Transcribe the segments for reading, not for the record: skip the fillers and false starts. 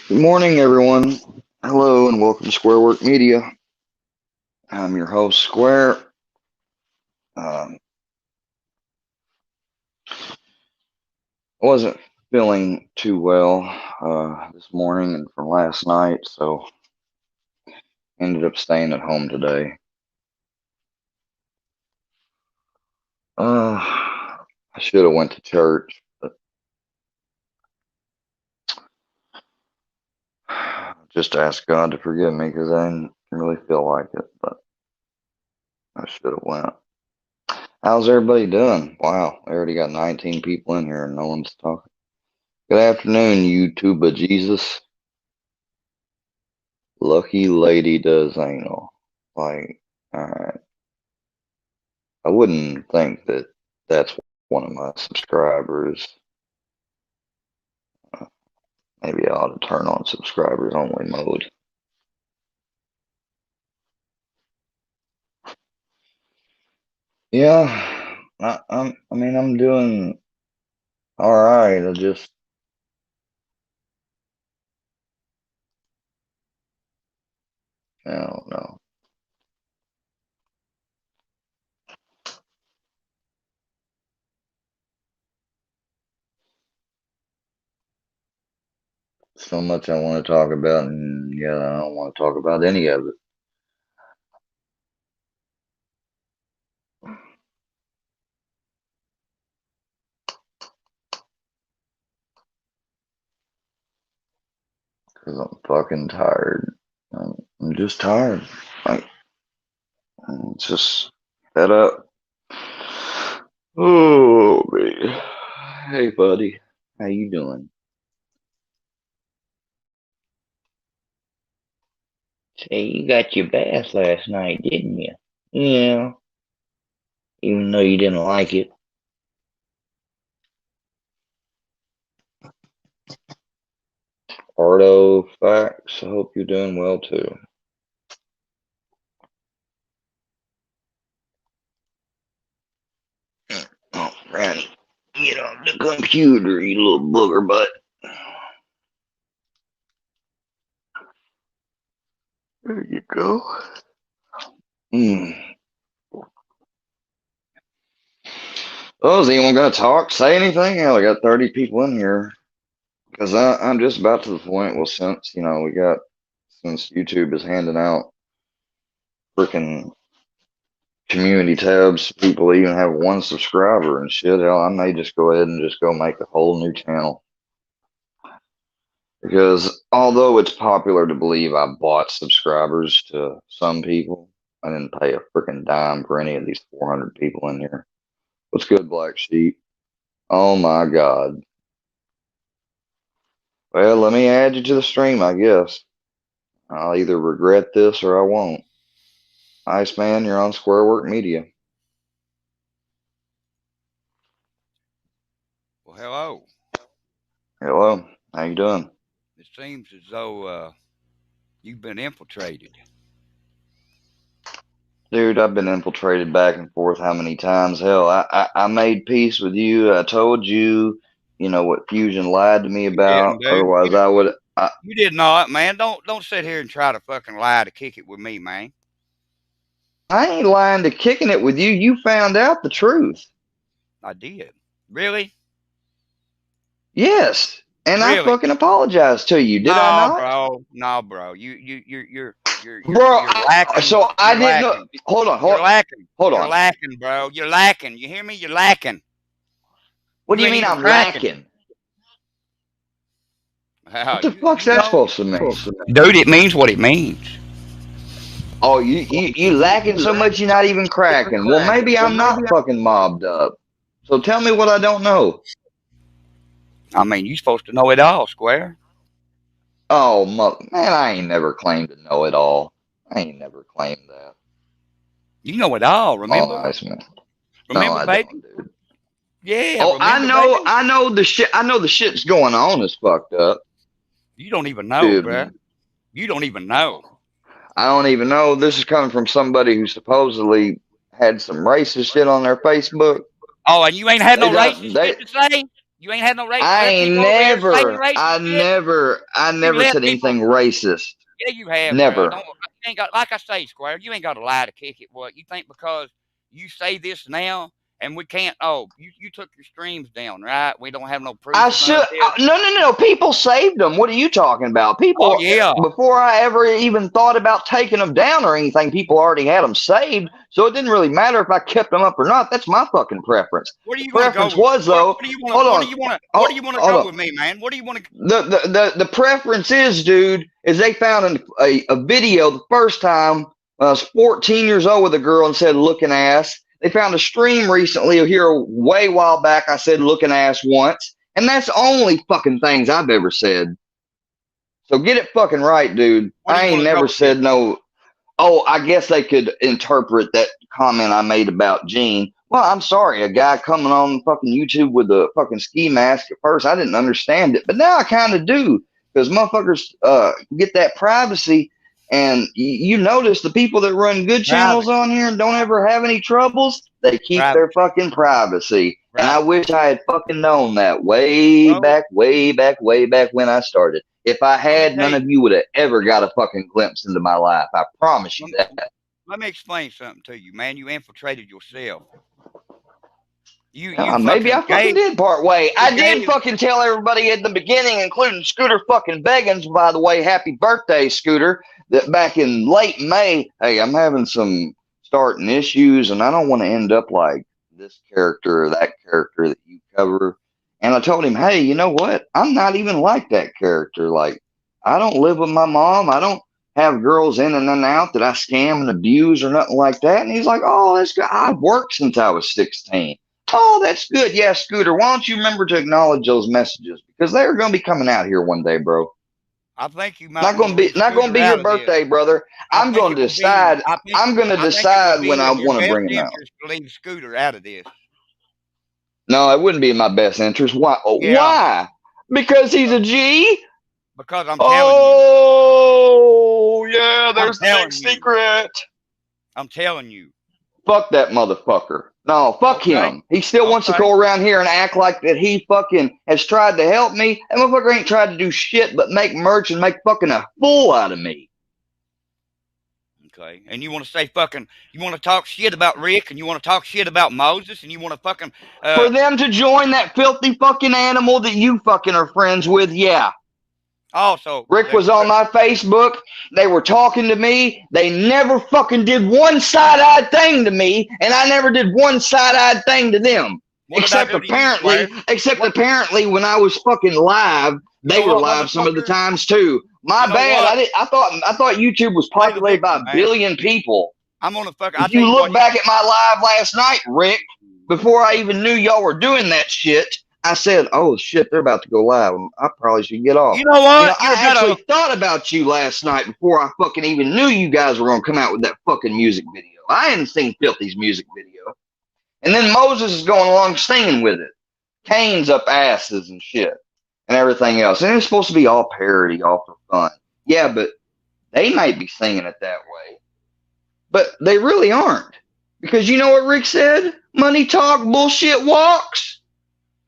Good morning, everyone. Hello, and welcome to Square Work Media. I'm your host, Square. I wasn't feeling too well this morning and from last night, so ended up staying at home today. I should have went to church, but just asked God to forgive me because I didn't really feel like it, but I should have went. How's everybody doing? Wow, I already got 19 people in here and no one's talking. Good afternoon, YouTube Jesus. Lucky lady does anal. Like, alright. I wouldn't think that that's one of my subscribers. Uh, Maybe I ought to turn on subscribers only mode. Yeah, I'm doing alright. I don't know. So much I want to talk about, and yeah, I don't want to talk about any of it. Because I'm fucking tired. I'm just tired. Like, I'm just fed up. Oh, man. Hey, buddy. How you doing? Say, you got your bath last night, didn't you? Yeah, even though you didn't like it. Artifacts, I hope you're doing well too. Oh, Randy, get on the computer, you little booger butt. There you go. Hmm. Oh, is anyone gonna talk? Say anything? Hell, I got 30 people in here. Because I'm just about to the point. Well, since YouTube is handing out freaking community tabs, people even have one subscriber and shit. Hell, I may just go ahead and just go make a whole new channel. Because although it's popular to believe I bought subscribers to some people, I didn't pay a freaking dime for any of these 400 people in here. What's good, Black Sheep? Oh my God. Well, let me add you to the stream, I guess. I'll either regret this or I won't. Iceman, you're on Square Work Media. Well, hello. Hello. How you doing? It seems as though you've been infiltrated. Dude, I've been infiltrated back and forth how many times? Hell, I made peace with you. I told you, you know, what Fusion lied to me You didn't, about. dude. Otherwise, I would. You did not, man. Don't sit here and try to fucking lie to kick it with me, man. I ain't lying to kicking it with you. You found out the truth. I did. Really? Yes. And I Really? fucking apologized to you, did I No, not? bro. No, bro. Bro, You're lacking. so I You're didn't know. lacking. Hold on, You're lacking. hold You're on. lacking, bro. You're lacking. You hear me? You're lacking. What do You you ain't mean even I'm cracking. lacking? Wow, What the you fuck's that know, supposed to mean? dude. It means what it means. Oh, you lacking so much you're not even cracking. Well, maybe I'm not fucking mobbed up. So tell me what I don't know. I mean, you supposed to know it all, Square. Oh, man, I ain't never claimed to know it all. I ain't never claimed that. You know it all. Oh, Remember? nice man. No, Remember, I baby? don't, dude. Yeah, Oh, remember, baby? I know the shit. I know the shit's going on is fucked up, You don't even know, bruh. dude. You don't even know. I don't even know. This is coming from somebody who supposedly had some racist shit on their Facebook. Oh, and you ain't had They no done racist they shit to say? You ain't had no race. I Well, ain't people over here saying never, racist shit. I You never let said people. anything racist. Yeah, you have, bro. Never. Don't you ain't got like I say, Square. You ain't got to lie to kick it. What you think because you say this now and we can't? Oh, you took your streams down, right? We don't have no I proof of none should. of this. No. People saved them. What are you talking about? Oh People, yeah. before I ever even thought about taking them down or anything, people already had them saved. So it didn't really matter if I kept them up or not. That's my fucking preference. Where do The you want to go preference with? was though. What do you want to? Hold What do on. you want to? Where do Oh, you want to hold go on. with me, man? What do you want to? The preference is, dude, is they found a video the first time when I was 14 years old with a girl and said looking ass. They found a stream recently here way while back. I said looking ass once, and that's the only fucking things I've ever said. So get it fucking right, dude. What do I you ain't want to go never with this? said no. Oh, I guess they could interpret that comment I made about Gene. Well, I'm sorry, a guy coming on fucking YouTube with a fucking ski mask. At first, I didn't understand it, but now I kind of do because motherfuckers get that privacy. And you notice the people that run good channels Privacy. on here and don't ever have any troubles, they keep their Privacy. fucking privacy. And I Privacy. wish I had fucking known that way Bro, back, way back, way back when I started. If I let me had, tell none you. of you would have ever got a fucking glimpse into my life. I promise you Let that. me, let me explain something to you, man. You infiltrated yourself. You Maybe I fucking fucking gave. did part way. You I did gave. fucking tell everybody at the beginning, including Scooter fucking Beggins, by the way, happy birthday, Scooter, that back in late May, hey, I'm having some starting issues and I don't want to end up like this character or that character that you cover. And I told him, hey, you know what? I'm not even like that character. Like, I don't live with my mom. I don't have girls in and then out that I scam and abuse or nothing like that. And he's like, oh, that's good. I've worked since I was 16. Oh, that's good. Yeah, Scooter, why don't you remember to acknowledge those messages? Because they're going to be coming out here one day, bro. I think you might want to leave Not going to Scooter be out your of this. birthday, brother. I I'm think going it to would be. decide. I'm going to I think it would decide when be I in your want to best bring him out. interest to leave Scooter out of this. No, it wouldn't be in my best interest. Why? Oh, Yeah, why? Because he's a because, G? because I'm telling you. Oh, yeah, I'm there's the big telling you. secret. I'm telling you. Fuck that motherfucker. No, fuck Okay. him. He still wants to Okay. go around here and act like that he fucking has tried to help me. That motherfucker ain't tried to do shit but make merch and make fucking a fool out of me. Okay. And you want to say fucking, you want to talk shit about Rick and you want to talk shit about Moses and you want to fucking, For them to join that filthy fucking animal that you fucking are friends with, yeah. also, Rick was on my Facebook. They were talking to me. They never fucking did one side-eyed thing to me, and I never did one side-eyed thing to them. what did I do to you, Square? What, Apparently when I was fucking live, you they know were what, live some of the motherfucker? times too. My You know bad. what? I thought YouTube was Play the populated by victim, a man. billion people. I'm gonna fuck. I If tell you you look what. back at my live last night, Rick, before I even knew y'all were doing that shit, I said, "Oh shit, they're about to go live. I probably should get off." You know You know, what? You're I actually better. thought about you last night before I fucking even knew you guys were gonna come out with that fucking music video. I hadn't seen Filthy's music video, and then Moses is going along singing with it. Cane's up asses and shit and everything else, and it's supposed to be all parody, all for fun. Yeah, but they might be singing it that way. But they really aren't. Because you know what Rick said? Money talk, bullshit walks.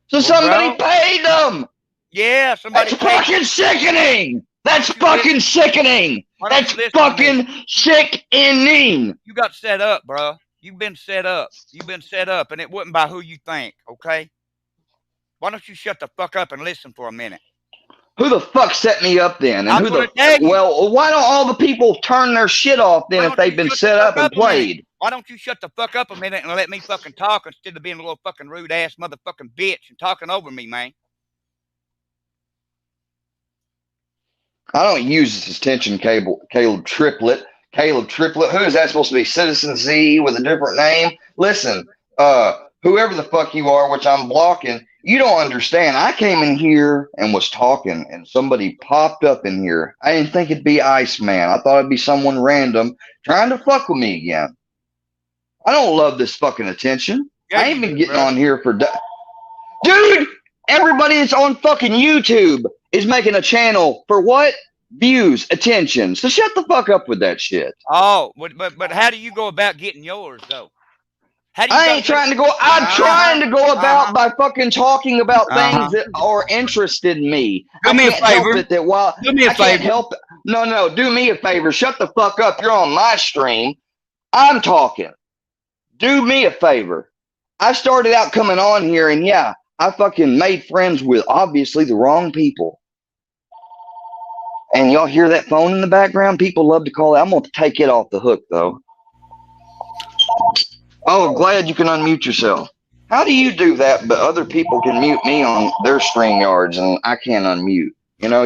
So Well, somebody bro. paid them. Yeah, somebody That's paid. fucking sickening. Why That's don't you listen? fucking sickening. Why don't That's you listen to me? fucking sickening. You got set up, bro. You've been set up. You've been set up, and it wasn't by who you think. Okay. Why don't you shut the fuck up and listen for a minute? Who the fuck set me up then? And I'm who gonna the tell you. well? Why don't all the people turn their shit off then Why if don't you they've been shut the set fuck up and up a minute? played? Why don't you shut the fuck up a minute and let me fucking talk instead of being a little fucking rude ass motherfucking bitch and talking over me, man? I don't use this attention cable, Caleb Triplet. Caleb Triplet. Who is that supposed to be? Citizen Z with a different name? Listen, whoever the fuck you are, which I'm blocking, you don't understand. I came in here and was talking, and somebody popped up in here. I didn't think it'd be Iceman. I thought it'd be someone random trying to fuck with me again. I don't love this fucking attention. Yeah, I ain't you been do, getting bro. on here for. Dude, everybody that's on fucking YouTube is making a channel for what? Views, attention. So shut the fuck up with that shit. Oh, but how do you go about getting yours though? How do you I got ain't to take? trying to go. I'm Uh-huh. trying to go Uh-huh. about by fucking talking about things Uh-huh. that are interested in me. Do I me a can't help favor. it that while Do me a I can't favor. help it. No, no, do me a favor. Shut the fuck up. You're on my stream. I'm talking. Do me a favor. I started out coming on here, and yeah, I fucking made friends with obviously the wrong people. And y'all hear that phone in the background? People love to call it. I'm gonna take it off the hook though. Oh, glad you can unmute yourself. How do you do that, but other people can mute me on their StreamYards and I can't unmute? You know,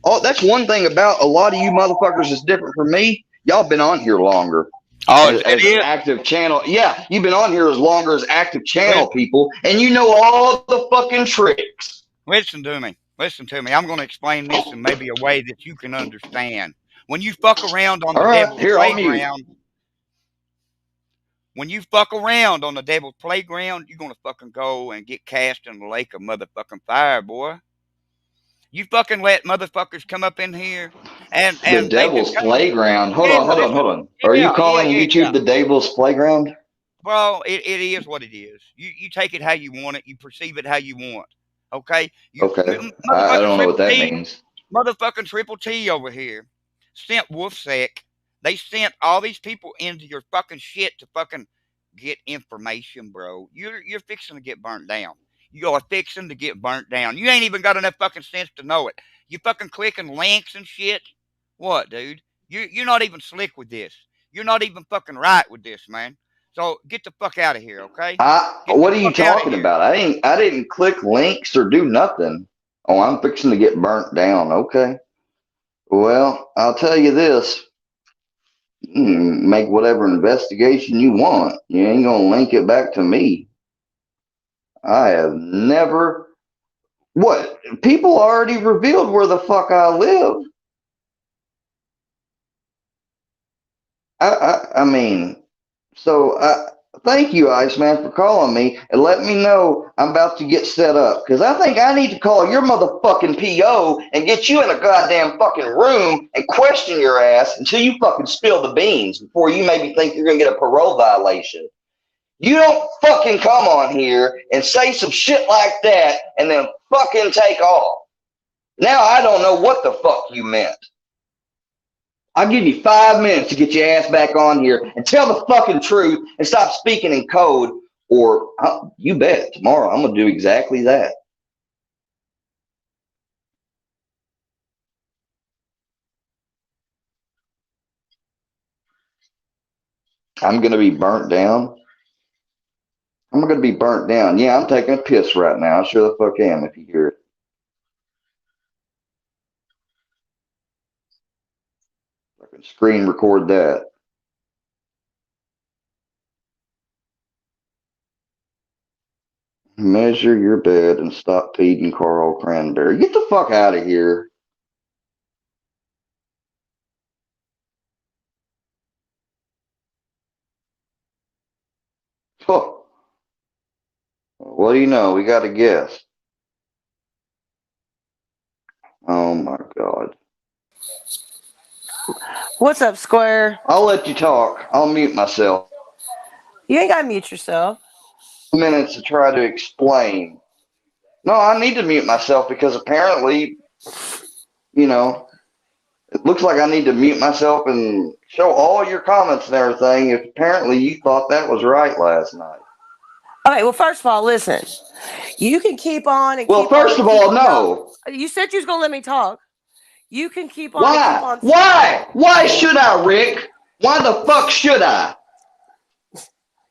oh, that's one thing about a lot of you motherfuckers is different from me. Y'all been on here longer Oh, is that as it? active channel. Yeah, you've been on here as longer as active channel Listen, people, and you know all the fucking tricks. listen to me. Listen to me. I'm going to explain this in maybe a way that you can understand. When you fuck around on All the right, devil's here, I'll mute. playground, when you fuck around on the devil's playground, you're going to fucking go and get cast in the lake of motherfucking fire, boy. You fucking let motherfuckers come up in here The and they just devil's come up. playground. Hold Yeah, on, hold on, listen. hold on. Are you calling Yeah. YouTube the devil's playground? Bro, it is what it is. You take it how you want it. You perceive it how you want. Okay? Okay, I Motherfucking don't know what Triple that T, means. motherfucking Triple T over here sent Wolfsack. They sent all these people into your fucking shit to fucking get information, bro. You're fixing to get burnt down. You are fixing to get burnt down. You ain't even got enough fucking sense to know it. You fucking clicking links and shit. What, dude? You're not even slick with this. You're not even fucking right with this, man. So get the fuck out of here, okay? Get the What are you fuck out of talking here. about? I didn't click links or do nothing. Oh, I'm fixing to get burnt down. Okay. Well, I'll tell you this. Make whatever investigation you want. You ain't gonna link it back to me. I have never. What? People already revealed where the fuck I live. I mean, so thank you, Iceman, for calling me and let me know I'm about to get set up. Because I think I need to call your motherfucking PO and get you in a goddamn fucking room and question your ass until you fucking spill the beans before you maybe think you're going to get a parole violation. You don't fucking come on here and say some shit like that and then fucking take off. Now I don't know what the fuck you meant. I'll give you 5 minutes to get your ass back on here and tell the fucking truth and stop speaking in code, or you bet tomorrow I'm going to do exactly that. I'm going to be burnt down. I'm going to be burnt down. Yeah, I'm taking a piss right now. I sure the fuck am if you hear it. I can screen record that. Measure your bed and stop feeding Carl Cranberry. Get the fuck out of here. Huh. What do you know? We got a guest. Oh my God. What's up, Square? I'll let you talk. I'll mute myself. You ain't gotta mute yourself. Minutes to try to explain. No, I need to mute myself because apparently, you know, it looks like I need to mute myself and show all your comments and everything if apparently you thought that was right last night. Okay, well, first of all, listen. You can keep on and Well, keep on first and of keep all, on. no. You said you was gonna let me talk. You can keep on and keep Why? on. Why? Why should I, Rick? Why the fuck should I?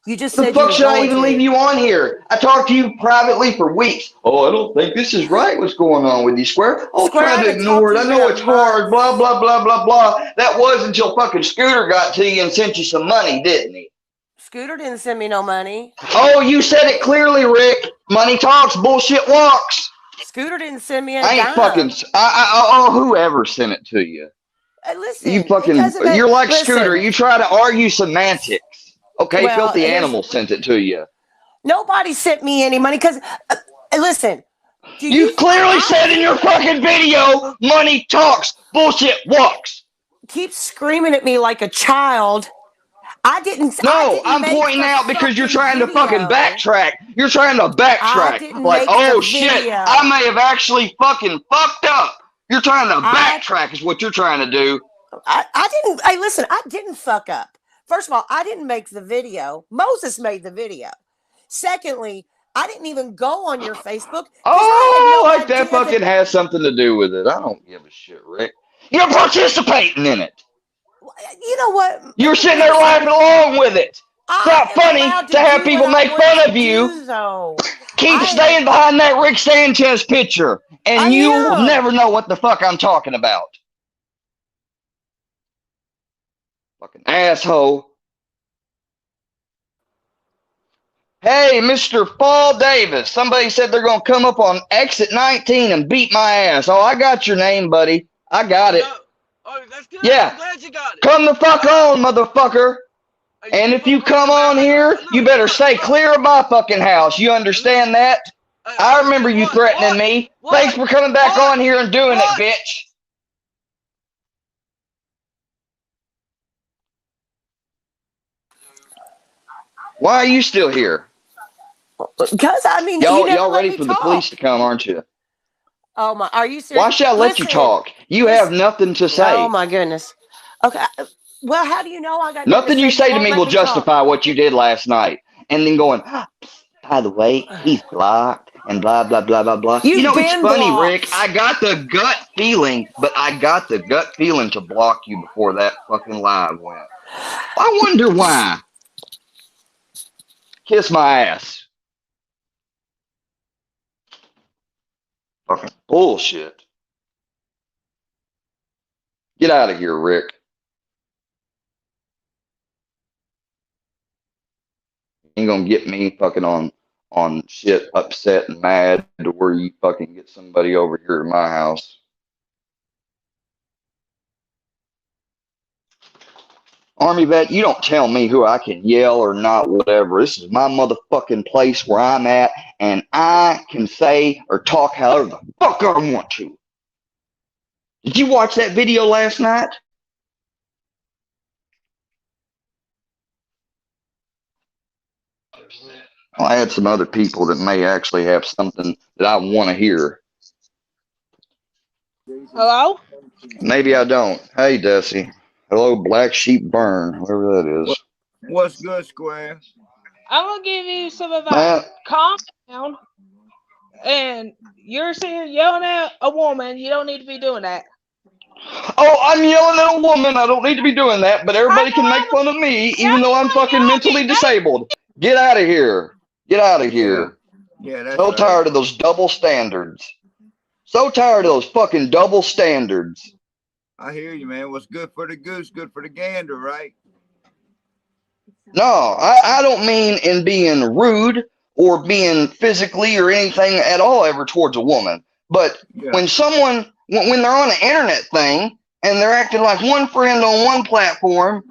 You just The said you fuck was should I going even leave to. you on here? I talked to you privately for weeks. Oh, I don't think this is right. What's going on with you, Square? Oh, Square, I try to haven't talked ignore to it. I you in know a it's hard. month. Blah, blah, blah, blah, blah. That was until fucking Scooter got to you and sent you some money, didn't he? Scooter didn't send me no money. Oh, you said it clearly, Rick. Money talks, bullshit walks. Scooter didn't send me a I ain't fucking. dime. Whoever sent it to you. Hey, You listen, it fucking. doesn't make. You're like Scooter. Listen. You try to argue semantics. Okay, Well, filthy here's animal sent it to you. nobody sent me any money because. Listen. Do you? You clearly said in your fucking video, money talks, bullshit walks. Keep screaming at me like a child. I didn't. I No, didn't I'm make pointing the out because you're fucking trying to fucking video. backtrack. You're trying to I backtrack. didn't Like, make oh the shit, video. I may have actually fucking fucked up. You're trying to I backtrack is what you're trying to do. I didn't. Hey, listen, I didn't fuck up. First of all, I didn't make the video. Moses made the video. Secondly, I didn't even go on your Facebook because I had Oh, no like that idea fucking that. has something to do with it. I don't give a shit, Rick. You're participating in it. You know what? You're sitting there Listen, laughing along with it. It's I not am funny allowed to to have do what people I make want fun to of you. do, though. Keep I staying behind that Rick Sanchez picture, and you will am. never know what the fuck I'm talking about. Fucking asshole. Hey, Mr. Fall Davis. Somebody said they're going to come up on exit 19 and beat my ass. Oh, I got your name, buddy. I got it. Oh, that's good. Yeah. I'm glad you got it. Come the fuck on, motherfucker. And if you come on here, you better stay clear of my fucking house. You understand that? I remember you threatening me. Thanks for coming back on here and doing it, bitch. Why are you still here? Because I mean, Y'all ready for the police to come, aren't you? Oh my, are you serious? Why should I let you talk? You have nothing to say. Oh my goodness. Okay. Well, how do you know I got nothing you say to won't me let will me justify talk? what you did last night. And then going, by the way, he's blocked and blah blah blah blah blah. You've You know, it's been funny, blocked. Rick. I got the gut feeling, but I got the gut feeling to block you before that fucking live went. I wonder why. Kiss my ass. Fucking bullshit. Get out of here, Rick. You ain't gonna get me fucking on shit upset and mad to where you fucking get somebody over here at my house. Army vet, you don't tell me who I can yell or not, whatever. This is my motherfucking place where I'm at, and I can say or talk however the fuck I want to. Did you watch that video last night? Well, I had some other people that may actually have something that I want to hear. Hello? Maybe I don't. Hey, Desi. Hello, Black Sheep Burn, whoever that is. What's good, Square? I'm gonna give you some advice. Man, Calm down. And you're sitting yelling at a woman. You don't need to be doing that. oh, I'm yelling at a woman. I don't need to be doing that, but everybody can make fun of me, even though I'm fucking mentally disabled. Get out of here. Get out of here. Yeah, that's So right. tired of those double standards. So tired of those fucking double standards. I hear you, man. What's good for the goose, good for the gander, right? No, I don't mean in being rude or being physically or anything at all ever towards a woman. But Yeah. when someone, when they're on an internet thing and they're acting like one friend on one platform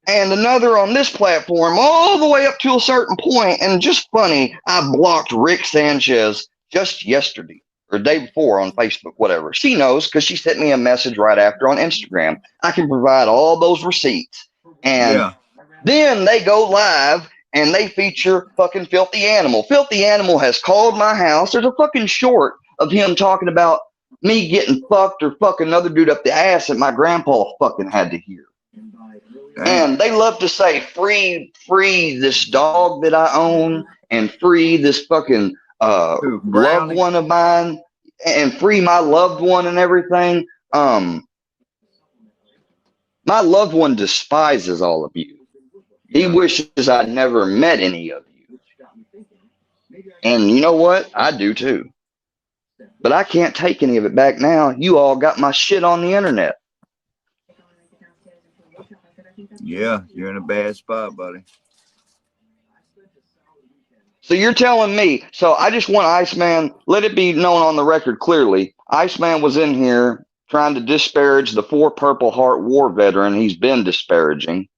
and another on this platform all the way up to a certain point, and just funny, I blocked Rick Sanchez just yesterday or the day before on Facebook, whatever. She knows because she sent me a message right after on Instagram. I can provide all those receipts. And Yeah. then they go live and they feature fucking Filthy Animal. Filthy Animal has called my house. There's a fucking short of him talking about me getting fucked or fucking another dude up the ass that my grandpa fucking had to hear. Damn. And they love to say free this dog that I own and free this fucking loved one of mine and free my loved one and everything. My loved one despises all of you. He wishes I'd never met any of you. And you know what? I do too. But I can't take any of it back now. You all got my shit on the internet. Yeah, you're in a bad spot, buddy. So you're telling me, so I just want Iceman, let it be known on the record clearly, Iceman was in here trying to disparage the 4 Purple Heart war veteran he's been disparaging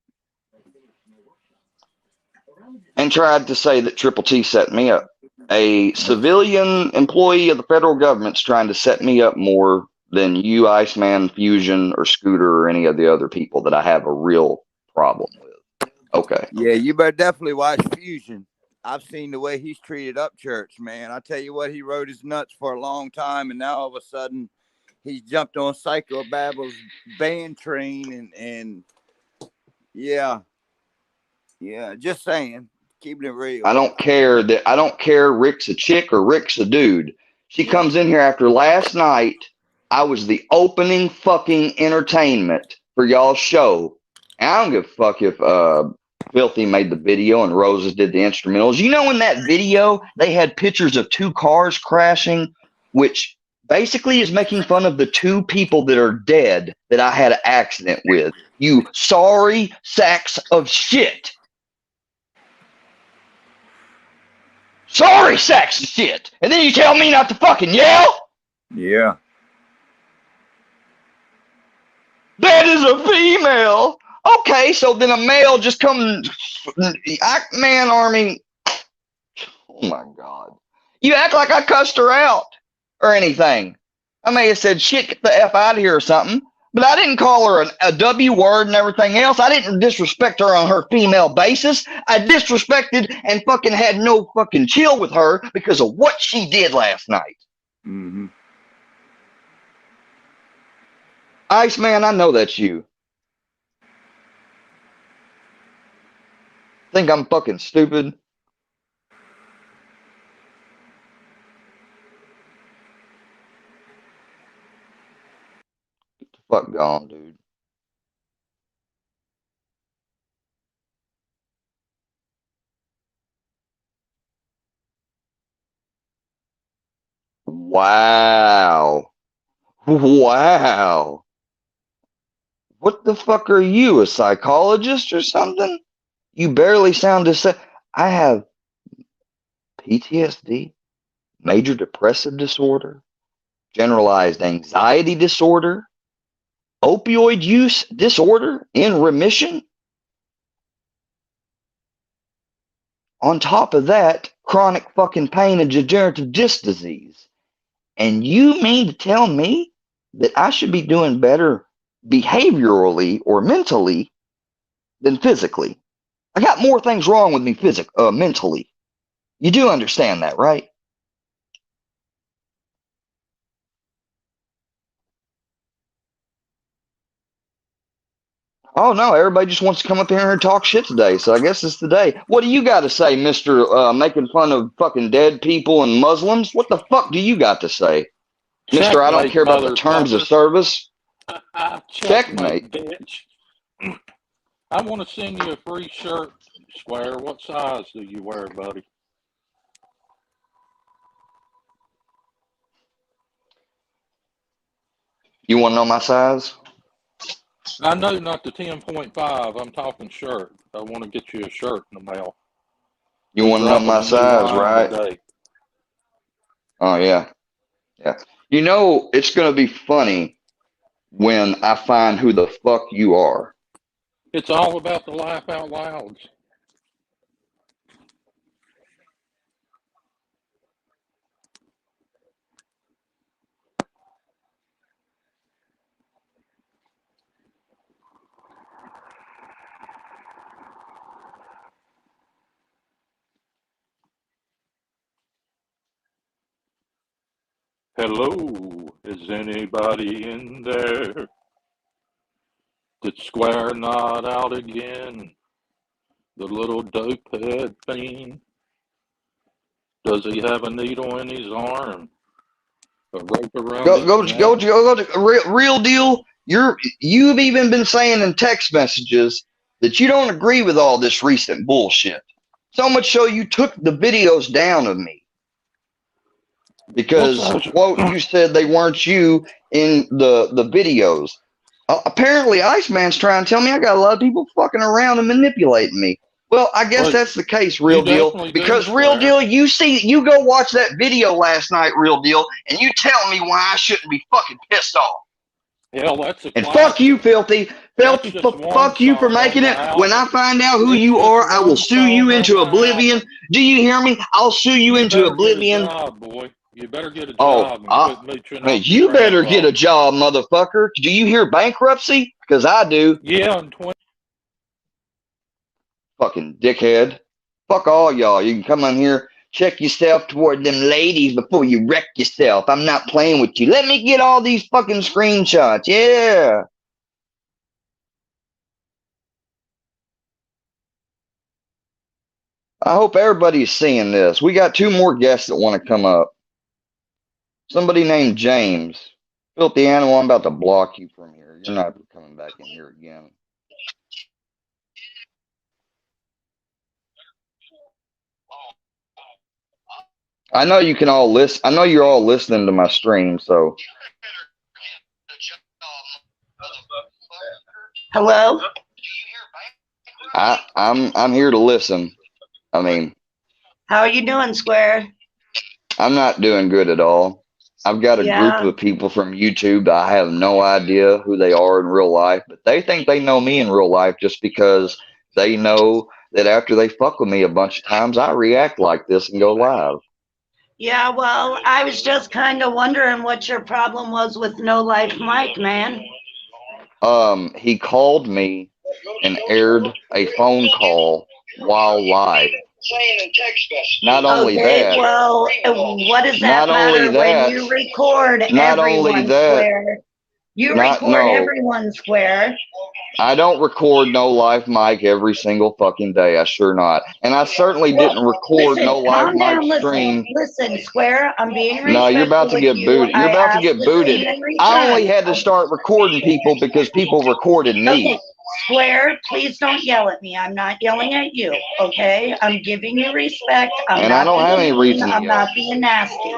and tried to say that Triple T set me up. A civilian employee of the federal government's trying to set me up more than you, Iceman, Fusion, or Scooter, or any of the other people that I have a real problem with. Okay. Yeah, you better definitely watch Fusion. I've seen the way he's treated up church, man. I tell you what, he rode his nuts for a long time, and now all of a sudden, he's jumped on Psycho Babel's band train, and yeah, just saying, keeping it real. I don't care Rick's a chick or Rick's a dude. She Yeah. comes in here after last night. I was the opening fucking entertainment for y'all's show. And I don't give a fuck if Filthy made the video and Roses did the instrumentals. You know, in that video, they had pictures of two cars crashing, which basically is making fun of the two people that are dead that I had an accident with. You sorry sacks of shit. Sorry sacks of shit. And then you tell me not to fucking yell? Yeah. That is a female. Okay, so then a male just comes. Man, Army. Oh my God. You act like I cussed her out or anything. I may have said shit, get the F out of here or something. But I didn't call her a W word and everything else. I didn't disrespect her on her female basis. I disrespected and fucking had no fucking chill with her because of what she did last night. Mm-hmm. Iceman, I know that's you. Think I'm fucking stupid? Get the fuck gone, dude. Wow. Wow. What the fuck are you, a psychologist or something? You barely sound to say. I have PTSD, major depressive disorder, generalized anxiety disorder, opioid use disorder in remission. On top of that, chronic fucking pain and degenerative disc disease. And you mean to tell me that I should be doing better behaviorally or mentally than physically? I got more things wrong with me mentally. You do understand that, right? Oh no, everybody just wants to come up here and talk shit today, so I guess it's the day. What do you got to say, Mr. Making fun of fucking dead people and Muslims? What the fuck do you got to say? Mr. I don't care about the terms of service. Checkmate. Bitch. I want to send you a free shirt, Square. What size do you wear, buddy? You want to know my size? I know not the 10.5. I'm talking shirt. I want to get you a shirt in the mail. You want to know my size, right? Today. Oh, yeah. Yeah. You know, it's going to be funny when I find who the fuck you are. It's all about the laugh out louds. Hello, is anybody in there? Did Square not out again? The little dope head fiend? Does he have a needle in his arm? A rope around his neck? Real deal. You've even been saying in text messages that you don't agree with all this recent bullshit. So much so you took the videos down of me. Because, quote, you said they weren't you in the videos. Apparently, Iceman's trying to tell me I got a lot of people fucking around and manipulating me. Well, I guess that's the case, Real Deal. Because, Real Deal, you go watch that video last night, Real Deal, and you tell me why I shouldn't be fucking pissed off. Hell, that's a and fuck you, Filthy. Fuck you for making it. When I find out who you are, I will sue you into oblivion. Do you hear me? I'll sue you into oblivion. Boy. You better get a job. You better get a job, motherfucker. Do you hear bankruptcy? Because I do. Yeah, fucking dickhead. Fuck all y'all. You can come on here, check yourself toward them ladies before you wreck yourself. I'm not playing with you. Let me get all these fucking screenshots. Yeah. I hope everybody's seeing this. We got 2 more guests that want to come up. Somebody named James. Filthy animal, I'm about to block you from here. You're not coming back in here again. I know you can all listen. I know you're all listening to my stream, so. Hello? I'm here to listen. I mean, How are you doing, Square? I'm not doing good at all. I've got a group of people from YouTube that I have no idea who they are in real life, but they think they know me in real life just because they know that after they fuck with me a bunch of times, I react like this and go live. Yeah, well, I was just kind of wondering what your problem was with No Life Mike, man. He called me and aired a phone call while live. Not only that. Well, what does that matter when you record everyone, Square? You record everyone, Square. I don't record No Life Mike every single fucking day. I sure not. And I certainly didn't record No Life Mike stream. Listen, Square, I'm being respectful. No, you're about to get booted. You're about to get booted. I only had to start recording people because people recorded me. Okay. Square, please don't yell at me. I'm not yelling at you, okay? I'm giving you respect. I don't have any reason to yell. I'm not being nasty,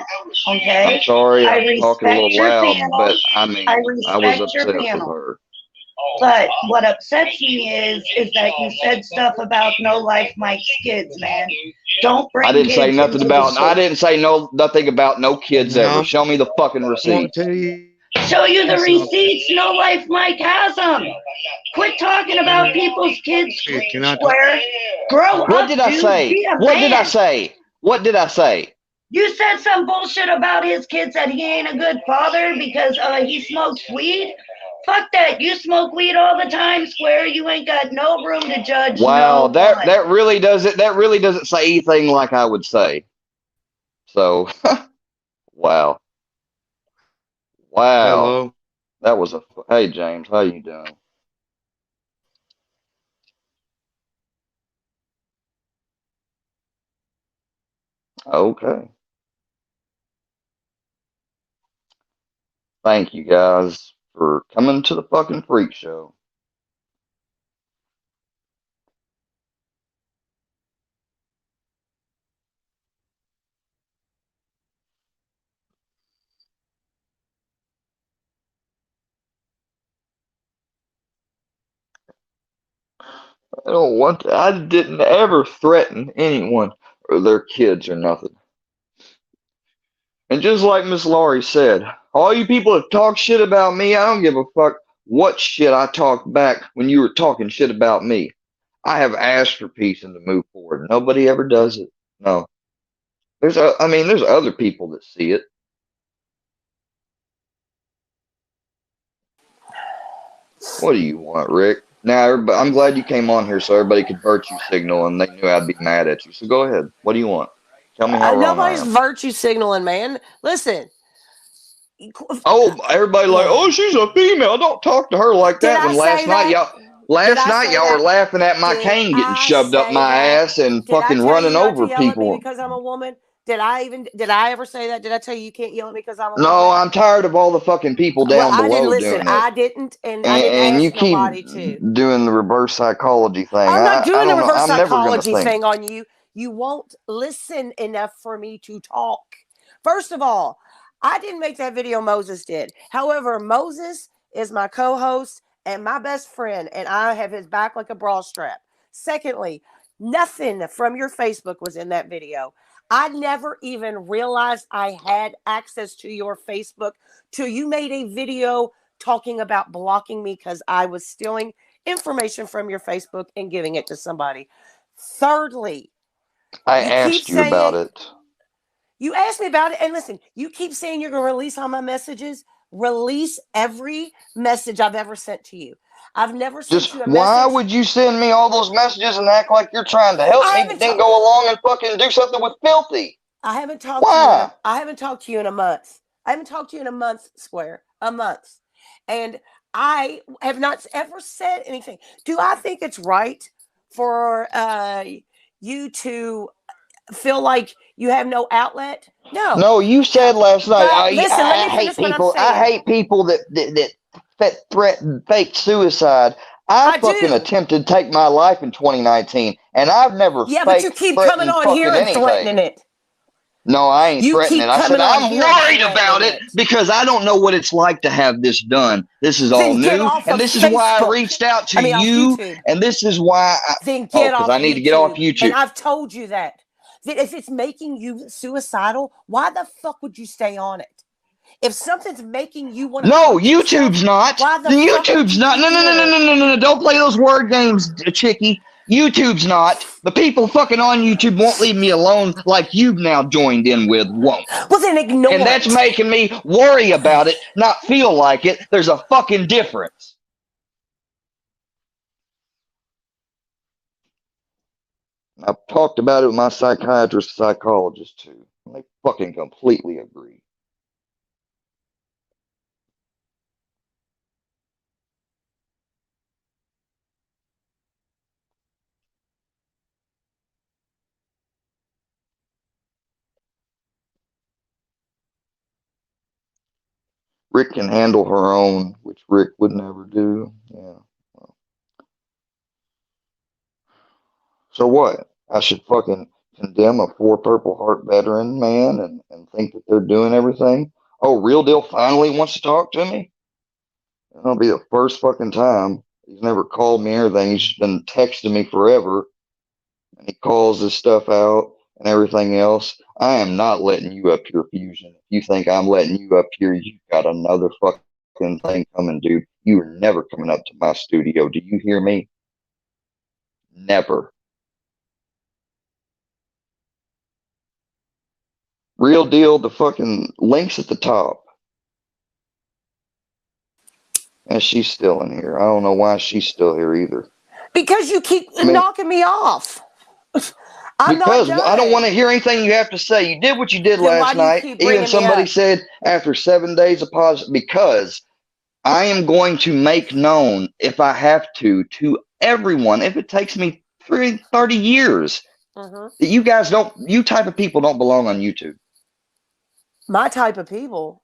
okay? I'm sorry, I'm talking a little loud, but I mean, I was upset with her. But what upsets me is that you said stuff about No Life Mike's kids, man. Don't bring. I didn't say nothing about. I didn't say nothing about no kids ever. Show me the fucking receipts. Show you the receipts. No Life Mike has them. Quit talking about people's kids. Square. Grow up. What did I say? What did I say? What did I say? You said some bullshit about his kids that he ain't a good father because he smokes weed. Fuck that. You smoke weed all the time, Square. You ain't got no room to judge. Wow, that really doesn't say anything like I would say. So, wow. Wow. Hello. That was hey James, how you doing? Okay. Thank you guys for coming to the fucking freak show. I didn't ever threaten anyone or their kids or nothing. And just like Miss Laurie said, all you people that talk shit about me, I don't give a fuck what shit I talked back when you were talking shit about me. I have asked for peace and to move forward. Nobody ever does it. No. There's other people that see it. What do you want, Rick? Now, I'm glad you came on here so everybody could virtue signal and they knew I'd be mad at you. So go ahead. What do you want? Tell me how wrong Nobody's I am. virtue signaling, man. Listen. Oh, everybody like, oh, she's a female. Don't talk to her like that. When last night y'all were laughing at my cane getting shoved up my ass and fucking running over people because I'm a woman. Did I ever say that? Did I tell you can't yell at me because I'm a woman? No, I'm tired of all the fucking people down below doing it. I didn't, and I didn't ask you keep nobody to. Doing the reverse psychology thing. I'm not doing the reverse psychology thing on you. You won't listen enough for me to talk. First of all, I didn't make that video. Moses did. However, Moses is my co-host and my best friend, and I have his back like a bra strap. Secondly, nothing from your Facebook was in that video. I never even realized I had access to your Facebook till you made a video talking about blocking me because I was stealing information from your Facebook and giving it to somebody. Thirdly, I asked you about it. You asked me about it, and listen, you keep saying you're going to release all my messages. Release every message I've ever sent to you. I've never sent Just you a why message. would you send me all those messages and act like you're trying to help I me, haven't but then ta- go along and fucking do something with Filthy? I haven't talked to you Why? I haven't talked to you in a month. I haven't talked to you in a month, Square. A month. And I have not ever said anything. Do I think it's right for you to feel like you have no outlet? No. No, you said last night. But listen, let I me hate finish what I'm people. I saying. hate people that threaten fake suicide. I I fucking do. attempted to take my life in 2019, and I've never Yeah, but you fake keep coming threatened on here fucking and threatening anything. it. No, I ain't You threatening it. keep I said coming on I'm here and worried about threatening it it. because I don't know what it's like to have this done. This is all Then get new, off and of this is why I Facebook. reached out to I mean, off you, YouTube. and this is why Then oh, get because off I need to get off YouTube. And YouTube. I've told you that. That if it's making you suicidal, why the fuck would you stay on it? If something's making you want to No, hurt yourself, YouTube's not. why the fuck would YouTube's you not. keep No, no, no, doing no, it? no, no, no, no. Don't play those word games, chickie. YouTube's not. The people fucking on YouTube won't leave me alone like you've now joined in with won't. Well, then ignore And that's it. making me worry about it, not feel like it. There's a fucking difference. I've talked about it with my psychiatrist, psychologist too. They fucking completely agree. Rick can handle her own, which Rick would never do. Yeah. So what? I should fucking condemn a 4 Purple Heart veteran man and think that they're doing everything? Oh, Real Deal finally wants to talk to me? That'll be the first fucking time. He's never called me or anything. He's been texting me forever. And he calls this stuff out and everything else. I am not letting you up here, Fusion. If you think I'm letting you up here, you've got another fucking thing coming, dude. You are never coming up to my studio. Do you hear me? Never. Real Deal, the fucking link's at the top. And she's still in here. I don't know why she's still here either. Because you keep I mean, knocking me off. I'm because not done. I don't want to hear anything you have to say. You did what you did Then why last do you night. keep Even bringing me somebody up? said after 7 days of pause, because I am going to make known, if I have to everyone, if it takes me 30 years, Mhm. that you guys don't, you type of people don't belong on YouTube. My type of people.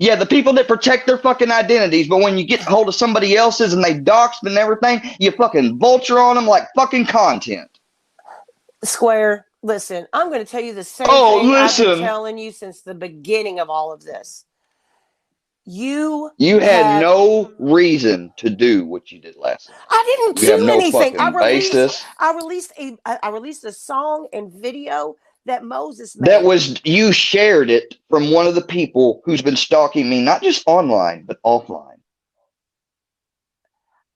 Yeah, the people that protect their fucking identities, but when you get hold of somebody else's and they dox them and everything, you fucking vulture on them like fucking content. Square, listen, I'm going to tell you the same Oh, thing I've been listen. telling you since the beginning of all of this. You had have no reason to do what you did last night. I didn't You have do no anything. fucking basis. I released a song and video that Moses made. That was, you shared it from one of the people who's been stalking me, not just online, but offline.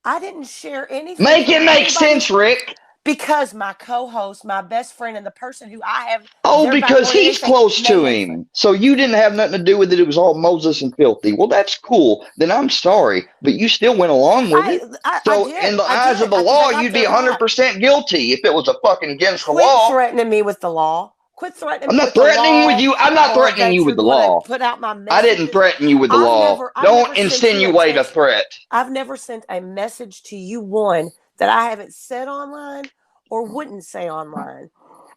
I didn't share anything. Make from it make anybody sense, Rick. Because my co-host, my best friend, and the person who I have Oh, thereby because wanted he's anything, close to made him. So you didn't have nothing to do with it. It was all Moses and Filthy. Well, that's cool. Then I'm sorry, but you still went along with it. I So did. in the I eyes did, of the 'cause law, I got you'd be their vibe. 100% guilty if it was a fucking against the Quit law. threatening me with the law. Quit threatening I'm me not with the threatening law. with you. I'm not or threatening that you with you're the going law. to put out my I messages. didn't threaten you with the law. I've Don't never sent you a insinuate a text. threat. I've never sent a message to you, one, that I haven't said online or wouldn't say online.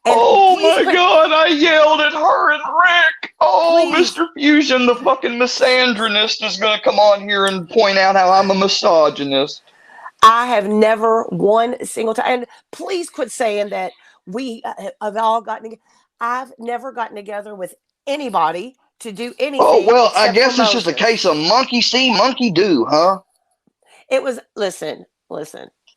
And Oh please my quit, God, I yelled at her and Rick. Oh, Please. Mr. Fusion, the fucking misandrinist, is going to come on here and point out how I'm a misogynist. I have never one single time. And please quit saying that we have all gotten together. I've never gotten together with anybody to do anything. Oh, well, I except guess for it's just a Moses. case of monkey see, monkey do, huh? It was, listen,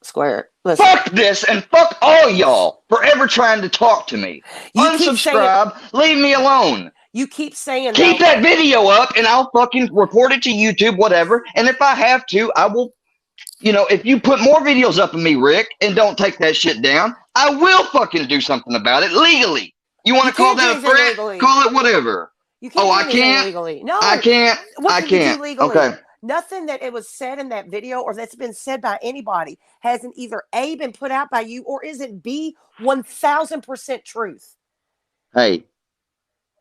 Square, listen. Fuck this and fuck all y'all for ever trying to talk to me. You keep Unsubscribe, leave me alone. You keep saying Keep that video up and I'll fucking report it to YouTube, whatever. And if I have to, I will, you know, if you put more videos up of me, Rick, and don't take that shit down, I will fucking do something about it legally. You want to call that a threat? Legally. Call it whatever. You can't Oh, do I anything can't? legally. No. I can't. What I can you can't. do legally? Okay. Nothing that it was said in that video or that's been said by anybody hasn't either A, been put out by you, or isn't B, 1000% truth. Hey,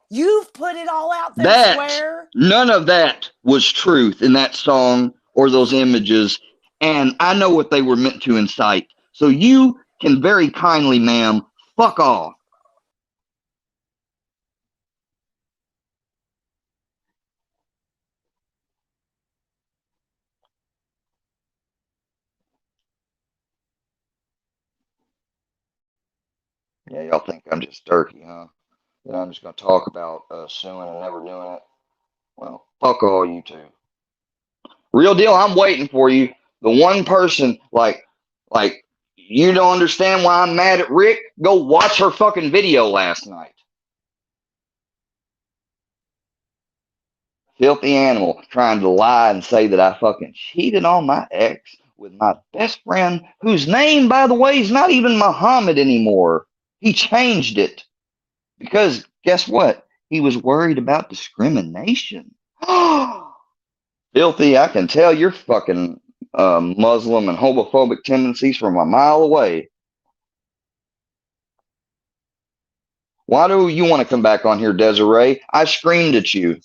You've put it all out there, that, Square. none of that was truth in that song or those images. And I know what they were meant to incite. So you can very kindly, ma'am, fuck off. Yeah, y'all think I'm just turkey, huh? That I'm just going to talk about suing and never doing it? Well, fuck all you two. Real deal, I'm waiting for you. The one person, like, you don't understand why I'm mad at Rick? Go watch her fucking video last night. Filthy animal trying to lie and say that I fucking cheated on my ex with my best friend, whose name, by the way, is not even Muhammad anymore. He changed it because guess what? He was worried about discrimination. Filthy, I can tell your fucking Muslim and homophobic tendencies from a mile away. Why do you want to come back on here, Desiree? I screamed at you.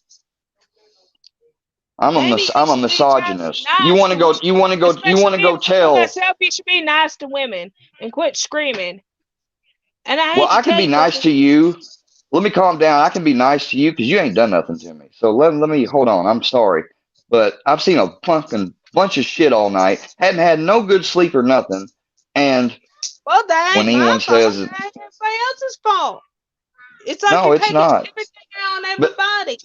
I'm a Maybe you I'm a should be trying to be misogynist. You nice want to to go? women, You want to go? You especially want to being go a woman tell? myself. You should be nice to women and quit screaming. And I Well, hate to I can tell be you, but nice to you. Let me calm down. I can be nice to you because you ain't done nothing to me. So let me hold on. I'm sorry, but I've seen a fucking bunch of shit all night. Hadn't had no good sleep or nothing. And well, that when ain't my anyone fault. says That ain't everybody else's fault. It's like no, you're it's taking not. everything out on But everybody.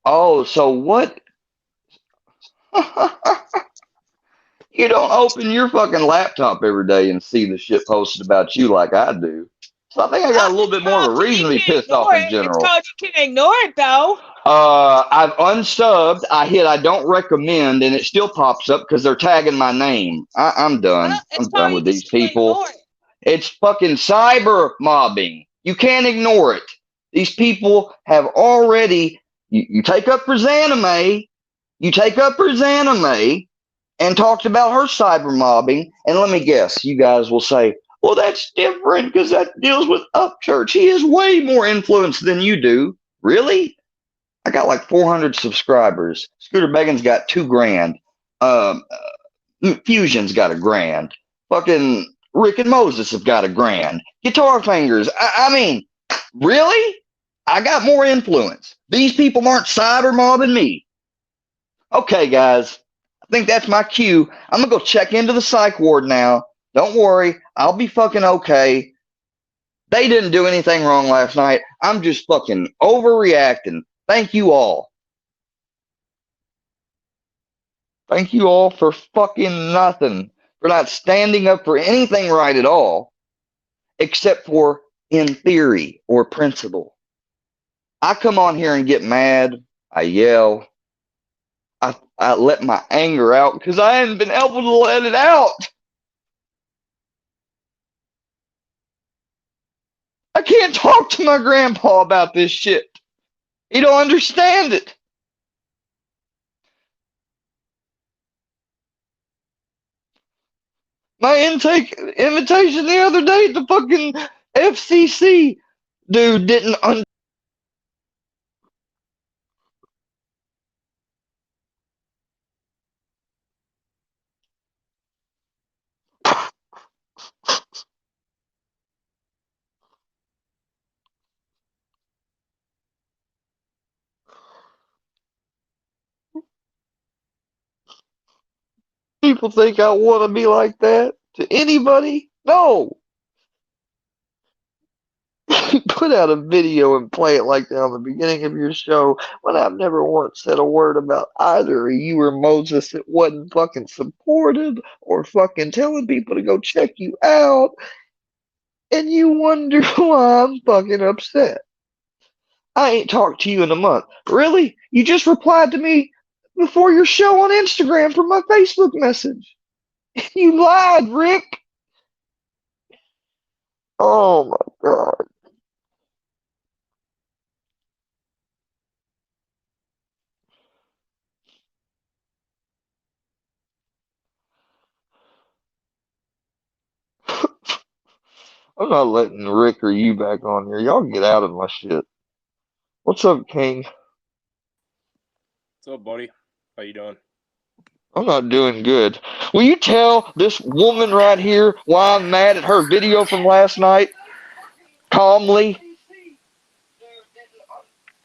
oh, so what? You don't open your fucking laptop every day and see the shit posted about you like I do. So I think I got a little It's bit more of called a you reason to be can't pissed off ignore in it. It's general. called you can't ignore it, though. I've unsubbed. I hit I don't recommend, and it still pops up because they're tagging my name. I'm Well, done. it's I'm done called you with these just can't people. ignore it. It's fucking cyber mobbing. You can't ignore it. These people have already. You take up for Zanime. You take up for Zanime and talked about her cyber mobbing. And let me guess, you guys will say, well, that's different because that deals with Upchurch. He has way more influence than you do. Really? I got like 400 subscribers. Scooter Began's got 2 grand. Fusion's got 1 grand. Fucking Rick and Moses have got 1 grand. Guitar Fingers. I mean, really? I got more influence. These people aren't cyber mobbing me. Okay, guys. I think that's my cue. I'm gonna go check into the psych ward now. Don't worry, I'll be fucking okay. They didn't do anything wrong last night. I'm just fucking overreacting. Thank you all. Thank you all for fucking nothing. For not standing up for anything right at all, except for in theory or principle. I come on here and get mad. I yell. I let my anger out because I hadn't been able to let it out. I can't talk to my grandpa about this shit. He don't understand it. My intake invitation the other day, the fucking FCC dude didn't understand. People think I want to be like that to anybody. No. Put out a video and play it like that on the beginning of your show when I've never once said a word about either of you or Moses that wasn't fucking supportive or fucking telling people to go check you out, and you wonder why I'm fucking upset. I ain't talked to you in a month. Really? You just replied to me before your show on Instagram from my Facebook message. You lied, Rick. Oh my God. I'm not letting Rick or you back on here. Y'all get out of my shit. What's up, King? What's up, buddy? How you doing? I'm not doing good. Will you tell this woman right here why I'm mad at her video from last night? Calmly.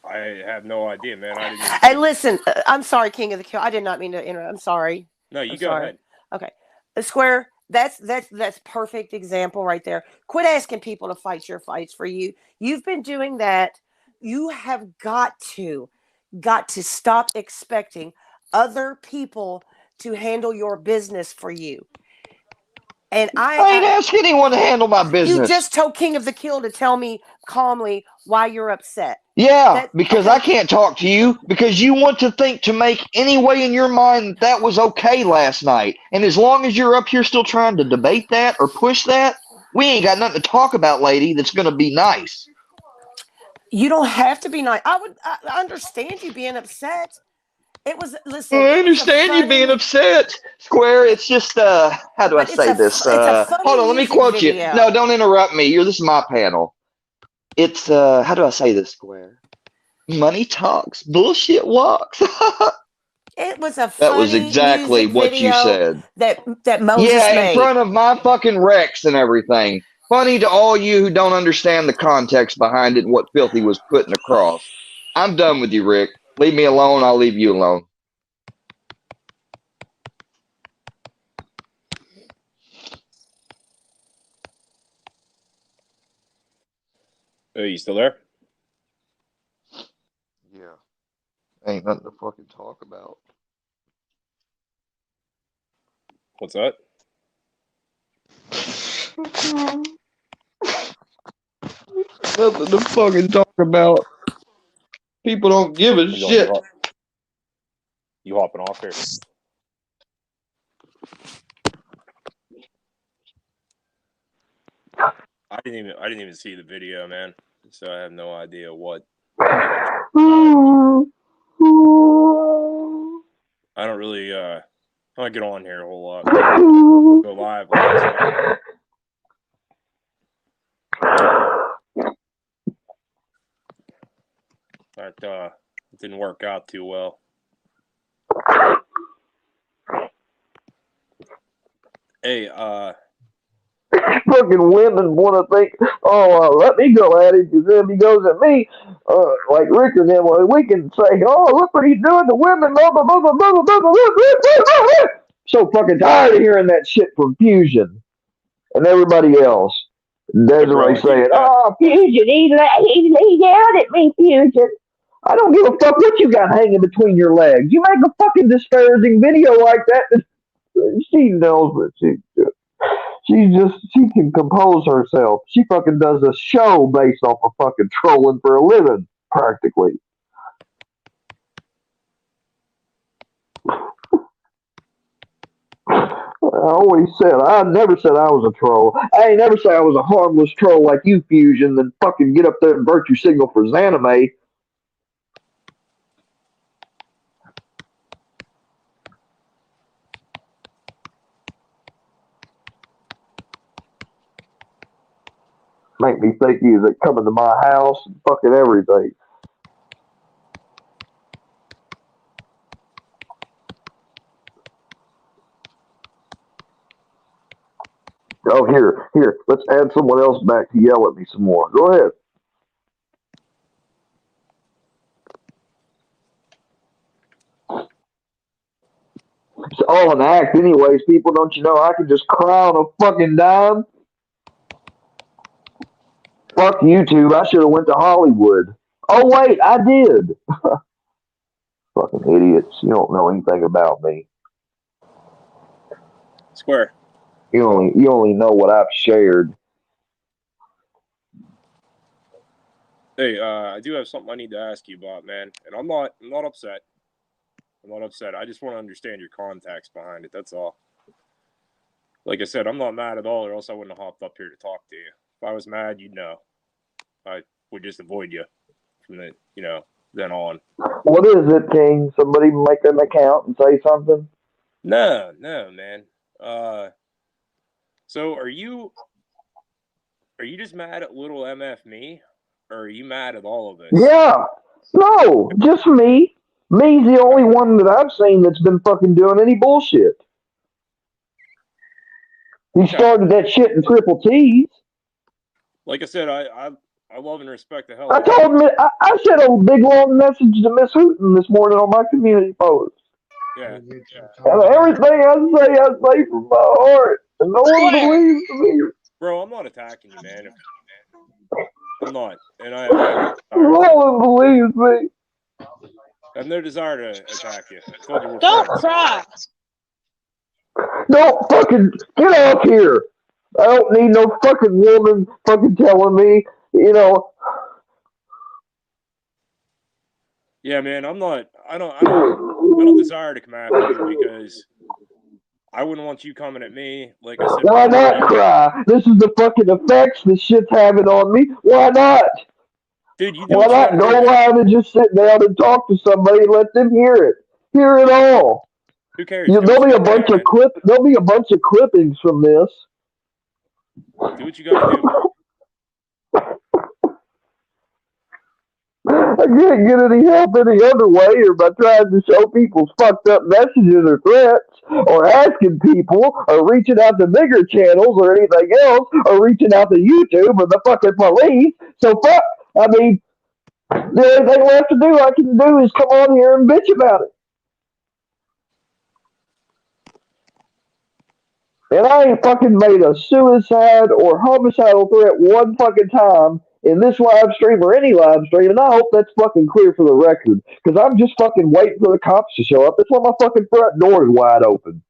I have no idea, man. I didn't even see Hey, it. listen, I'm sorry, King of the Kill. I did not mean to interrupt. I'm sorry. No, you I'm go sorry. ahead. Okay. Square, that's perfect example right there. Quit asking people to fight your fights for you. You've been doing that. You have got to stop expecting other people to handle your business for you. And I ain't asked anyone to handle my you business. just told King of the Kill to tell me calmly why you're upset. Yeah, because I can't talk to you because you want to think to make any way in your mind that was okay last night. And as long as you're up here still trying to debate that or push that, we ain't got nothing to talk about, lady, that's going to be nice. You don't have to be nice. I understand you being upset. It was, listen. I understand you being upset, Square. It's just, how do I say this? It's a funny hold on, let me music quote you. video. No, don't interrupt me. This is my panel. It's, how do I say this, Square? Money talks, bullshit walks. It was a funny That was exactly music what video you said. that Moses Yeah, made. in front of my fucking Rex and everything. Funny to all you who don't understand the context behind it and what Filthy was putting across. I'm done with you, Rick. Leave me alone. I'll leave you alone. Are you still there? Yeah. Ain't nothing to fucking talk about. What's that? Nothing to fucking talk about. People don't give a shit. You hopping off here? I didn't even see the video, man. So I have no idea what. I don't really I don't get on here a whole lot. Go live. That it didn't work out too well. Hey, fucking women want to think, oh, let me go at it, because then he goes at me, like Rick and them, well, we can say, oh, look what he's doing to women, blah, blah, blah, blah, blah, blah, blah, blah, blah. So fucking tired of hearing that shit from Fusion and everybody else. Desiree saying, oh, Fusion, he's yelled at me, Fusion. I don't give a fuck what you got hanging between your legs. You make a fucking disparaging video like that, she knows what she's doing. She can compose herself. She fucking does a show based off of fucking trolling for a living, practically. I never said I was a troll. I ain't never said I was a harmless troll like you, Fusion, then fucking get up there and virtue signal for Zanime. Make me think you was coming to my house and fucking everything. Oh, here, let's add someone else back to yell at me some more. Go ahead. It's all an act anyways, people. Don't you know I can just cry on a fucking dime? Fuck YouTube. I should have went to Hollywood. Oh, wait, I did. Fucking idiots. You don't know anything about me. Square. You only know what I've shared. Hey, I do have something I need to ask you about, man. And I'm not upset. I'm not upset. I just want to understand your context behind it. That's all. Like I said, I'm not mad at all, or else I wouldn't have hopped up here to talk to you. If I was mad, you'd know. I would just avoid you from the, then on. What is it, King? Somebody make an account and say something? No, man. So are you Are you just mad at little MF me, or are you mad at all of us? Yeah. No, just me. Me's the only one that I've seen that's been fucking doing any bullshit. He started that shit in Triple T's. Like I said, I love and respect the hell I out of told him, I sent a big long message to Miss Hooten this morning on my community post. Yeah. And everything I say from my heart. And no one believes me. Bro, I'm not attacking you, man. I'm not. And I no one believes me. I have no desire to attack you. I told you we're Don't friends. cry. Don't fucking get off here. I don't need no fucking woman fucking telling me, you know. Yeah, man, I don't desire to come after you because I wouldn't want you coming at me. Like I said, why not cry? This is the fucking effects this shit's having on me. Why not? Dude, you do why what you not gotta go do, live and just sit down and talk to somebody and let them hear it? Hear it all. Who cares? There'll be a bunch of there'll be a bunch of clippings from this. Do what you gotta do, bro. I can't get any help any other way or by trying to show people's fucked up messages or threats or asking people or reaching out to bigger channels or anything else or reaching out to YouTube or the fucking police. So fuck, I mean, the only thing left to do I can do is come on here and bitch about it. And I ain't fucking made a suicide or homicidal threat one fucking time in this live stream or any live stream, and I hope that's fucking clear for the record. Because I'm just fucking waiting for the cops to show up. That's why my fucking front door is wide open.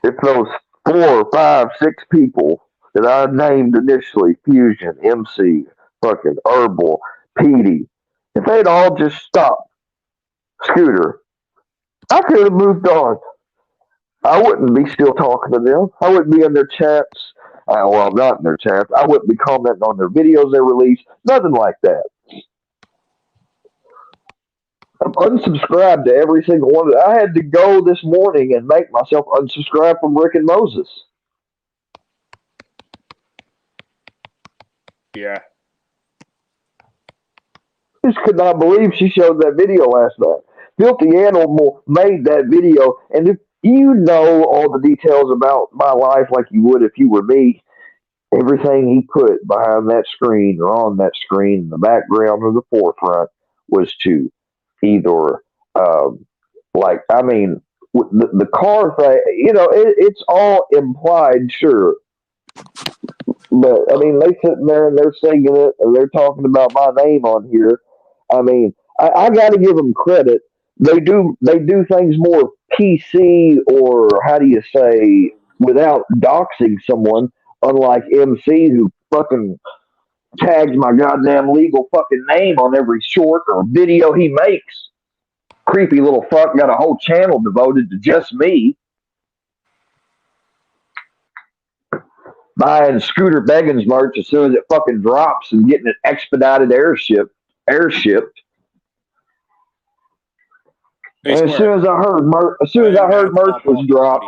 If those 4, 5, 6 people that I named initially, Fusion, MC, fucking Herbal, Petey, if they'd all just stopped, Scooter, I could have moved on. I wouldn't be still talking to them. I wouldn't be in their chats. Well, I'm not in their chats. I wouldn't be commenting on their videos they release. Nothing like that. I'm unsubscribed to every single one. I had to go this morning and make myself unsubscribe from Rick and Moses. Yeah. Just could not believe she showed that video last night. Filthy Animal made that video, and if you know all the details about my life like you would if you were me, everything he put behind that screen or on that screen in the background or the forefront was to either, like, I mean, the car thing, you know, it's all implied, sure. But, I mean, they sitting there and they're singing it and they're talking about my name on here. I mean, I got to give them credit. They do things more PC or how do you say without doxing someone, unlike MC who fucking tags my goddamn legal fucking name on every short or video he makes. Creepy little fuck got a whole channel devoted to just me. Buying Scooter Beggins merch as soon as it fucking drops and getting it expedited airshipped. And as soon as I heard merch was dropped,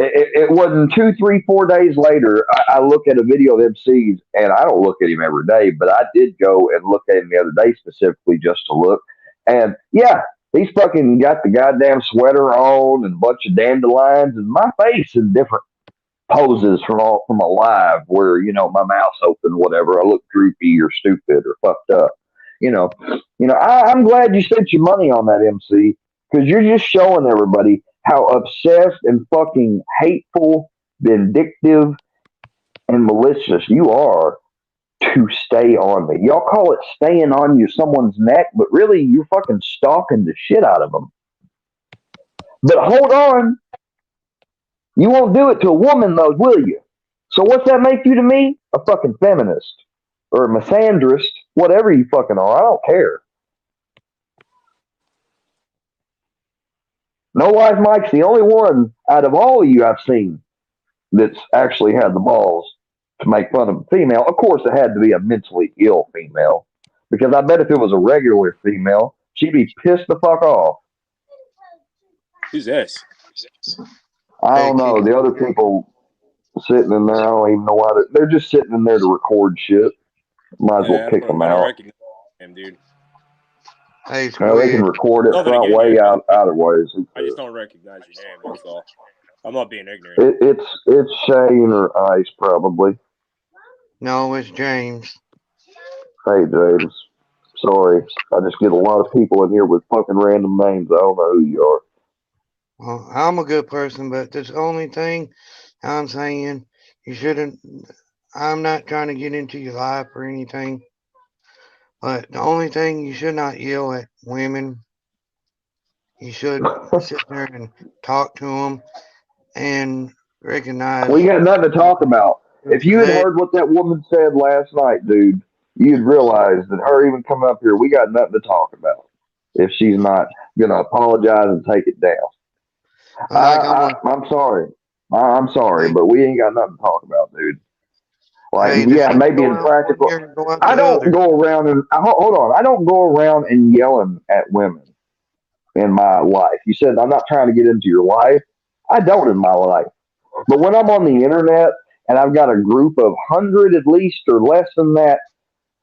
it wasn't 2, 3, 4 days later. I look at a video of MC's, and I don't look at him every day, but I did go and look at him the other day specifically just to look. And yeah, he's fucking got the goddamn sweater on and a bunch of dandelions, and my face in different poses from a live where my mouth's open, whatever. I look droopy or stupid or fucked up. I'm glad you spent your money on that MC because you're just showing everybody how obsessed and fucking hateful, vindictive, and malicious you are to stay on me. Y'all call it staying on someone's neck, but really you're fucking stalking the shit out of them. But hold on. You won't do it to a woman, though, will you? So what's that make you to me? A fucking feminist. Or a misandrist. Whatever you fucking are. I don't care. No Life Mike's the only one out of all of you I've seen that's actually had the balls to make fun of a female. Of course, it had to be a mentally ill female because I bet if it was a regular female, she'd be pissed the fuck off. Who's this? I don't know. The other people sitting in there, I don't even know why they're just sitting in there to record shit. Might as well Yeah, kick them I don't out. recognize him, dude. They can record it Nothing front against way you. either ways. I just don't recognize your name. That's all. I'm not being ignorant. It's Shane or Ice probably. No, it's James. Hey James, sorry, I just get a lot of people in here with fucking random names. I don't know who you are. Well, I'm a good person, but the only thing I'm saying, you shouldn't. I'm not trying to get into your life or anything, but the only thing you should not yell at women. You should sit there and talk to them and recognize. We got nothing to talk about. If you had heard what that woman said last night, dude, you'd realize that her even coming up here, we got nothing to talk about. If she's not gonna apologize and take it down, I'm sorry. I'm sorry, but we ain't got nothing to talk about, dude. Like, yeah, maybe in practical. I don't go around and hold on. I don't go around and yelling at women in my life. You said I'm not trying to get into your life. I don't in my life. But when I'm on the internet and I've got a group of 100 at least or less than that,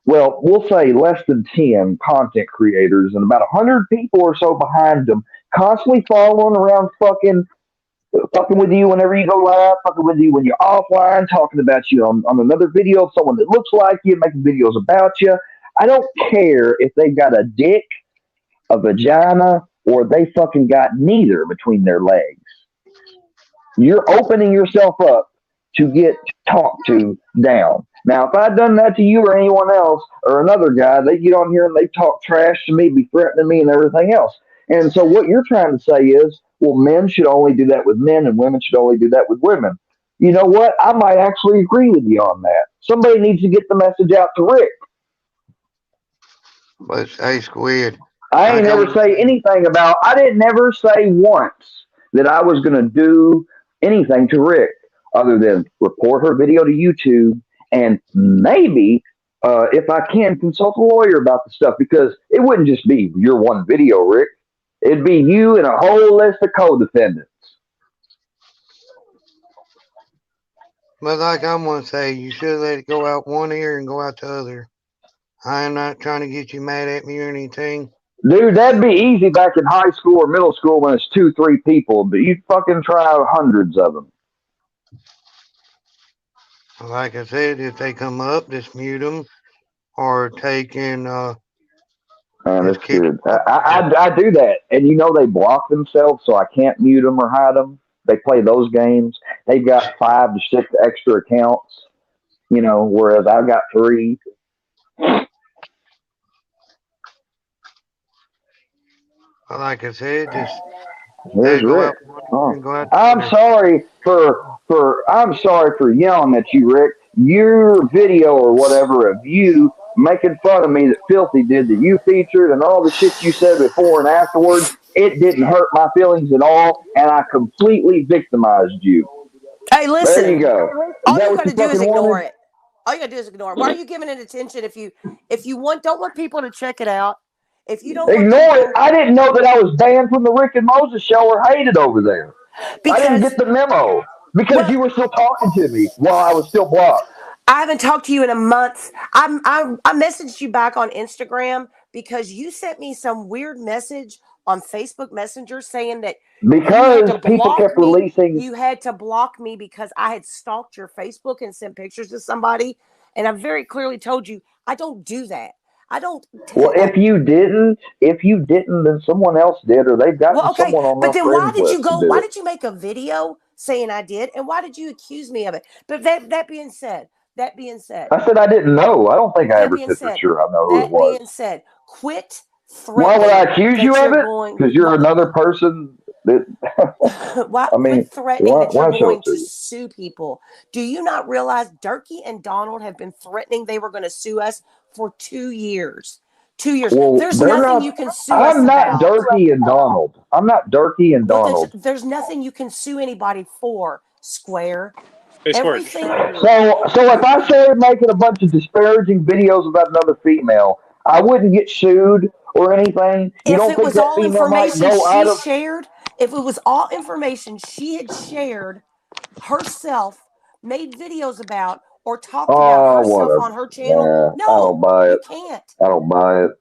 well, we'll say less than 10 content creators and about 100 people or so behind them, constantly following around fucking with you whenever you go live, fucking with you when you're offline, talking about you on another video of someone that looks like you, making videos about you. I don't care if they've got a dick, a vagina, or they fucking got neither between their legs. You're opening yourself up to get talked to down. Now, if I'd done that to you or anyone else or another guy, they get on here and they talk trash to me, be threatening me and everything else. And so what you're trying to say is, well, men should only do that with men and women should only do that with women. You know what? I might actually agree with you on that. Somebody needs to get the message out to Rick. But hey, Squid. I ain't never say anything about, I didn't never say once that I was going to do anything to Rick other than report her video to YouTube and maybe, if I can, consult a lawyer about the stuff because it wouldn't just be your one video, Rick. It'd be you and a whole list of co-defendants. But like I'm going to say, you should let it go out one ear and go out the other. I am not trying to get you mad at me or anything. Dude, that'd be easy back in high school or middle school when it's 2, 3 people, but you fucking try hundreds of them. Like I said, if they come up, just mute them or take in. That's good. I do that, and you know they block themselves, so I can't mute them or hide them. They play those games. They've got 5 to 6 extra accounts, you know, whereas I've got 3. Like I said, just there's Rick. I'm sorry for yelling at you, Rick. Your video or whatever of you making fun of me that Filthy did that you featured and all the shit you said before and afterwards, it didn't hurt my feelings at all, and I completely victimized you. Hey, listen. There you go. All you got to do is ignore it. All you got to do is ignore it. Why are you giving it attention if you don't want people to check it out? If you don't ignore it, I didn't know that I was banned from the Rick and Moses show or hated over there. I didn't get the memo because you were still talking to me while I was still blocked. I haven't talked to you in a month. I messaged you back on Instagram because you sent me some weird message on Facebook Messenger saying that because people kept releasing. You had to block me because I had stalked your Facebook and sent pictures to somebody, and I very clearly told you I don't do that. I don't. Well, if you didn't, then someone else did, or they've got someone on their friends list. But then why did you go? Why did you make a video saying I did, and why did you accuse me of it? But that being said, I said I didn't know. I don't think I ever said for sure I know who it was. That being said, quit threatening. Why would I accuse you of it? Because you're another person. Quit threatening that you're going to sue people. Do you not realize Durkee and Donald have been threatening they were going to sue us for 2 years? 2 years. Well, there's nothing you can sue us I'm not about. Durkee and Donald. I'm not Durkee and Donald. There's nothing you can sue anybody for, Square. Hey, Square, just Everything. try your. So if I started making a bunch of disparaging videos about another female, I wouldn't get sued or anything. You If don't it think was that all female might information go out she of? shared, if it was all information she had shared herself, made videos about, or talked about Oh, herself whatever. on her channel, Yeah, I don't no, buy you it. can't. I don't buy it.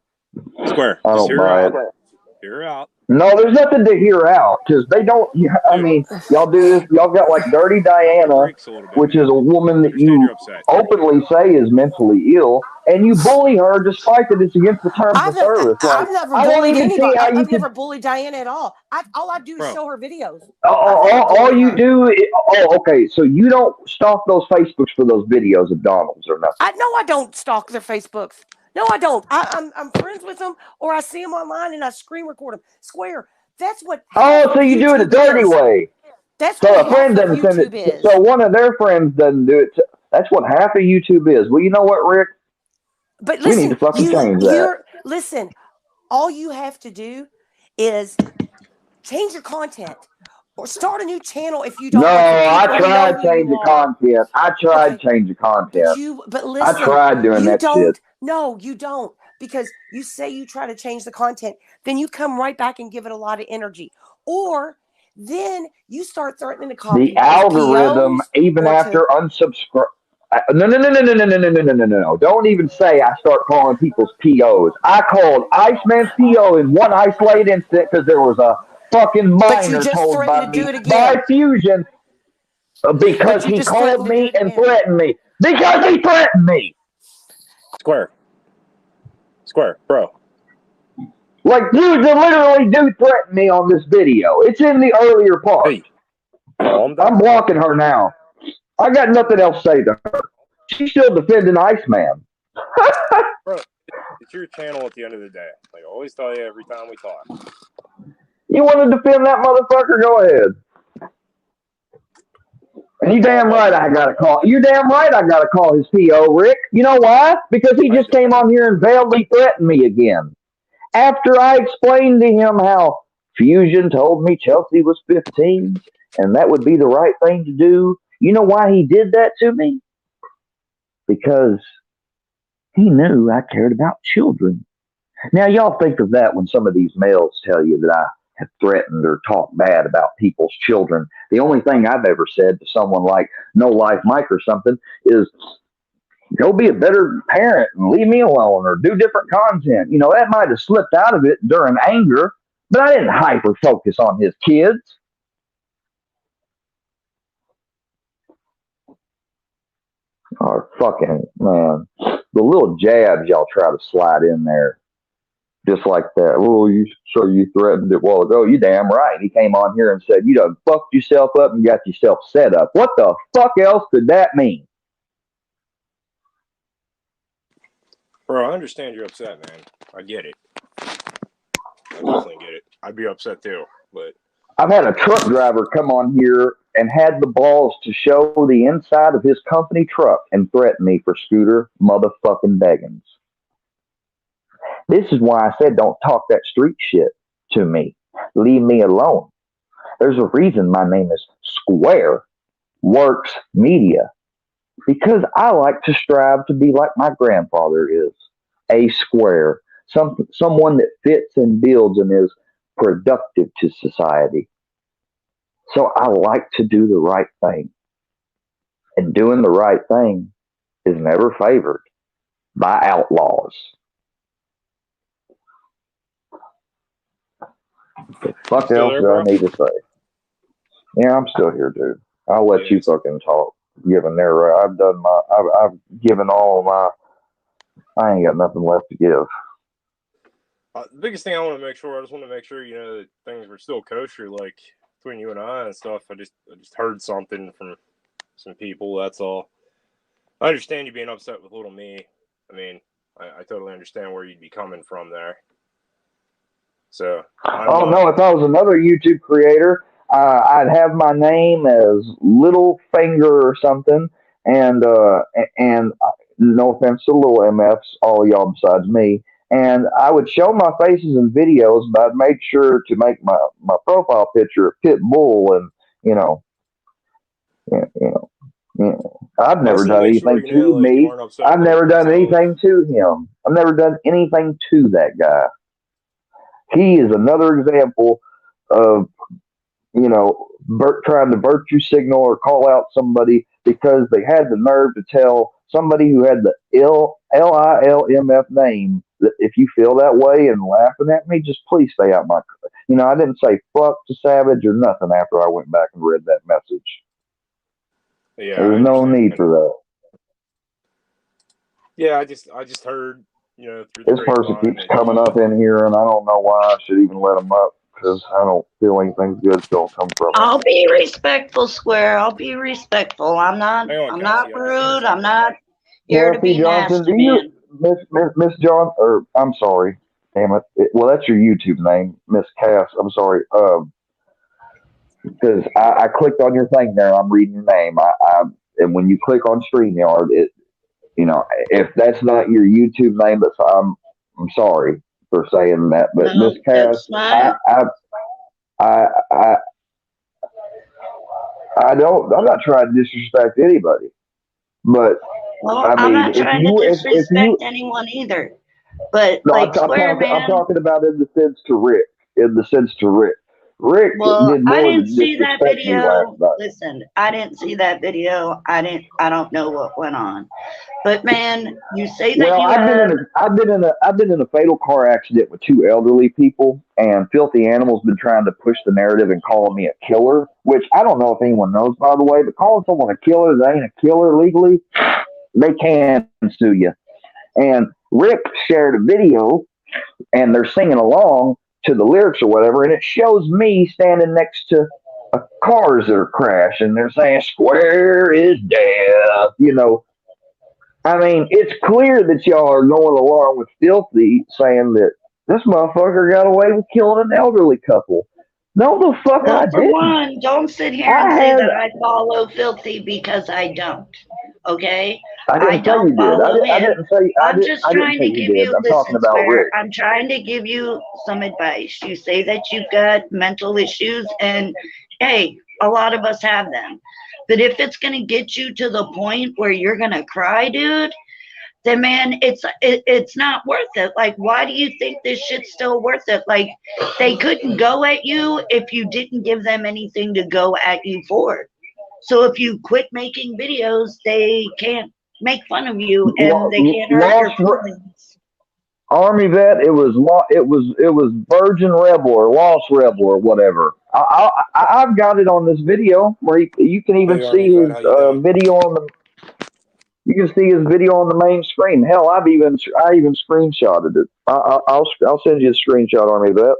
Square, I just don't hear her buy out. it. Hear her out. No, there's nothing to hear out because they don't. I Dude, mean, y'all do this. Y'all got like Dirty pump the Diana, brakes a little bit, which is man. a woman I that understand you're you upset. openly say is mentally ill, and you bully her despite that it's against the terms of service. Like, I've never I don't bullied even see anybody. how you I've could. never bullied Diana at all. All I do is Bro, show her videos. I've never All bullied you her. do. Oh, okay. So you don't stalk those Facebooks for those videos of Donald's or nothing. I know I don't stalk their Facebooks. No, I don't. I'm friends with them, or I see them online and I screen record them. Square. That's what half Oh, so of you do it a YouTube dirty is. way. That's So what a half friend of doesn't send it. YouTube is. So one of their friends doesn't do it. That's what half of YouTube is. Well, you know what, Rick? But We need to listen, fucking change that. listen. All you have to do is change your content or start a new channel if you No, don't like the I people who know tried who you changing are. content. I tried Okay, changing content. but I listen, tried doing you that shit. don't. No, you don't, because you say you try to change the content, then you come right back and give it a lot of energy, or then you start threatening to call The people's algorithm, POs even or to. after unsubscribe. No, no, no, no, no, no, no, no, no, no, no, no, no. Don't even say I start calling people's POs. I called Iceman's PO in one isolated instant because there was a fucking But you minor just told threatened by to do me it by again. Fusion because But you he just threatened called to do me it and again. threatened me. Because he threatened me. Square. Square, bro. Like, dude, they literally do threaten me on this video. It's in the earlier part. Hey, calm I'm down. blocking her now. I got nothing else to say to her. She's still defending Iceman. Bro, it's your channel at the end of the day. Like I always tell you every time we talk. You want to defend that motherfucker? Go ahead. And you damn right I gotta call. You damn right I gotta call his PO, Rick. You know why? Because he I ain't just came defending. on here and veiledly threatened me again. After I explained to him how Fusion told me Chelsea was 15 and that would be the right thing to do. You know why he did that to me? Because he knew I cared about children. Now, y'all think of that when some of these males tell you that I have threatened or talked bad about people's children. The only thing I've ever said to someone like No Life Mike or something is, go be a better parent and leave me alone or do different content. You know, that might have slipped out of it during anger, but I didn't hyper focus on his kids. Oh, fucking, man. The little jabs y'all try to slide in there just like that. Oh, you threatened it a while ago. You damn right. He came on here and said, you done fucked yourself up and got yourself set up. What the fuck else could that mean? Bro, I understand you're upset, man. I get it. I definitely get it. I'd be upset too, but I've had a truck driver come on here and had the balls to show the inside of his company truck and threaten me for scooter motherfucking beggins. This is why I said don't talk that street shit to me. Leave me alone. There's a reason my name is Square Works Media. Because I like to strive to be like my grandfather is, a square, someone that fits and builds and is productive to society. So I like to do the right thing. And doing the right thing is never favored by outlaws. What the fuck still else there, do I bro? need to say? Yeah, I'm still here, dude. I'll let you Yes. fucking talk. Given their, I've done my, I've given all of my. I ain't got nothing left to give. The biggest thing I want to make sure, I just want to make sure, you know, that things were still kosher, like between you and I and stuff. I just heard something from some people. That's all. I understand you being upset with little me. I mean, I totally understand where you'd be coming from there. So Oh no! If I was another YouTube creator, I'd have my name as Little Finger or something, and no offense to little MFs, all y'all besides me, and I would show my faces in videos, but I'd make sure to make my profile picture a pit bull, and you know, Yeah. I've I never just want done to make sure anything you know, to like, you me. aren't upset I've with never done myself. anything to him. I've never done anything to that guy. He is another example of, you know, trying to virtue signal or call out somebody because they had the nerve to tell somebody who had the LILMF name that if you feel that way and laughing at me, just please stay out my. You know, I didn't say fuck to Savage or nothing after I went back and read that message. Yeah, There I was no understand, need man. for that. Yeah, I just heard, you know, through the This person grapevine keeps that coming up in here, and I don't know why I should even let him up because I don't feel anything's good's gonna come from him. I'll be respectful, Square. I'll be respectful. I'm not hang on, not Cassie, I just rude. answered I'm your not here to Kathy be Johnson, nasty, do you man. Miss John? Or I'm sorry, damn it. Well, that's your YouTube name, Miss Cass. I'm sorry. Because I clicked on your thing there. I'm reading your name. And when you click on StreamYard, it you know if that's not your YouTube name, I'm sorry for saying that. But Miss No, Cass, that's fine. I I I don't. I'm not trying to disrespect anybody, but Well, I I'm mean, not trying to if disrespect you anyone either. But no, like Square, I'm man. talking about in the sense to Rick. In the sense to Rick, Rick Well, did I more didn't than see that disrespect me last video. night. Listen, I didn't see that video. I don't know what went on. But man, you say that Well, you have. I've been in a fatal car accident with two elderly people, and Filthy Animal's been trying to push the narrative and calling me a killer, which I don't know if anyone knows, by the way, but calling someone a killer that ain't a killer legally, they can sue you. And Rick shared a video, and they're singing along to the lyrics or whatever, and it shows me standing next to cars that are crashing. They're saying "Square is dead," you know. I mean, it's clear that y'all are going along with Filthy saying that this motherfucker got away with killing an elderly couple. No, the fuck I Well, for didn't. one, don't sit here and I say had. that I follow Filthy because I don't. Okay? I I didn't say don't you did. follow him. I I'm did. just I didn't trying say to you give did. you, I'm talking listen, about Square, Rick. I'm trying to give you some advice. You say that you've got mental issues, and hey, a lot of us have them. But if it's going to get you to the point where you're going to cry, dude, then man, it's not worth it. Like, why do you think this shit's still worth it? Like, they couldn't go at you if you didn't give them anything to go at you for. So if you quit making videos, they can't make fun of you and they can't hurt your Lost feelings. Army vet. It was Virgin Rebel or Lost Rebel or whatever. I've got it on this video where you can even Hey, Army see Vet, his how you doing? video on the. You can see his video on the main screen. Hell, I even screenshotted it. I'll send you a screenshot, Army vet.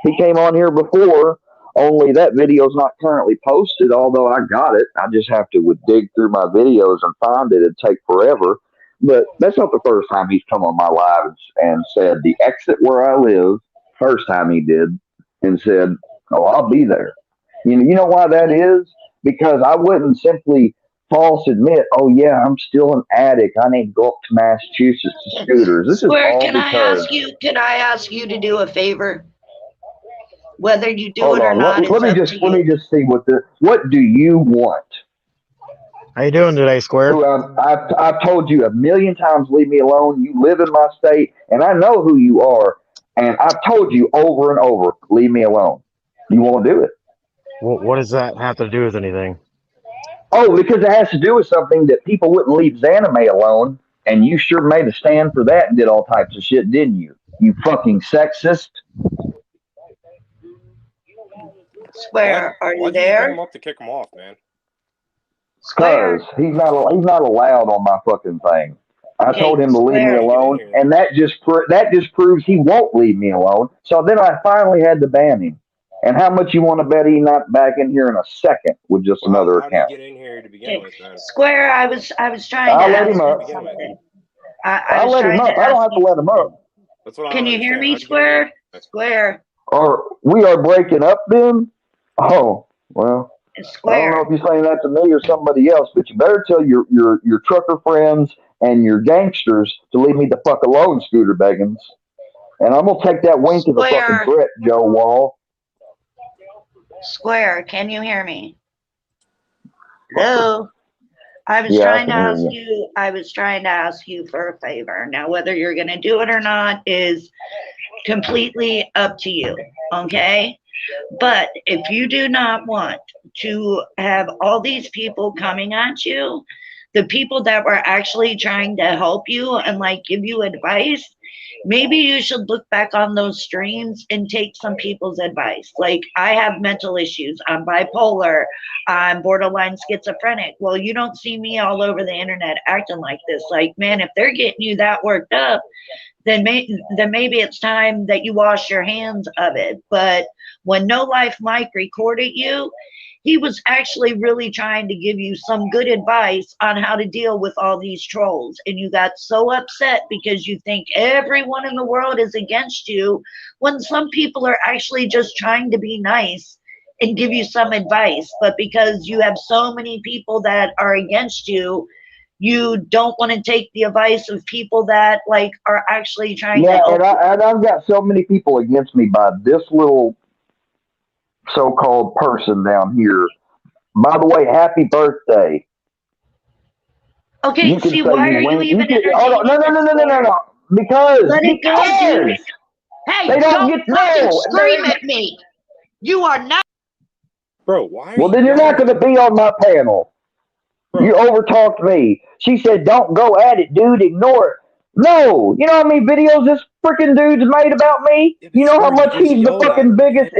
He came on here before, only that video's not currently posted, although I got it. I just have to would dig through my videos and find it. It'd take forever. But that's not the first time he's come on my live and said the exit where I live, first time he did, and said, "Oh, I'll be there." You know why that is? Because I wouldn't simply false admit, "Oh yeah, I'm still an addict. I need to go up to Massachusetts to scooters." This is Square, all because can I ask you to do a favor? Whether you do hold it or on. not, it's up to Let me you. just see what do you want? How you doing today, Square? Who I've told you a million times, leave me alone. You live in my state, and I know who you are. And I've told you over and over, leave me alone. You won't do it. What does that have to do with anything? Oh, because it has to do with something that people wouldn't leave Zanime alone, and you sure made a stand for that and did all types of shit, didn't you? You fucking sexist. Square, are you Why'd you just bring there? him up to kick him off, man? Square. Cause he's not allowed on my fucking thing. I Okay, told him to leave How me do Square. you get in alone, here and then? that just proves he won't leave me alone. So then I finally had to ban him. And how much you want to bet he's not back in here in a second with just Well, another how do you account? get in here to begin Okay, with, then? Square. I was trying to I'll let How him ask did you you up. begin with? something. I I'll was let him trying to up. I don't ask have to you let him something. up. That's what I Can don't you hear understand. me, How'd you get in here? Square? Square. Or we are breaking up then? Oh, well. I don't know if Square. you're saying that to me or somebody else, but you better tell your trucker friends and your gangsters to leave me the fuck alone, Scooter Beggins. And I'm gonna take that wink as a fucking Square. threat, Joe Wall. Square. Can you hear me? Hello. I was Yeah, I trying can to hear ask you. you. I was trying to ask you for a favor. Now, whether you're going to do it or not is completely up to you. Okay. But if you do not want to have all these people coming at you, the people that were actually trying to help you and like give you advice, maybe you should look back on those streams and take some people's advice. Like, I have mental issues, I'm bipolar, I'm borderline schizophrenic. Well, you don't see me all over the internet acting like this. Like, man, if they're getting you that worked up, then maybe it's time that you wash your hands of it. But when No Life Mike recorded you, he was actually really trying to give you some good advice on how to deal with all these trolls. And you got so upset because you think everyone in the world is against you, when some people are actually just trying to be nice and give you some advice. But because you have so many people that are against you, you don't want to take the advice of people that like are actually trying to Yeah, help you. and I've got so many people against me by this little so-called person down here. By the way, happy birthday. Okay, You can see, say why you are you win. You even can hold on. No, entertaining no, this no, no, no, no, square? no. Because Let it go, dude. they Hey, don't don't get fucking no. scream at me. You are not. Bro, why are Well, you then you're not yelling going at to me? be on my panel. You Bro, overtalked me. She said, "Don't go at it, dude. Ignore it." No, you know how many videos this freaking dude's made about me? yeah, but You know how Square, you much just he's the yelled at fucking her, man. biggest.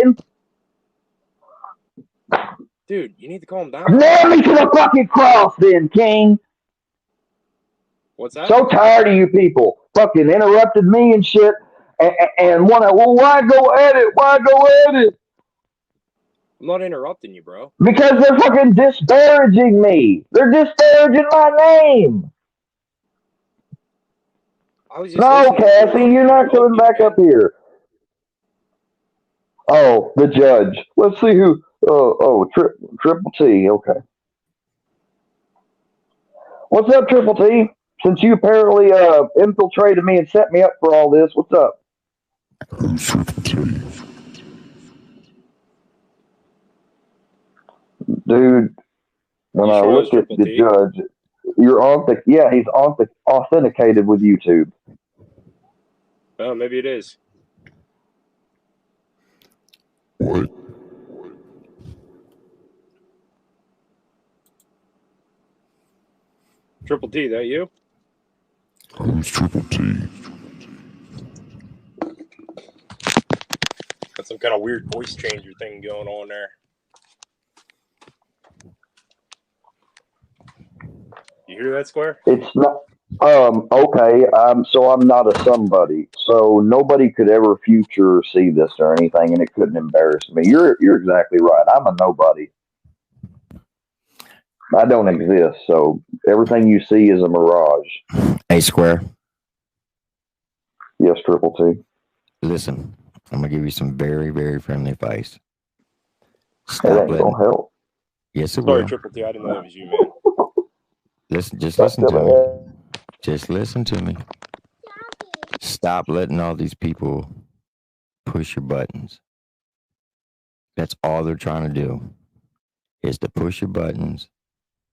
Dude, you need to calm down. Nail me to the fucking cross, then, King. What's that? So tired of you people fucking interrupted me and shit, and want to. Well, why go at it? Why go at it? I'm not interrupting you, bro. Because they're fucking disparaging me. They're disparaging my name. I was just No, listening to Cassie, you and you're trying to not help coming you, back up man. here. Oh, the judge. Let's see who. Triple T. Okay. What's up, Triple T? Since you apparently infiltrated me and set me up for all this, what's up? Dude, when You I sure it was look at Triple the T? judge, you're on the. Yeah, he's on the authenticated with YouTube. Oh, maybe it is. What? Triple T, that you? Who's Triple T? Got some kind of weird voice changer thing going on there. You hear that, Square? It's not. Okay. So I'm not a somebody. So nobody could ever future see this or anything, and it couldn't embarrass me. You're exactly right. I'm a nobody. I don't exist. So everything you see is a mirage. Hey, Square, Yes, Triple T. listen, I'm going to give you some very, very friendly advice. It Stop ain't letting. gonna help. Yes, it Sorry, will. Triple T, I didn't know that was you, man. Just God listen damn to me. it. Just listen to me. Stop letting all these people push your buttons. That's all they're trying to do, is to push your buttons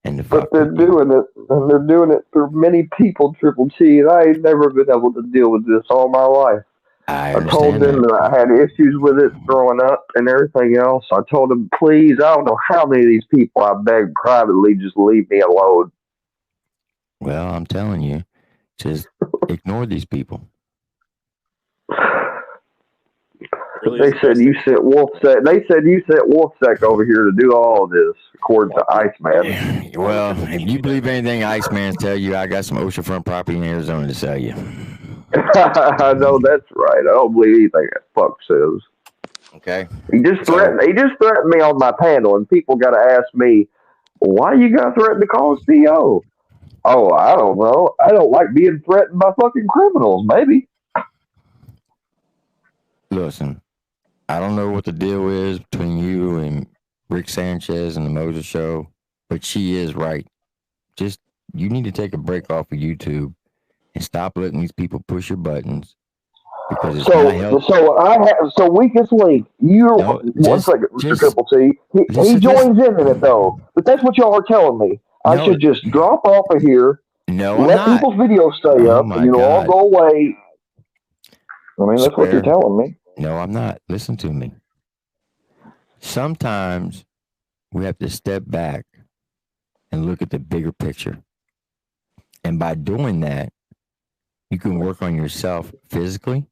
and to But fuck they're with you. doing it, and they're doing it through many people, Triple T, and I ain't never been able to deal with this all my life. I I told understand them that. that I had issues with it growing up and everything else. I told them, please, I don't know how many of these people I begged privately, just leave me alone. Well, I'm telling you, just ignore these people. Really They is the said best you thing. sent Wolfsack. They said you sent Wolfsack over here to do all of this, according to Iceman. Well, if you believe anything Iceman tell you, I got some oceanfront property in Arizona to sell you. I know that's right. I don't believe anything that fuck says. Okay. He just So, threatened. He just threatened me on my panel, and people got to ask me, why you got threatened to call us PO? Oh, I don't know. I don't like being threatened by fucking criminals. Maybe. listen, I don't know what the deal is between you and Rick Sanchez and the Moses Show, but she is right. Just, you need to take a break off of YouTube and stop letting these people push your buttons because it's not helping. So weakest link. You No, one second, Mr. just Triple T. He listen. joins in it though, but that's what y'all are telling me. I No, should just drop off of here, no, I'm let not. people's videos stay Oh up, my and it'll all God. go away. I mean, that's what you're Square. telling me. No, I'm not. Listen to me. Sometimes we have to step back and look at the bigger picture. And by doing that, you can work on yourself physically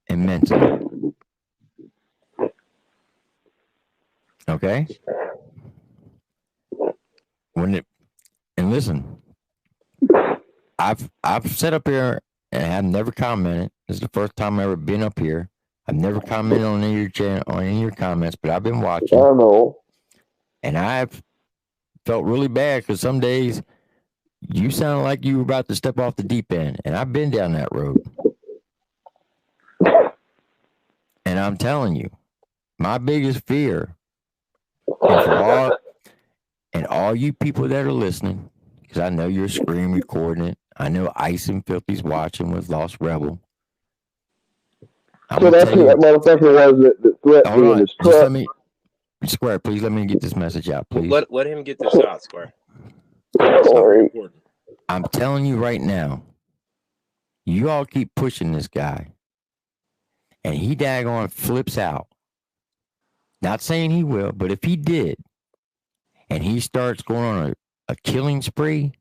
and mentally. Okay? And listen, I've sat up here and I've never commented. This is the first time I've ever been up here. I've never commented on any of your channel, on any of your comments, but I've been I watching, know. and I've felt really bad because some days you sound like you were about to step off the deep end, and I've been down that road. And I'm telling you, my biggest fear, and all you people that are listening, because I know you're screen recording it. I know Iceman Filthy's watching with Lost Rebel. I'm So gonna that's tell who you. that motherfucker was that threatened Hold me in on, his just truck. let me, Square. Please let me get this message out, please. Let him get this out, Square. All It's very right. important. I'm telling you right now, you all keep pushing this guy, and he daggone flips out. Not saying he will, but if he did, and he starts going on a killing spree,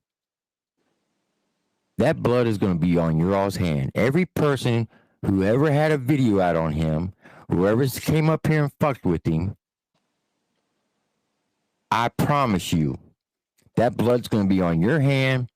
that blood is going to be on your all's hand. Every person who ever had a video out on him, whoever came up here and fucked with him, I promise you, that blood's going to be on your hand.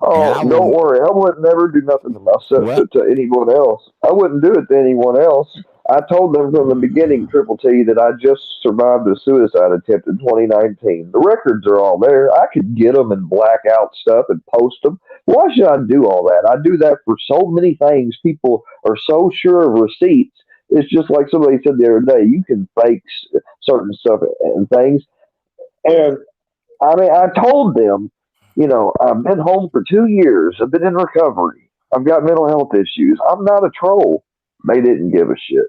Oh, And I don't will. worry. I would never do nothing to myself Well, to anyone else. I wouldn't do it to anyone else. I told them from the beginning, Triple T, that I just survived a suicide attempt in 2019. The records are all there. I could get them and black out stuff and post them. Why should I do all that? I do that for so many things. People are so sure of receipts. It's just like somebody said the other day. You can fake certain stuff and things. Yeah. And I mean, I told them, I've been home for 2 years. I've been in recovery. I've got mental health issues. I'm not a troll. They didn't give a shit.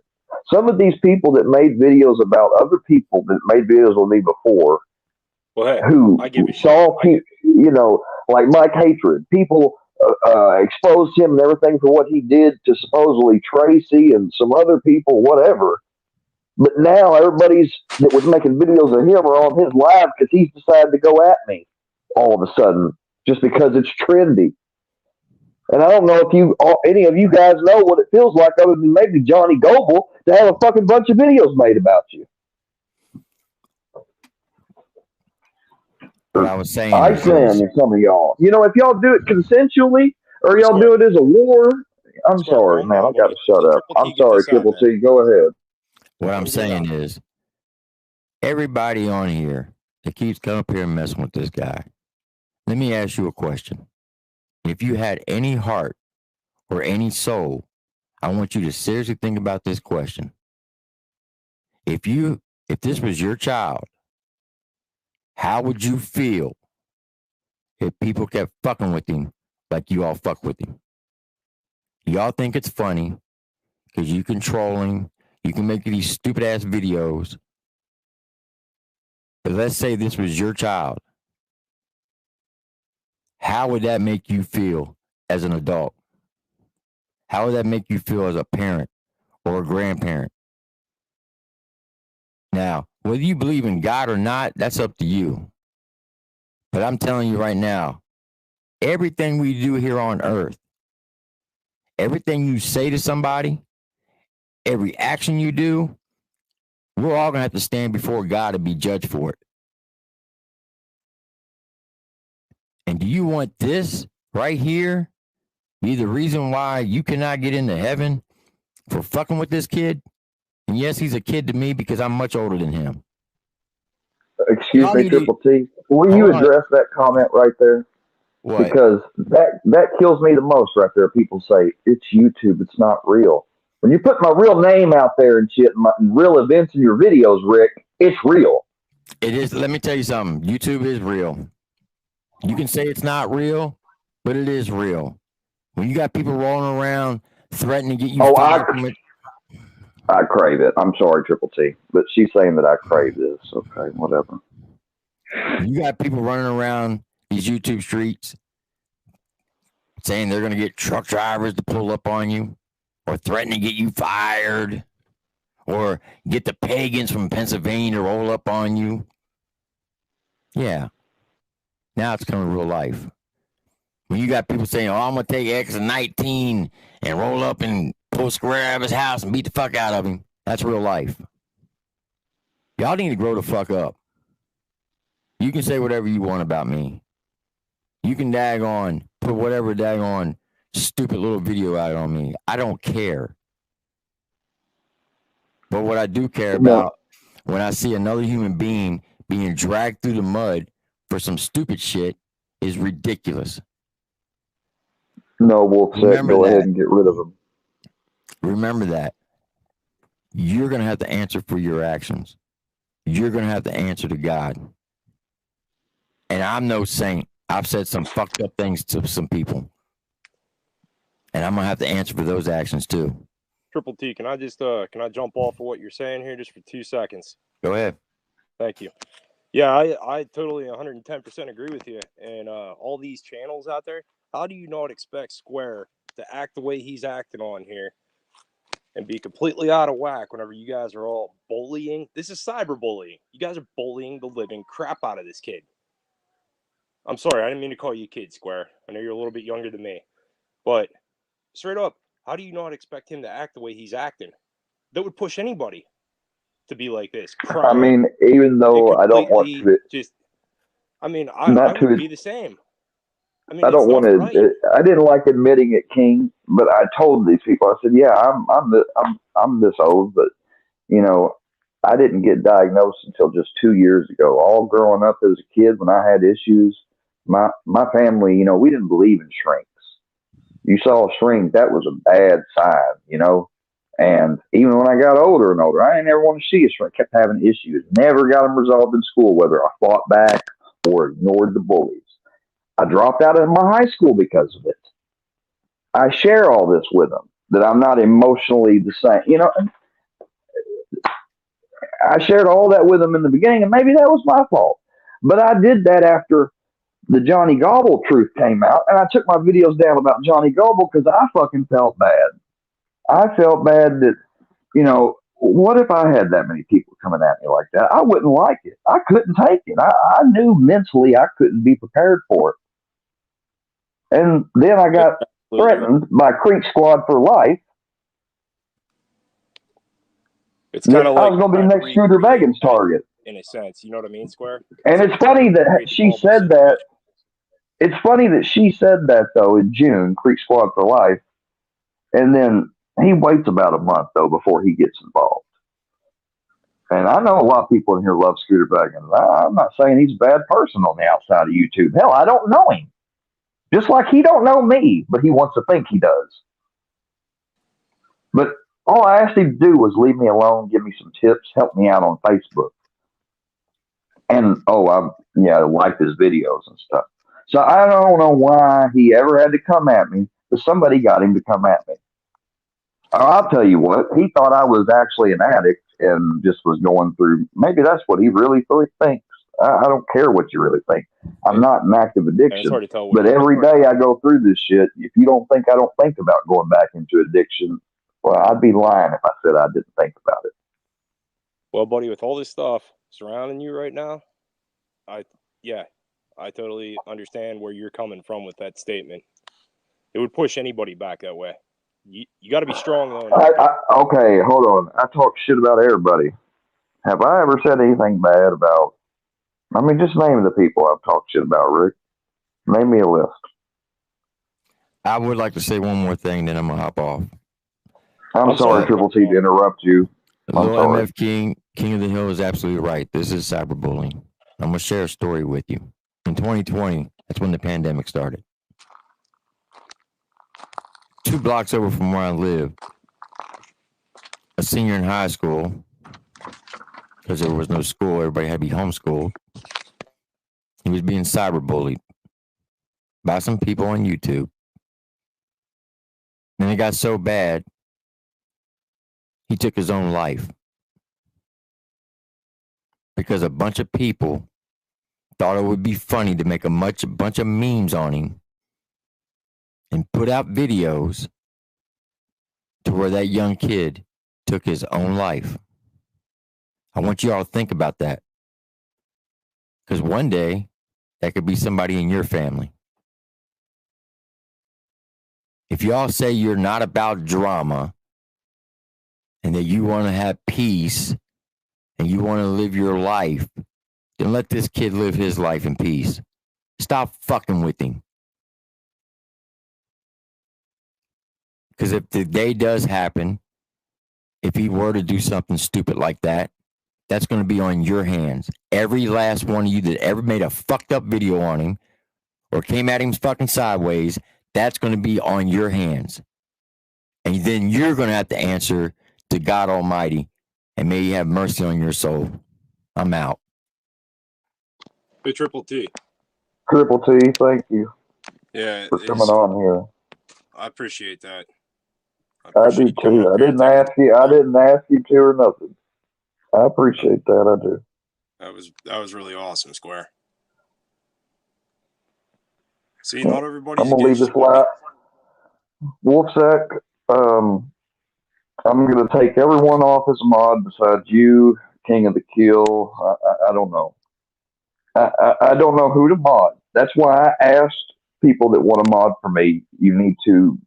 Some of these people that made videos about other people that made videos with me before, Well, hey, who I give a shit. saw, like Mike Hatred, people exposed him and everything for what he did to supposedly Tracy and some other people, whatever. But now everybody's that was making videos of him are on his live because he's decided to go at me all of a sudden just because it's trendy. And I don't know if any of you guys know what it feels like other than maybe Johnny Goble to have a fucking bunch of videos made about you. what I was saying is Iceman this. and some of y'all. If y'all do it consensually or y'all Square, do it as a war, I'm Square, sorry, calm man. down, I got to buddy. shut Let up. Triple I'm T get sorry, this out, Triple man. T. Go ahead. What Let I'm him get it saying out. is, everybody on here that keeps coming up here and messing with this guy, let me ask you a question. If you had any heart or any soul, I want you to seriously think about this question. If this was your child, how would you feel if people kept fucking with him like you all fuck with him? Y'all think it's funny because you control him. You can make these stupid ass videos. But let's say this was your child. How would that make you feel as an adult? How would that make you feel as a parent or a grandparent? Now, whether you believe in God or not, that's up to you. But I'm telling you right now, everything we do here on earth, everything you say to somebody, every action you do, we're all going to have to stand before God and be judged for it. And do you want this right here be the reason why you cannot get into heaven for fucking with this kid? And yes, he's a kid to me because I'm much older than him. Excuse Y'all me, need to Triple T. Will you hold on. address that comment right there? What? Because that kills me the most right there. People say it's YouTube, it's not real. When you put my real name out there and shit, and real events in your videos, Rick, it's real. It is. Let me tell you something. YouTube is real. You can say it's not real, but it is real. When you got people rolling around threatening to get you fired from it. I crave it. I'm sorry, Triple T, but she's saying that I crave this. Okay, whatever. You got people running around these YouTube streets saying they're going to get truck drivers to pull up on you or threaten to get you fired or get the pagans from Pennsylvania to roll up on you. Yeah. Now it's coming real life. When you got people saying, oh, I'm going to take X and 19 and roll up and pull a square out of his house and beat the fuck out of him. That's real life. Y'all need to grow the fuck up. You can say whatever you want about me. You can put whatever stupid little video out on me. I don't care. But what I do care about, when I see another human being being dragged through the mud for some stupid shit, is ridiculous. No, Wolfset, go ahead and get rid of him. Remember that. You're going to have to answer for your actions. You're going to have to answer to God. And I'm no saint. I've said some fucked up things to some people. And I'm going to have to answer for those actions too. Triple T, can I jump off of what you're saying here just for 2 seconds? Go ahead. Thank you. Yeah, I totally 110% agree with you. And all these channels out there, how do you not expect Square to act the way he's acting on here and be completely out of whack whenever you guys are all bullying? This is cyberbullying. You guys are bullying the living crap out of this kid. I'm sorry, I didn't mean to call you kid, Square. I know you're a little bit younger than me. But straight up, how do you not expect him to act the way he's acting? That would push anybody to be like this. I mean, even though I don't want to, I would be the same. I mean, I don't want to. Right. I didn't like admitting it, King, but I told these people. I said, "Yeah, I'm this old, but you know, I didn't get diagnosed until just 2 years ago. All growing up as a kid, when I had issues, my family, you know, we didn't believe in shrinks. You saw a shrink, that was a bad sign, you know." And even when I got older and older, I didn't ever want to see a shrink. Kept having issues. Never got them resolved in school, whether I fought back or ignored the bullies. I dropped out of my high school because of it. I share all this with them, that I'm not emotionally the same. You know, I shared all that with them in the beginning, and maybe that was my fault. But I did that after the Johnny Gobble truth came out, and I took my videos down about Johnny Gobble because I fucking felt bad. I felt bad that, you know, what if I had that many people coming at me like that? I wouldn't like it. I couldn't take it. I knew mentally I couldn't be prepared for it. And then I got threatened by Creek Squad for life. It's kind of like I was going to be next Scooter Began's target. In a sense, you know what I mean, Square? And it's funny that she said that. It's funny that she said that, though, in June, Creek Squad for life. And then he waits about a month, though, before he gets involved. And I know a lot of people in here love Scooter Began. I'm not saying he's a bad person on the outside of YouTube. Hell, I don't know him. Just like he don't know me, but he wants to think he does. But all I asked him to do was leave me alone, give me some tips, help me out on Facebook. And, like his videos and stuff. So I don't know why he ever had to come at me, but somebody got him to come at me. I'll tell you what, he thought I was actually an addict and just was going through, maybe that's what he really thinks. I don't care what you really think. I'm not an active addiction, but every day I go through this shit. If you don't think I don't think about going back into addiction, well, I'd be lying if I said I didn't think about it. Well, buddy, with all this stuff surrounding you right now, I totally understand where you're coming from with that statement. It would push anybody back that way. You got to be strong, though. Okay, hold on. I talk shit about everybody. Have I ever said anything bad about? I mean, just name the people I've talked shit about, Rick. Name me a list. I would like to say one more thing, then I'm going to hop off. I'm sorry, Triple T, to interrupt you. Little MF King of the Hill is absolutely right. This is cyberbullying. I'm going to share a story with you. In 2020, that's when the pandemic started. 2 blocks over from where I live, a senior in high school, because there was no school, everybody had to be homeschooled. He was being cyberbullied by some people on YouTube. And it got so bad, he took his own life. Because a bunch of people thought it would be funny to make a bunch of memes on him and put out videos to where that young kid took his own life. I want you all to think about that. Because one day, that could be somebody in your family. If y'all say you're not about drama and that you want to have peace and you want to live your life, then let this kid live his life in peace. Stop fucking with him. Because if the day does happen, if he were to do something stupid like that, that's going to be on your hands. Every last one of you that ever made a fucked up video on him or came at him fucking sideways, that's going to be on your hands. And then you're going to have to answer to God Almighty, and may He have mercy on your soul. I'm out. Hey, Triple T. Triple T, thank you Yeah, for coming on here. I appreciate that. I do too. I didn't ask you. I didn't ask you to or nothing. I appreciate that. I do. That was really awesome, Square. See, not everybody's I'm gonna leave this live. Wolfsack, I'm gonna take everyone off as a mod besides you, King of the Kill. I don't know. I don't know who to mod. That's why I asked people that want to mod for me. You need to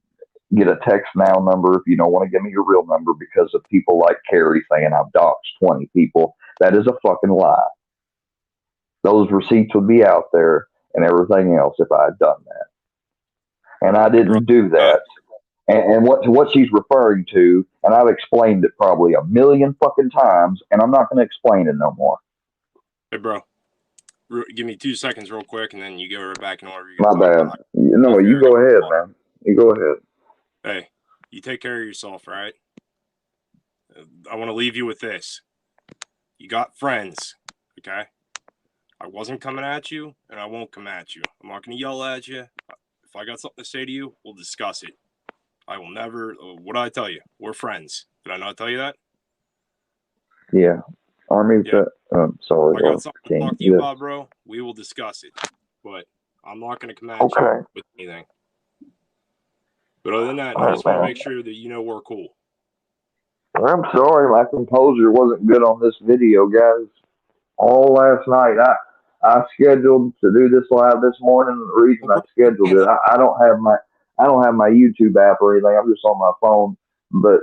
get a text now number if you don't want to give me your real number because of people like Carrie saying I've doxed 20 people. That is a fucking lie. Those receipts would be out there and everything else if I had done that. And I didn't do that. And what she's referring to, and I've explained it probably a million fucking times, and I'm not going to explain it no more. Hey, bro. Give me 2 seconds real quick, and then you go right back in order. My bad. No, you go ahead, man. You go ahead. Hey, you take care of yourself, right? I want to leave you with this. You got friends, okay? I wasn't coming at you, and I won't come at you. I'm not going to yell at you. If I got something to say to you, we'll discuss it. I will never. What did I tell you? We're friends. Did I not tell you that? Yeah. Army. Yeah. Sorry. If I got something to talk to you about, bro, we will discuss it. But I'm not going to come at you with anything. But other than that, I just want to make sure that you know we're cool. I'm sorry, my composure wasn't good on this video, guys. All last night, I scheduled to do this live this morning. The reason I scheduled it, I don't have my YouTube app or anything. I'm just on my phone. But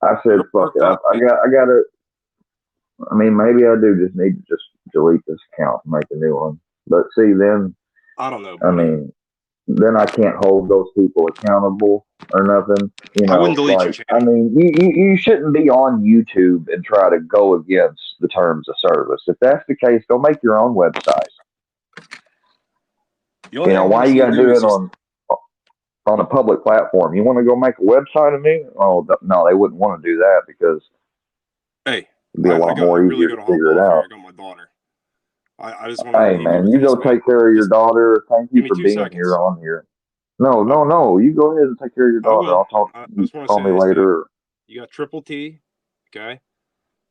I said, fuck it. I got to. I mean, maybe I do just need to just delete this account and make a new one. But see, then I don't know. I mean, then I can't hold those people accountable or nothing. You know, I wouldn't delete your like, I mean, you shouldn't be on YouTube and try to go against the terms of service. If that's the case, go make your own website. You know, why you got to do it on a public platform? You want to go make a website of me? Oh, no, they wouldn't want to do that because it'd be a lot more easier to figure it out. I got my daughter. I just want to. Hey, man, you go take care of your daughter. Thank you for being here on here. No. You go ahead and take care of your daughter. I'll talk. Call me later. You got Triple T, okay?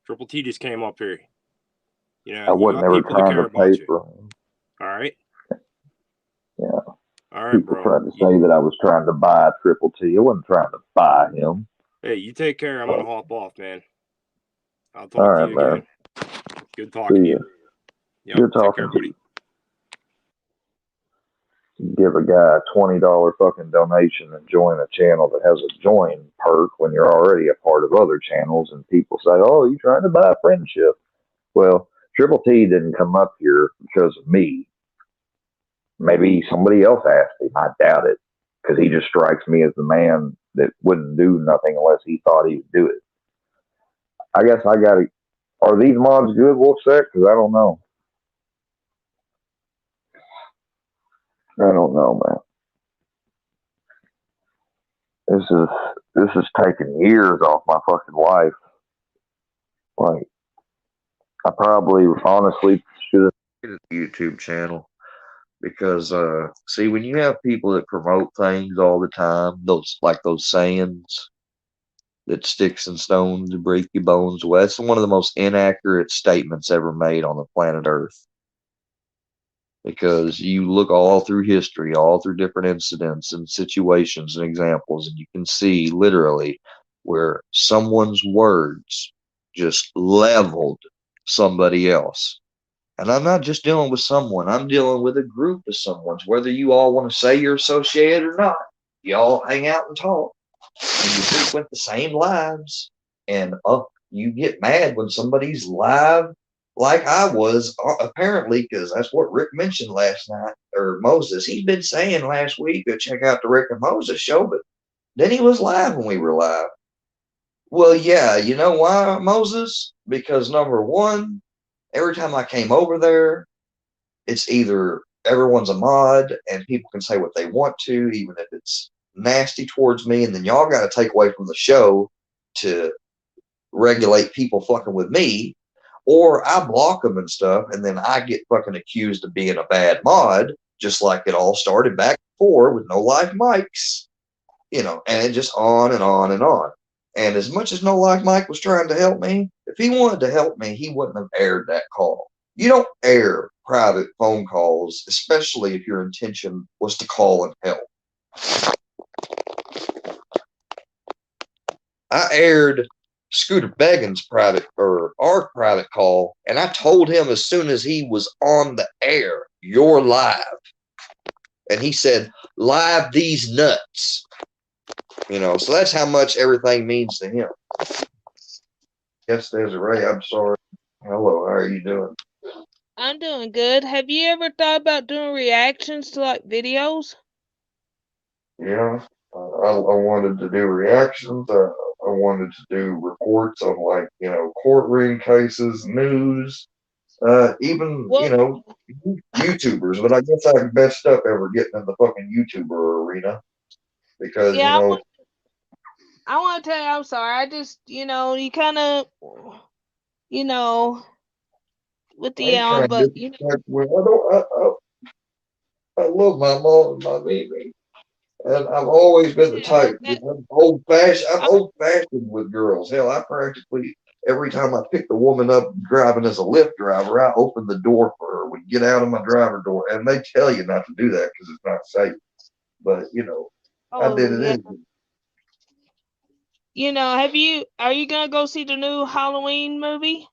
Triple T just came up here. You know, I wasn't ever trying to pay for him. All right. Yeah. All right, people tried to say that I was trying to buy Triple T. I wasn't trying to buy him. Hey, you take care. I'm gonna hop off, man. I'll talk to you man. again. Good talking to you. Yep, Good talking to you. Give a guy a $20 fucking donation and join a channel that has a join perk when you're already a part of other channels, and people say, "Oh, you trying to buy a friendship?" Well, Triple T didn't come up here because of me. Maybe somebody else asked him. I doubt it, because he just strikes me as the man that wouldn't do nothing unless he thought he would do it. I guess I got to. Are these mods good, Wolfsack? Because I don't know. I don't know, man. This is taking years off my fucking life. Like, I probably honestly should have created a YouTube channel because see, when you have people that promote things all the time, those sayings that sticks and stones break your bones, well, that's one of the most inaccurate statements ever made on the planet Earth. because you look all through history, all through different incidents and situations and examples, and you can see literally where someone's words just leveled somebody else. And I'm not just dealing with someone, I'm dealing with a group of someone's, whether you all want to say you're associated or not. You all hang out and talk, and you frequent the same lives. And you get mad when somebody's live like I was, apparently, because that's what Rick mentioned last night, or Moses. He's been saying last week to check out the Rick and Moses show, but then he was live when we were live. Well, yeah, you know why, Moses? Because number one, every time I came over there, it's either everyone's a mod and people can say what they want to, even if it's nasty towards me, and then y'all got to take away from the show to regulate people fucking with me, or I block them and stuff, and then I get fucking accused of being a bad mod, just like it all started back before with No Life Mics, and it just on and on and on. And as much as No Life Mike was trying to help me, if he wanted to help me, he wouldn't have aired that call. You don't air private phone calls, especially if your intention was to call and help. I aired Scooter Beggins' private, or our private call, and I told him as soon as he was on the air, "You're live." And he said, "Live these nuts." So that's how much everything means to him. Yes, Desiree, I'm sorry. Hello, how are you doing? I'm doing good. Have you ever thought about doing reactions to like videos? Yeah, I wanted to do reactions. I wanted to do reports on, like, courtroom cases, news, even, Well, YouTubers. But I guess I messed up ever getting in the fucking YouTuber arena because, yeah, I want to tell you I'm sorry. I just, you kind of, you know, with I the ain't trying to but disrespect women. I love my mom and my baby. And I've always been the yeah, type. I'm old fashioned. I'm old fashioned with girls. Hell, I practically every time I pick the woman up driving as a Lyft driver, I open the door for her. We get out of my driver door, and they tell you not to do that because it's not safe. But I did oh it yeah. anyway. Are you gonna go see the new Halloween movie?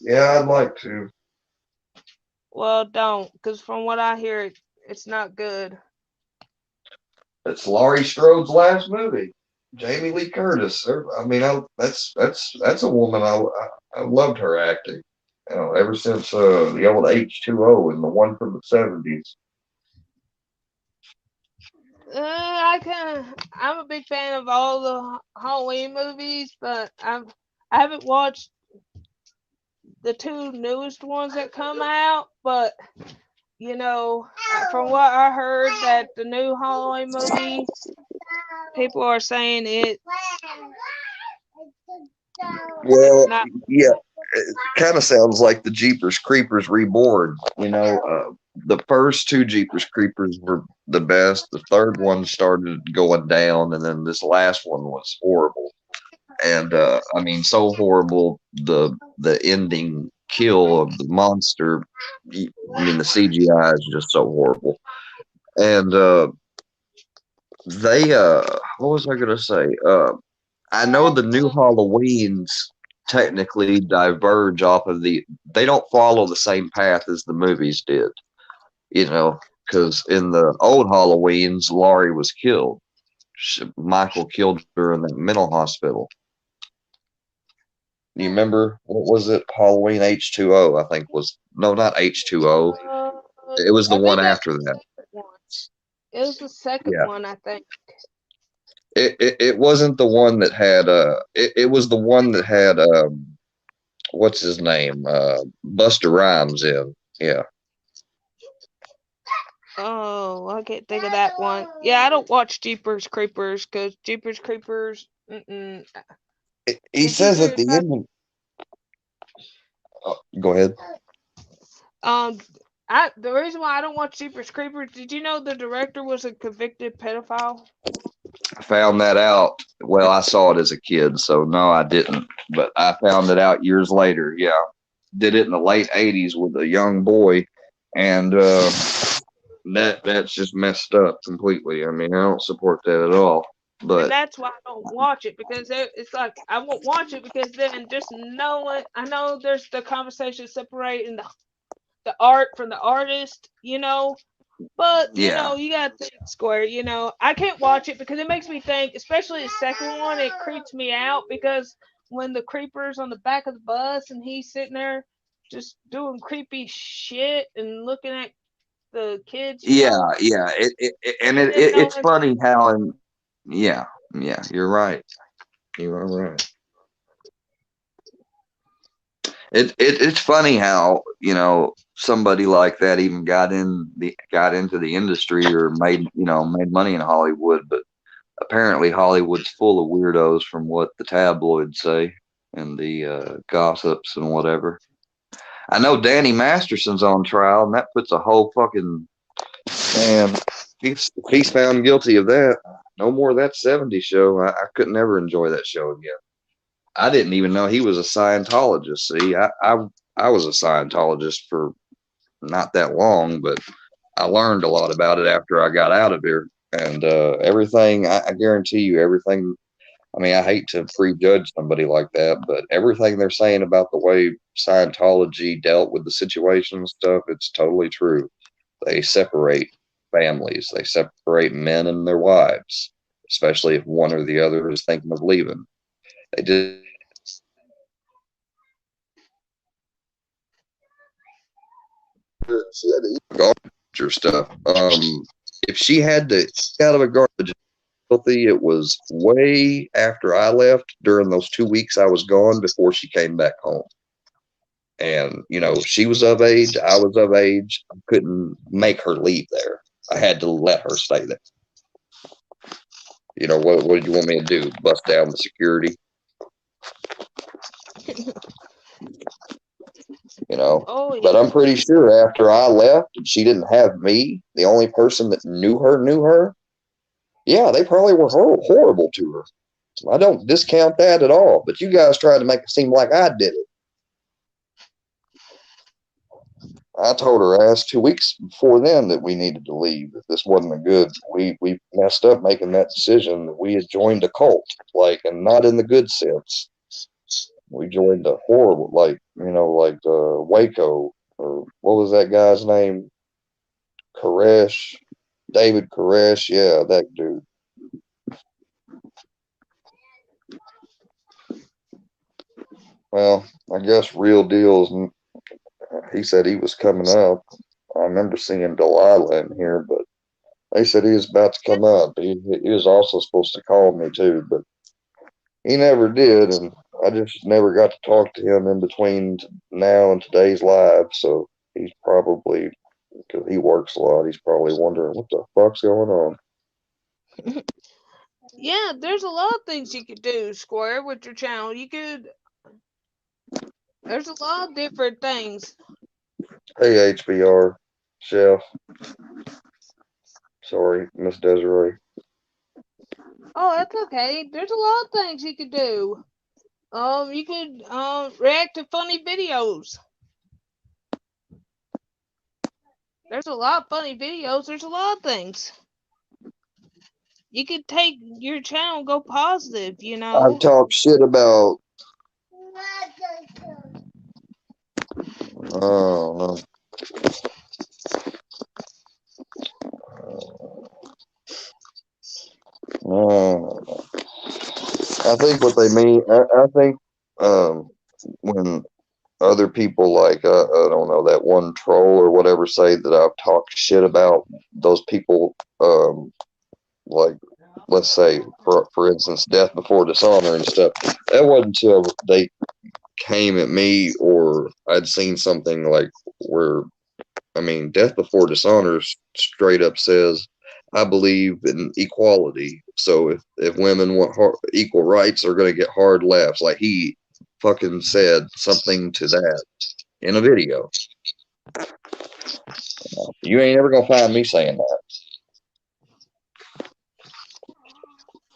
Yeah, I'd like to. Well, don't, because from what I hear, it's not good. It's Laurie Strode's last movie. Jamie Lee Curtis. I mean, that's a woman I loved her acting. Ever since the old H2O and the one from the '70s. I'm a big fan of all the Halloween movies, but I haven't watched the two newest ones that come out. But from what I heard, that the new Halloween movie, people are saying Well, not. yeah, it kind of sounds like the Jeepers Creepers Reborn. The first two Jeepers Creepers were the best. The third one started going down, and then this last one was horrible. And I mean, so horrible. The ending kill of the monster. I mean, the CGI is just so horrible. And what was I gonna say? I know the new Halloweens technically diverge off of they don't follow the same path as the movies did, because in the old Halloweens, Laurie was killed. Michael killed her in that mental hospital. You remember, what was it? Halloween H2O, I think was, no, not H2O. It was the I one think that's after the that. second one. It was the second Yeah. one, I think. It wasn't the one that had it was the one that had what's his name? Buster Rhymes in. Yeah. Oh, I can't think of that one. Yeah, I don't watch Jeepers Creepers because Jeepers Creepers. He Did you says hear at the about? end. Go ahead. Um, the reason why I don't watch Jeepers Creepers. Did you know the director was a convicted pedophile? I found that out. Well, I saw it as a kid, so no, I didn't. But I found it out years later. Yeah. did it in the late '80s with a young boy, and that's just messed up completely. I mean, I don't support that at all. And But that's why I don't watch it, because it's like I won't watch it because then just knowing, I know there's the conversation separating the art from the artist, but yeah, you gotta think square. I can't watch it because it makes me think, especially the second one, it creeps me out because when the creeper's on the back of the bus and he's sitting there just doing creepy shit and looking at the kids, yeah, yeah. And and then it's knowing. funny how, and yeah, yeah, you're right. You are right. It's funny how, somebody like that even got into the industry or made money in Hollywood, but apparently Hollywood's full of weirdos from what the tabloids say and the gossips and whatever. I know Danny Masterson's on trial, and that puts a whole fucking man. If he's found guilty of that, no more of that '70s show. I couldn't ever enjoy that show again. I didn't even know he was a Scientologist. See, I was a Scientologist for not that long, but I learned a lot about it after I got out of here. And everything, I guarantee you, everything. I mean, I hate to prejudge somebody like that, but everything they're saying about the way Scientology dealt with the situation and stuff, it's totally true. They separate families, they separate men and their wives, especially if one or the other is thinking of leaving. They just she had to eat garbage or stuff. If she had to eat out of a garbage filthy, it was way after I left during those 2 weeks I was gone before she came back home. And she was of age, I was of age. I couldn't make her leave there. I had to let her stay there. What did you want me to do? Bust down the security? Oh But yeah. I'm pretty sure after I left and she didn't have me, the only person that knew her. Yeah, they probably were horrible to her. I don't discount that at all. But you guys tried to make it seem like I did it. I told her ass 2 weeks before then that we needed to leave. If this wasn't a good, we messed up making that decision. We had joined a cult, and not in the good sense. We joined a horrible, Waco, or what was that guy's name? Koresh, David Koresh. Yeah, that dude. Well, I guess Real Deal's. He said he was coming up. I remember seeing Delilah in here, but they said he was about to come up. He was also supposed to call me too, but he never did, and I just never got to talk to him in between now and today's live. So he's probably, because he works a lot, he's probably wondering what the fuck's going on. Yeah, there's a lot of things you could do, Square, with your channel. There's a lot of different things. Hey, HBR, Chef. Sorry, Miss Desiree. Oh, that's okay. There's a lot of things you could do. You could react to funny videos. There's a lot of funny videos. There's a lot of things. You could take your channel and go positive, I've talked shit about. Oh no. I think what they mean. I think when other people I don't know, that one troll or whatever say that I've talked shit about those people, like, let's say for instance, death before dishonor and stuff. That wasn't until they came at me or I'd seen something like where, I mean, death before dishonor straight up says, I believe in equality. So if women want equal rights, they're going to get hard laughs. Like he fucking said something to that in a video. You ain't ever going to find me saying that.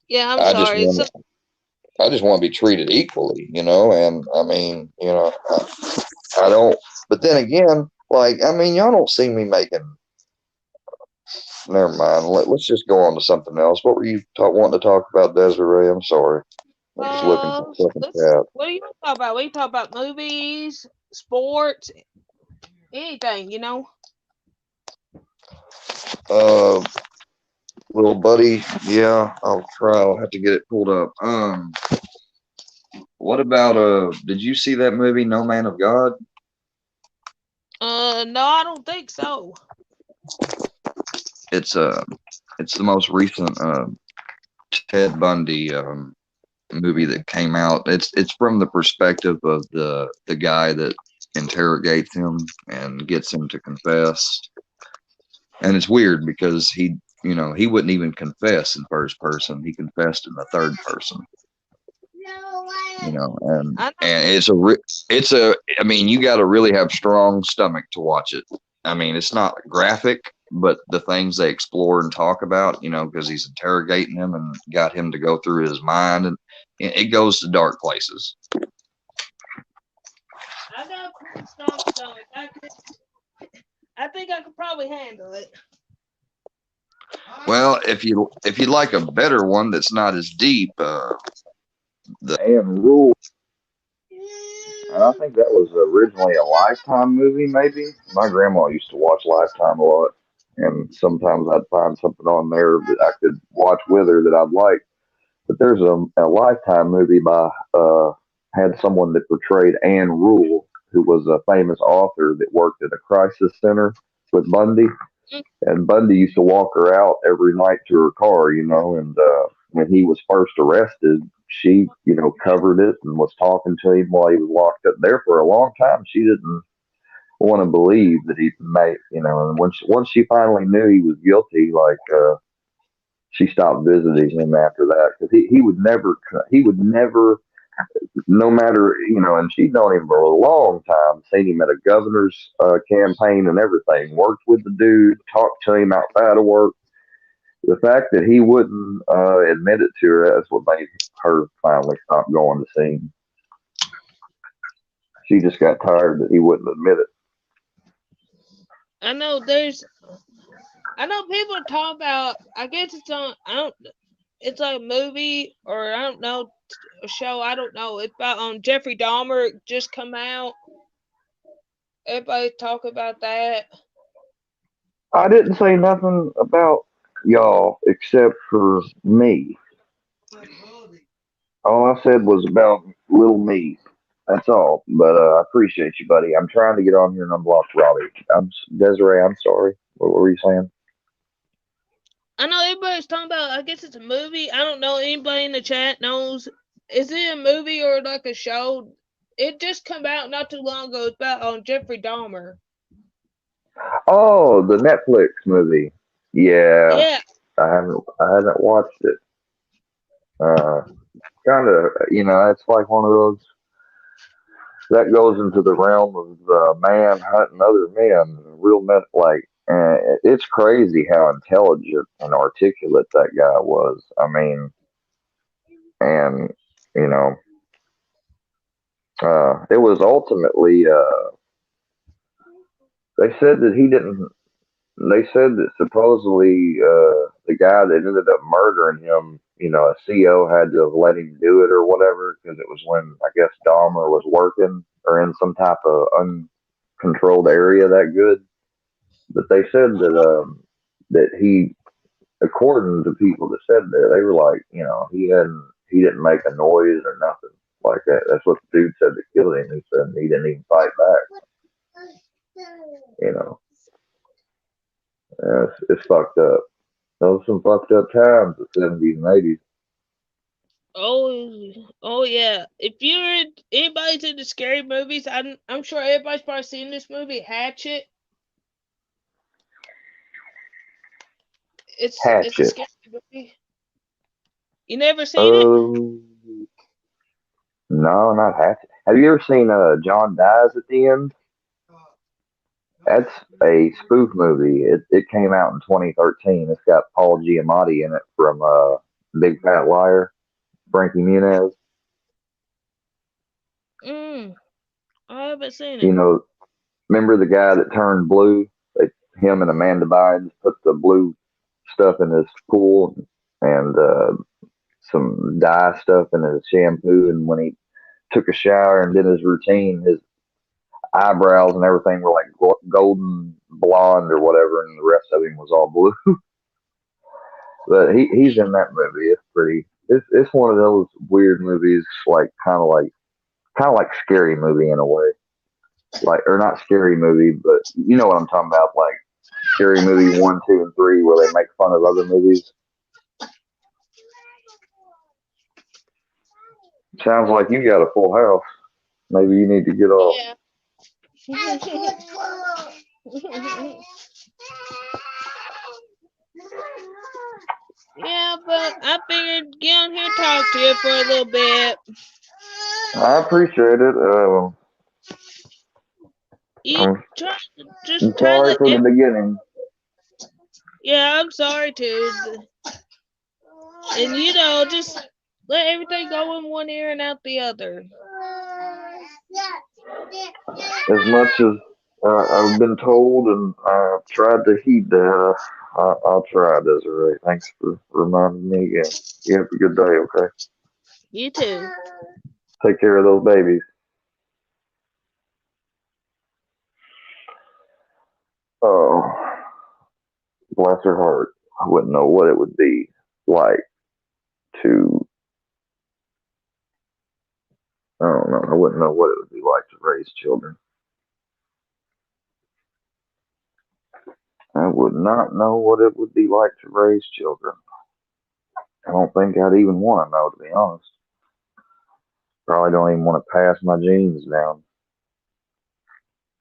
Yeah, I'm sorry. I just want to be treated equally, and I mean, I don't. But then again, like, I mean, y'all don't see me making. Never mind. Let's just go on to something else. What were you wanting to talk about, Desiree? I'm sorry. I'm just looking for second tab. What do you talk about? We talk about movies, sports, anything, you know. Uh, little buddy. Yeah, I'll try. I'll have to get it pulled up. What about Did you see that movie, No Man of God? No, I don't think so. It's it's the most recent Ted Bundy movie that came out. It's from the perspective of the guy that interrogates him and gets him to confess. And it's weird because he wouldn't even confess in first person. He confessed in the third person. And I know. I mean, you got to really have strong stomach to watch it. I mean, it's not graphic, but the things they explore and talk about, because he's interrogating him and got him to go through his mind, and it goes to dark places. I got a pretty strong stomach. I think I could probably handle it. Well, if you'd like a better one that's not as deep, the and Rule. And I think that was originally a Lifetime movie, maybe. My grandma used to watch Lifetime a lot, and sometimes I'd find something on there that I could watch with her that I'd like. But there's a Lifetime movie by had someone that portrayed Anne Rule, who was a famous author that worked at a crisis center with Bundy. And Bundy used to walk her out every night to her car, and when he was first arrested, she, covered it and was talking to him while he was locked up there for a long time. She didn't want to believe that he made, and once she finally knew he was guilty, like, she stopped visiting him after that because he would never, no matter, and she'd known him for a long time, seen him at a governor's campaign and everything, worked with the dude, talked to him outside of work. The fact that he wouldn't admit it to her, that's what made her finally stop going to see him. She just got tired that he wouldn't admit it. I know people talk about, I guess it's on, it's like a movie or I don't know, a show, I don't know. It's about Jeffrey Dahmer just come out. Everybody talk about that. I didn't say nothing about y'all except for me. All I said was about little me. That's all. But I appreciate you, buddy. I'm trying to get on here and unblock Robbie. Desiree. I'm sorry. What were you saying? I know everybody's talking about, I guess it's a movie. I don't know, anybody in the chat knows. Is it a movie or like a show? It just come out not too long ago. It's about Jeffrey Dahmer. Oh, the Netflix movie. Yeah, Yeah. I haven't watched it. Kind of, it's like one of those that goes into the realm of man hunting other men. Real men, like, it's crazy how intelligent and articulate that guy was. I mean, and you know, it was ultimately. They said that he didn't. They said that supposedly the guy that ended up murdering him, a CO had to have let him do it or whatever because it was when I guess Dahmer was working or in some type of uncontrolled area that good. But they said that he, according to people that said there, they were like, he didn't make a noise or nothing like that. That's what the dude said that killed him. He said he didn't even fight back. You know, it's fucked up. Those were some fucked up times, the 70s and 80s. Oh yeah. If you're anybody's into scary movies, I'm sure everybody's probably seen this movie, Hatchet. It's a Hatchet. scary movie. You never seen it? Oh, no, not Hatchet. Have you ever seen John Dies at the End? That's a spoof movie. It came out in 2013. It's got Paul Giamatti in it from Big Fat Liar, Frankie Muniz. Mm. I haven't seen You it. know, remember the guy that turned blue? Him and Amanda Bynes put the blue stuff in his pool and some dye stuff in his shampoo. And when he took a shower and did his routine, his eyebrows and everything were like golden blonde or whatever, and the rest of him was all blue. But he's in that movie. It's pretty. It's one of those weird movies, like kind of like scary movie in a way, like or not scary movie, but you know what I'm talking about, like scary movie 1, 2, and 3, where they make fun of other movies. Sounds like you got a full house. Maybe you need to get off. Yeah. Yeah, but I figured get on here and talk to you for a little bit. I appreciate it. You I'm just try sorry for the to. beginning. Yeah, I'm sorry too. And just let everything go in one ear and out the other. As much as I've been told and I've tried to heed that, I'll try, Desiree. Thanks for reminding me again. You have a good day, okay? You too. Take care of those babies. Oh, bless her heart. I wouldn't know what it would be like to, I don't know, I wouldn't know what it would be like to raise children. I would not know what it would be like to raise children. I don't think I'd even want to know, to be honest. Probably don't even want to pass my genes down.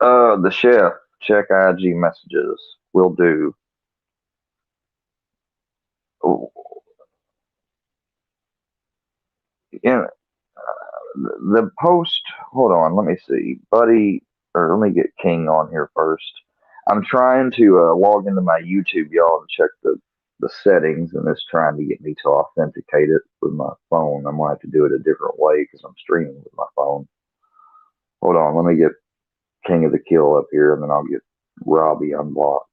The chef, check IG messages. Will do. Oh, yeah, the post, hold on, let me see. Buddy, or let me get King on here first. I'm trying to log into my YouTube, y'all, and check the settings, and it's trying to get me to authenticate it with my phone. I'm going to have to do it a different way because I'm streaming with my phone. Hold on, let me get King of the Kill up here, and then I'll get Robbie unblocked.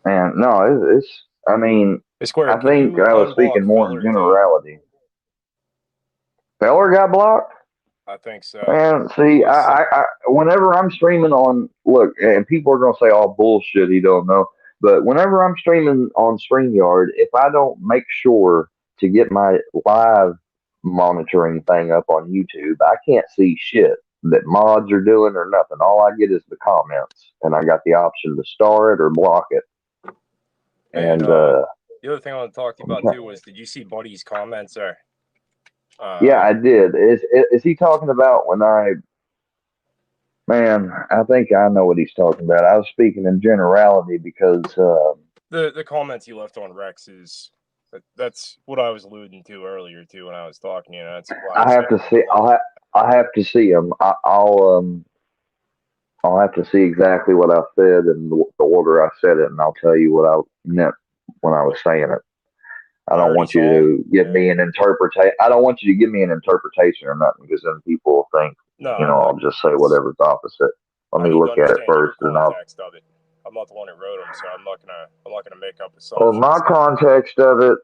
And no, I mean, Hey, Square, I can think you I was unblock speaking more in Feller too? generality. Feller got blocked? I think so. And see, whenever I'm streaming on, look, and people are gonna say all bullshit, he don't know, but whenever I'm streaming on StreamYard, if I don't make sure to get my live monitoring thing up on YouTube, I can't see shit that mods are doing or nothing. All I get is the comments, and I got the option to star it or block it. And And the other thing I want to talk to you about too was, did you see Buddy's comments there? yeah, I did. Is he talking about when Man, I think I know what he's talking about. I was speaking in generality because the comments he left on Rex that's what I was alluding to earlier too when I was talking to you. That's why I have to see. I have to see him. I'll have to see exactly what I said and the order I said it, and I'll tell you what I meant when I was saying it. I don't want you to give me an interpretation. I don't want you to give me an interpretation or nothing, because then people will think, I'll just say whatever's opposite. Let me look at it first, and I'll. Context of it. I'm not the one who wrote them, so I'm not gonna make up Well, assumptions. my context of it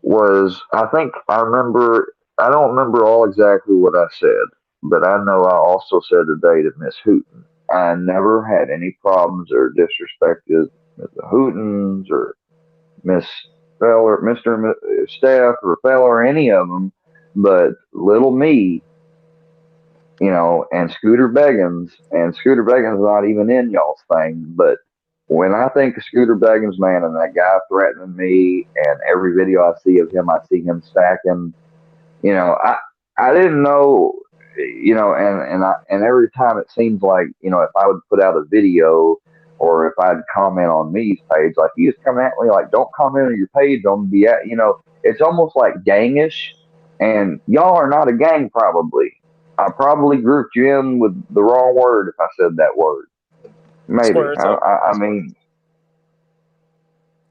was, I think I remember. I don't remember all exactly what I said, but I know I also said today to Miss Hooten, I never had any problems or disrespected Miss Hootens or Miss Feller, Mr. Steph or Feller, or any of them, but little me, and Scooter Beggins, and Scooter Beggins not even in y'all's thing, but when I think of Scooter Beggins, man, and that guy threatening me, and every video I see of him, I see him stacking, I didn't know, and every time it seems like, if I would put out a video or if I'd comment on me's page, like he just come at me like, don't comment on your page, don't be at, it's almost like gangish, and y'all are not a gang probably. I probably grouped you in with the wrong word if I said that word. Maybe. I mean,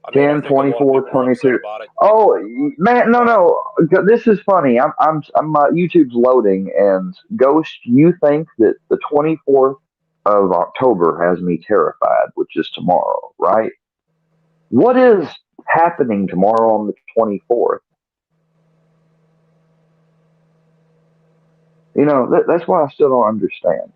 I mean, I 10, think a lot of 24, people are upset 22. about it. Oh man, Go ahead. no. This is funny. I'm YouTube's loading, and Ghost, you think that the 24th of October has me terrified, which is tomorrow, right? What is happening tomorrow on the 24th? That's why I still don't understand.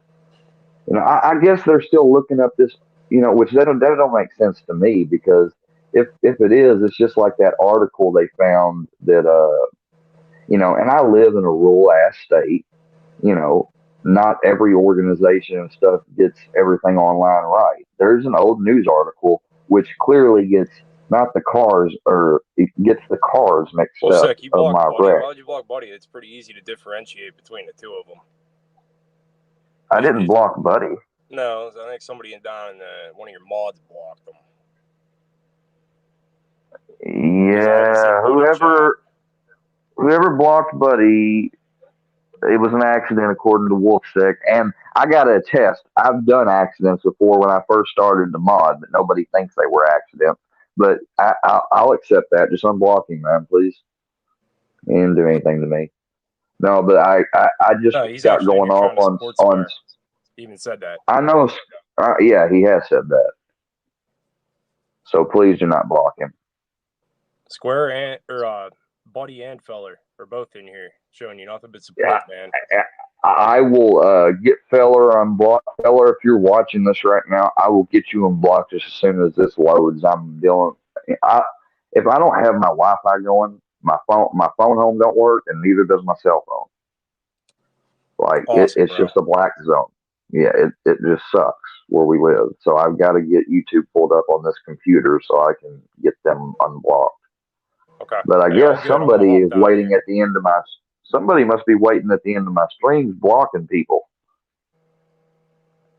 I guess they're still looking up this, which that don't make sense to me because if it is, it's just like that article they found that and I live in a rural ass state, you know, not every organization and stuff gets everything online right. There's an old news article which clearly gets not the cars or it gets the cars mixed Well, up Sick, you of blocked my Buddy. wreck. Why would you block Buddy? It's pretty easy to differentiate between the two of them. I didn't block Buddy. No, I think somebody down in one of your mods blocked them. Yeah, whoever blocked Buddy, it was an accident according to Wolfsick. And I gotta attest, I've done accidents before when I first started the mod, but nobody thinks they were accidents. But I'll accept that. Just unblock him, man, please. He didn't do anything to me. No, but I just No, he's got actually going here off trying to support Square. He even said that. I know. Yeah, he has said that. So please do not block him. Square and Buddy and Feller are both in here showing you nothing but support, man. I will get Feller unblocked. Feller, if you're watching this right now, I will get you unblocked just as soon as this loads. I'm dealing. If I don't have my Wi-Fi going, my phone home don't work, and neither does my cell phone. Like awesome, it's just a black zone. Yeah, it just sucks where we live. So I've got to get YouTube pulled up on this computer so I can get them unblocked. Okay. But I guess somebody is waiting at the end of my. Somebody must be waiting at the end of my streams blocking people.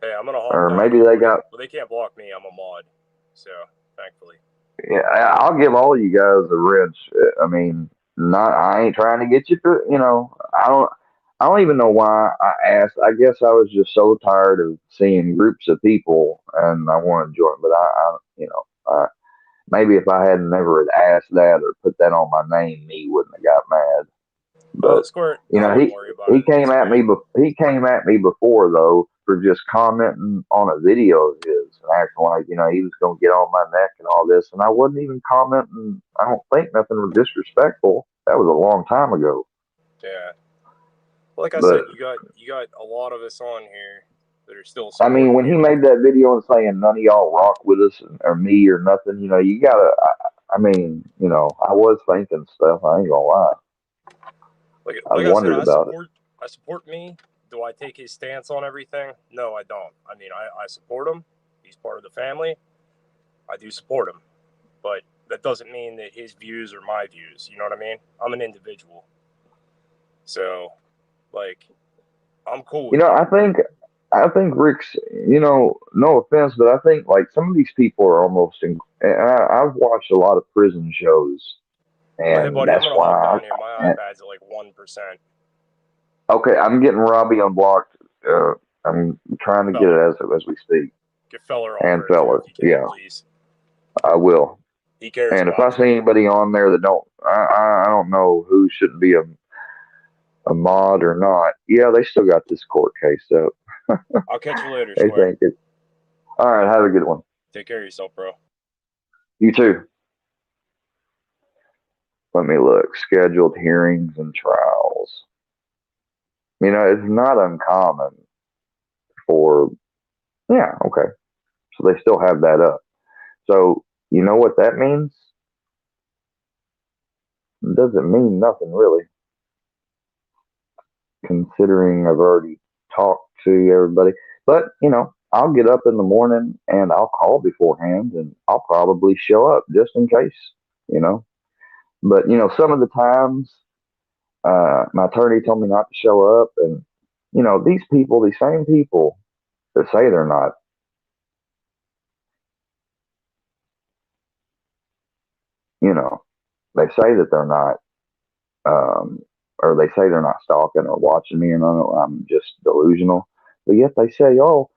Hey, I'm gonna hop or down. Maybe they got. Well, they can't block me. I'm a mod, so thankfully. Yeah, I'll give all of you guys the reds. I mean, I ain't trying to get you to. I don't even know why I asked. I guess I was just so tired of seeing groups of people, and I wanted to join. But maybe if I hadn't never had asked that or put that on my name, me wouldn't have got mad. But Squirt, he came at me. He came at me before though for just commenting on a video of his and acting like he was going to get on my neck and all this, and I wasn't even commenting. I don't think nothing was disrespectful. That was a long time ago. Yeah. Well, like I said, you got a lot of us on here that are still. I mean, when he made that video and saying none of y'all rock with us or me or nothing, you gotta. I was thinking stuff. I ain't gonna lie. Like I wondered about it. I support me. Do I take his stance on everything? No, I don't. I mean, I support him. He's part of the family. I do support him, but that doesn't mean that his views are my views. You know what I mean? I'm an individual, so I'm cool. I think Rick's. No offense, but I think like some of these people are almost. I've watched a lot of prison shows. And hey, buddy, that's I'm gonna why hop down here. My iPad's at like 1%. Okay, I'm getting Robbie unblocked. I'm trying to get it as we speak. Get Feller on and Feller, yeah, please. I will. He cares. And if I see anybody on there that I don't know who shouldn't be a mod or not. Yeah, they still got this court case up. I'll catch you later. They think it. All right, have a good one. Take care of yourself, bro. You too. Let me look. Scheduled hearings and trials. It's not uncommon for. Yeah, okay. So they still have that up. So you know what that means? It doesn't mean nothing really. Considering I've already talked to everybody. But, I'll get up in the morning and I'll call beforehand and I'll probably show up just in case, But, some of the times my attorney told me not to show up. And, these people, these same people that say they're not, they say that they're not, or they say they're not stalking or watching me, and I'm just delusional. But yet they say, oh,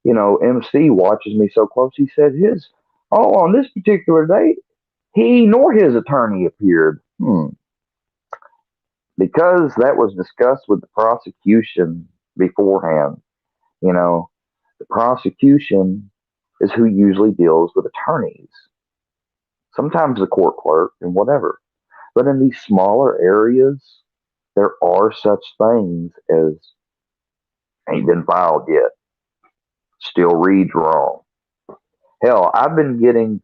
MC watches me so close. He said on this particular date, He nor his attorney appeared. Because that was discussed with the prosecution beforehand. You know, the prosecution is who usually deals with attorneys, sometimes the court clerk and whatever. But in these smaller areas, there are such things as ain't been filed yet, still reads wrong. Hell, I've been getting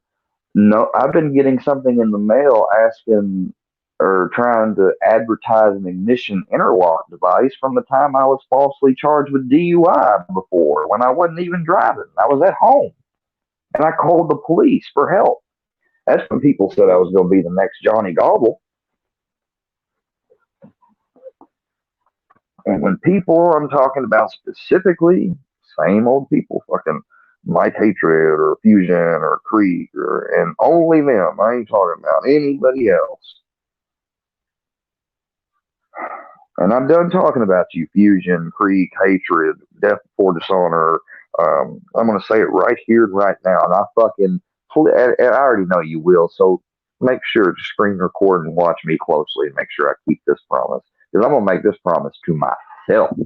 something in the mail asking or trying to advertise an ignition interlock device from the time I was falsely charged with DUI before when I wasn't even driving. I was at home and I called the police for help. That's when people said I was going to be the next Johnny Gobble. And when people I'm talking about specifically, same old people, fucking Mike Hatred or Fusion or Creek and only them. I ain't talking about anybody else. And I'm done talking about you, Fusion, Creek, Hatred, Death Before Dishonor. I'm going to say it right here and right now. And and I already know you will. So make sure to screen record and watch me closely and make sure I keep this promise. Because I'm going to make this promise to myself,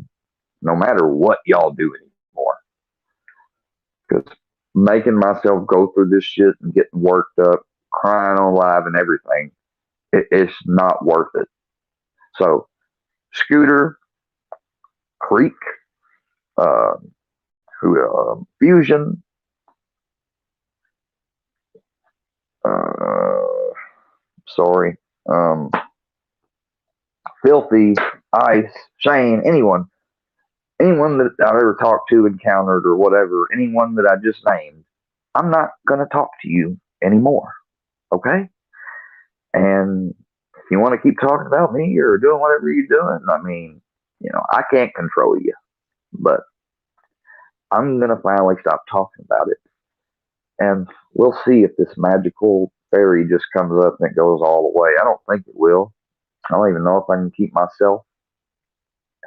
no matter what y'all do anymore. Because making myself go through this shit and getting worked up, crying on live and everything, it's not worth it. So, Scooter, Creek, uh, Fusion, uh, sorry, Filthy, Ice, Shane, anyone that I've ever talked to, encountered, or whatever, anyone that I just named, I'm not gonna talk to you anymore. Okay? And if you want to keep talking about me or doing whatever you're doing, I mean, I can't control you, but I'm gonna finally stop talking about it. And we'll see if this magical fairy just comes up and it goes all the way. I don't think it will. I don't even know if I can keep myself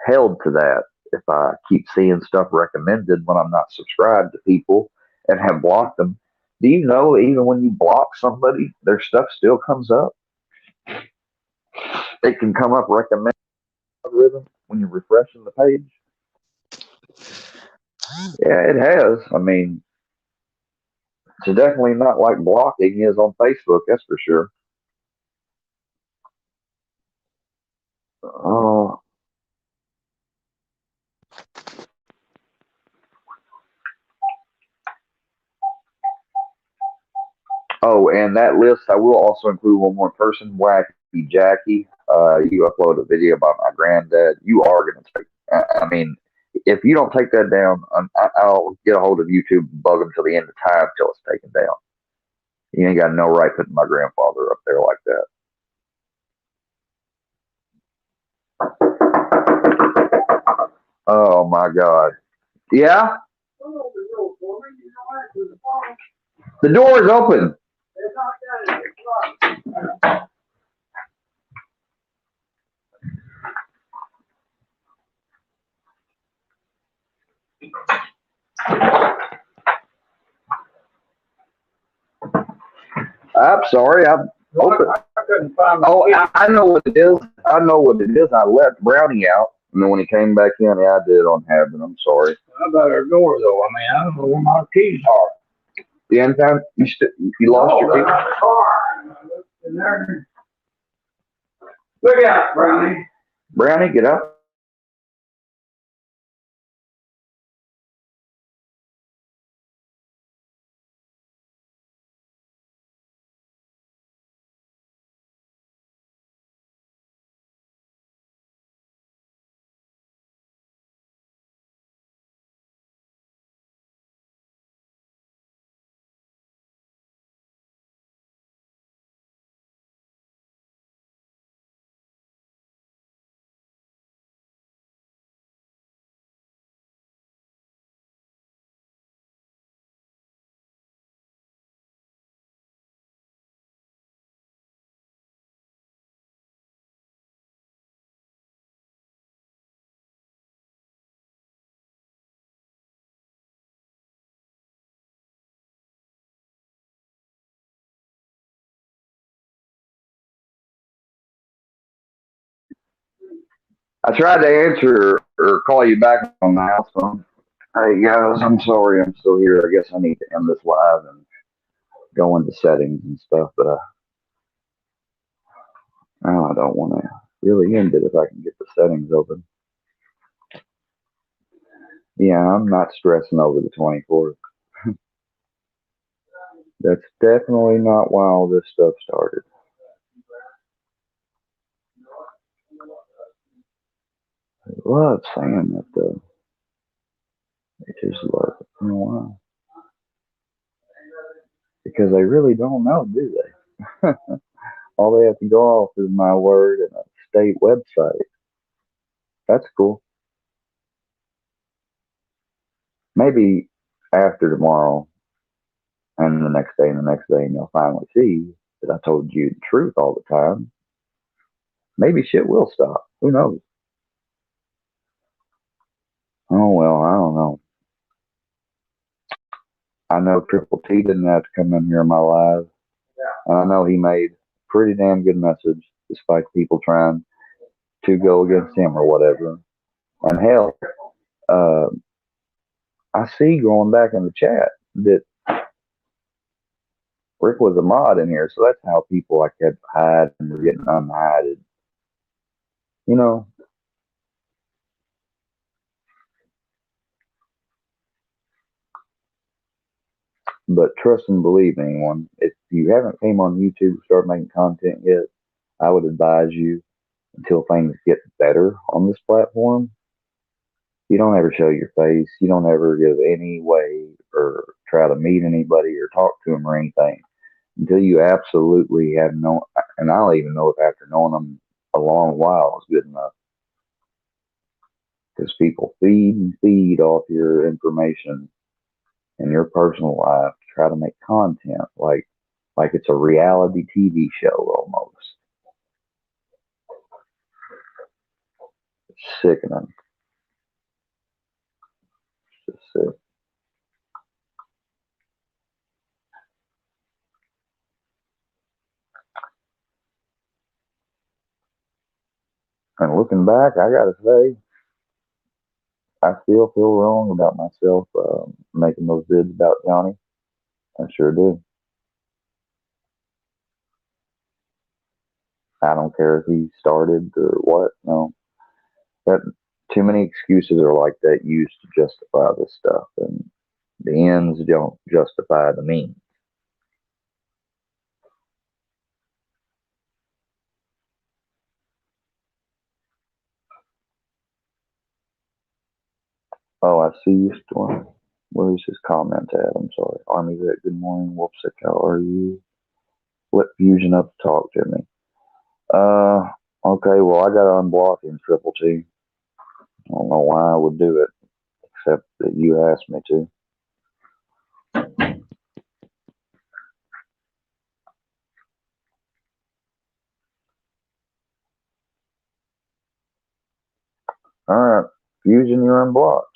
held to that if I keep seeing stuff recommended when I'm not subscribed to people and have blocked them. Do you know even when you block somebody, their stuff still comes up? It can come up recommended algorithm when you're refreshing the page. Yeah, it has. I mean, it's definitely not like blocking is on Facebook, that's for sure. Oh, oh, and that list, I will also include one more person, Wacky Jackie. You upload a video about my granddad. You are going to take. I mean, if you don't take that down, I'll get a hold of YouTube and bug them till the end of time till it's taken down. You ain't got no right putting my grandfather up there like that. Oh my God. Yeah, the door is open. I'm sorry. I opened. I couldn't find my I know what it is. I know what it is. I let Brownie out, and then when he came back in, yeah, I did on habit. I'm sorry. How about our door, though? I mean, I don't know where my keys are. The end time you lost your keys. The car. In there. Look out, Brownie. Brownie, get up. I tried to answer or call you back on the house phone. Hey guys, I'm sorry I'm still here. I guess I need to end this live and go into settings and stuff, but I don't want to really end it if I can get the settings open. Yeah, I'm not stressing over the 24th. That's definitely not why all this stuff started. I love saying that though. They just love it. You know why? Because they really don't know, do they? All they have to go off is my word and a state website. That's cool. Maybe after tomorrow and the next day, and you'll finally see that I told you the truth all the time. Maybe shit will stop. Who knows? Oh well, I don't know. I know Triple T didn't have to come in here in my live, and I know he made a pretty damn good message, despite people trying to go against him or whatever. And hell, uh, I see going back in the chat that Rick was a mod in here, so that's how people I kept hiding and were getting unhided. You know, but trust and believe anyone. If you haven't came on YouTube and started making content yet, I would advise you until things get better on this platform. You don't ever show your face. You don't ever give any way or try to meet anybody or talk to them or anything until you absolutely have known. And I'll even know if after knowing them a long while is good enough. Because people feed and feed off your information in your personal life to try to make content like it's a reality TV show almost. It's sickening. It's just sick. And looking back, I gotta say, I still feel wrong about myself making those vids about Johnny. I sure do. I don't care if he started or what. No, that too many excuses are like that used to justify this stuff, and the ends don't justify the means. Oh, I see you, Storm. Where's his comment at? I'm sorry. Army Vet, good morning. Wolfsick, how are you? Flip Fusion up to talk to me. Okay, well, I gotta unblock him, Triple T. I don't know why I would do it, except that you asked me to. Alright, Fusion, you're unblocked.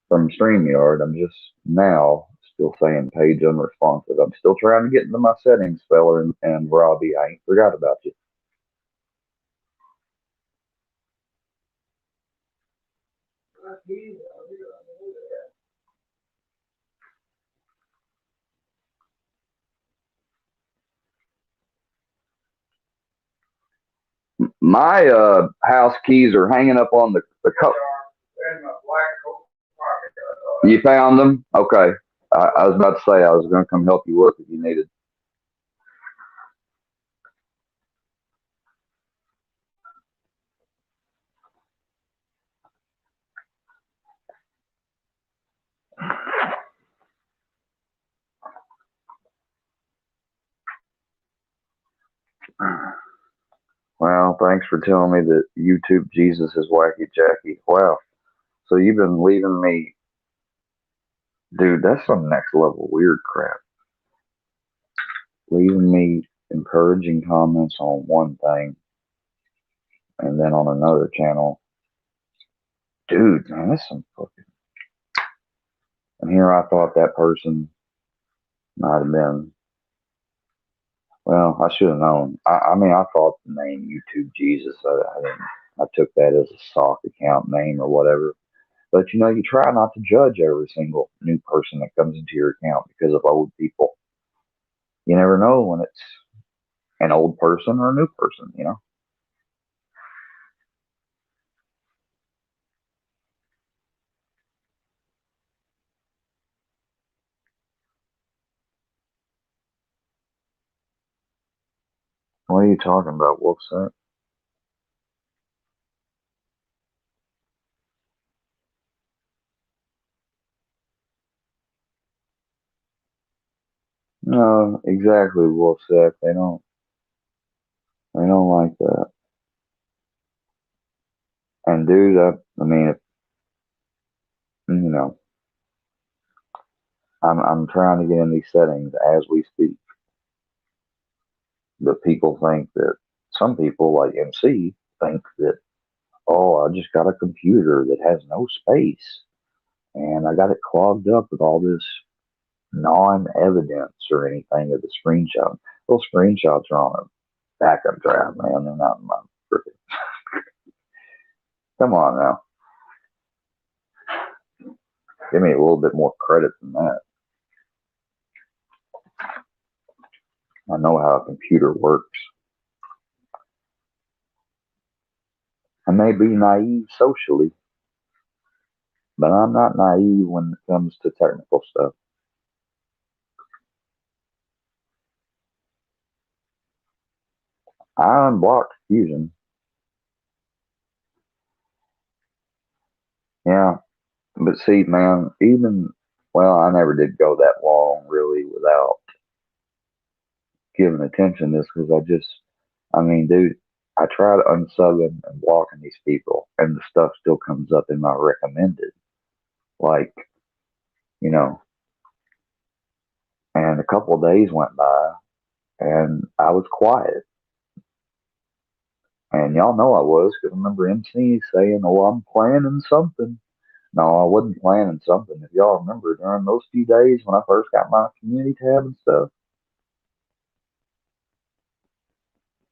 From StreamYard, I'm just now still saying page unresponsive. I'm still trying to get into my settings, fella, and Robbie, I ain't forgot about you. My house keys are hanging up on the coat. You found them? Okay. I was about to say I was going to come help you look if you needed. Well, thanks for telling me that YouTube Jesus is wacky Jackie. Wow. So you've been leaving me, dude, that's some next level weird crap. Leaving me encouraging comments on one thing and then on another channel. Dude, man, that's some fucking. And here I thought that person might have been Well, I should have known. I mean, I thought the name YouTube Jesus. I didn't. I took that as a sock account name or whatever. But you try not to judge every single new person that comes into your account because of old people. You never know when it's an old person or a new person. What are you talking about, Wolfsack? No, exactly, Wolfsack. They don't like that. And dude, I mean, if, you know, I'm trying to get in these settings as we speak, but people think that some people like MC think that, oh, I just got a computer that has no space and I got it clogged up with all this non-evidence or anything of the screenshot. Those screenshots are on a backup drive, man. They're not in my freaking. Come on now, give me a little bit more credit than that. I know how a computer works. I may be naive socially, but I'm not naive when it comes to technical stuff. I unblocked Fusion. Yeah, but see, man, well, I never did go that long really without giving attention to this because I mean, dude, I try to unsubbing and blocking these people, and the stuff still comes up in my recommended. Like, you know, and a couple of days went by, and I was quiet. And y'all know I was, because I remember MC saying, oh, I'm planning something. No, I wasn't planning something. If y'all remember, during those few days when I first got my community tab and stuff,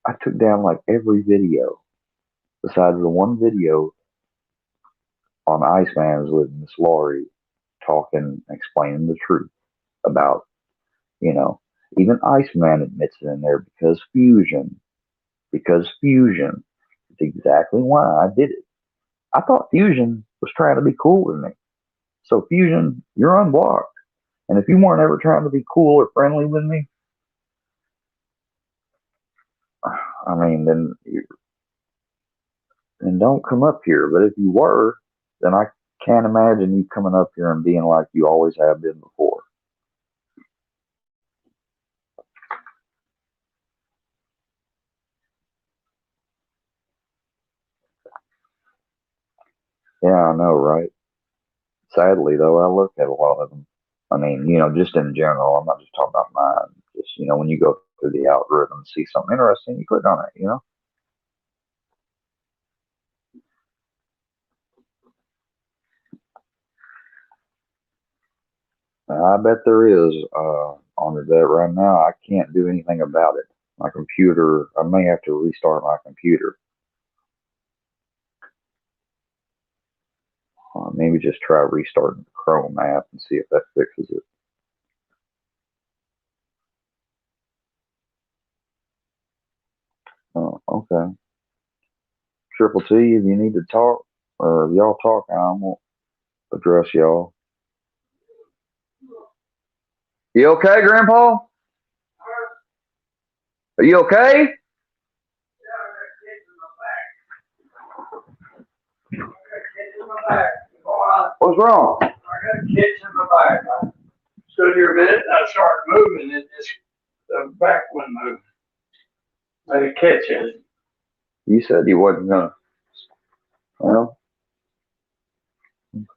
I took down like every video, besides the one video on Iceman with Miss Laurie talking, explaining the truth about, you know, even Iceman admits it in there because Fusion is exactly why I did it. I thought Fusion was trying to be cool with me. So Fusion, you're unblocked. And if you weren't ever trying to be cool or friendly with me, I mean, then don't come up here. But if you were, then I can't imagine you coming up here and being like you always have been before. Yeah, I know, right? Sadly, though, I look at a lot of them. I mean, just in general, I'm not just talking about mine. Just, when you go through the algorithm, see something interesting, you click on it. I bet there is on that right now. I can't do anything about it. My computer, I may have to restart my computer. Maybe just try restarting the Chrome app and see if that fixes it. Oh, okay. Triple T, if you need to talk, or if y'all talk, I won't address y'all. You okay, Grandpa? Are you okay? What's wrong? I got a kitch in my back. I stood here a minute and I started moving and the back wouldn't move. I had a catch in it. You said you wasn't gonna. Well,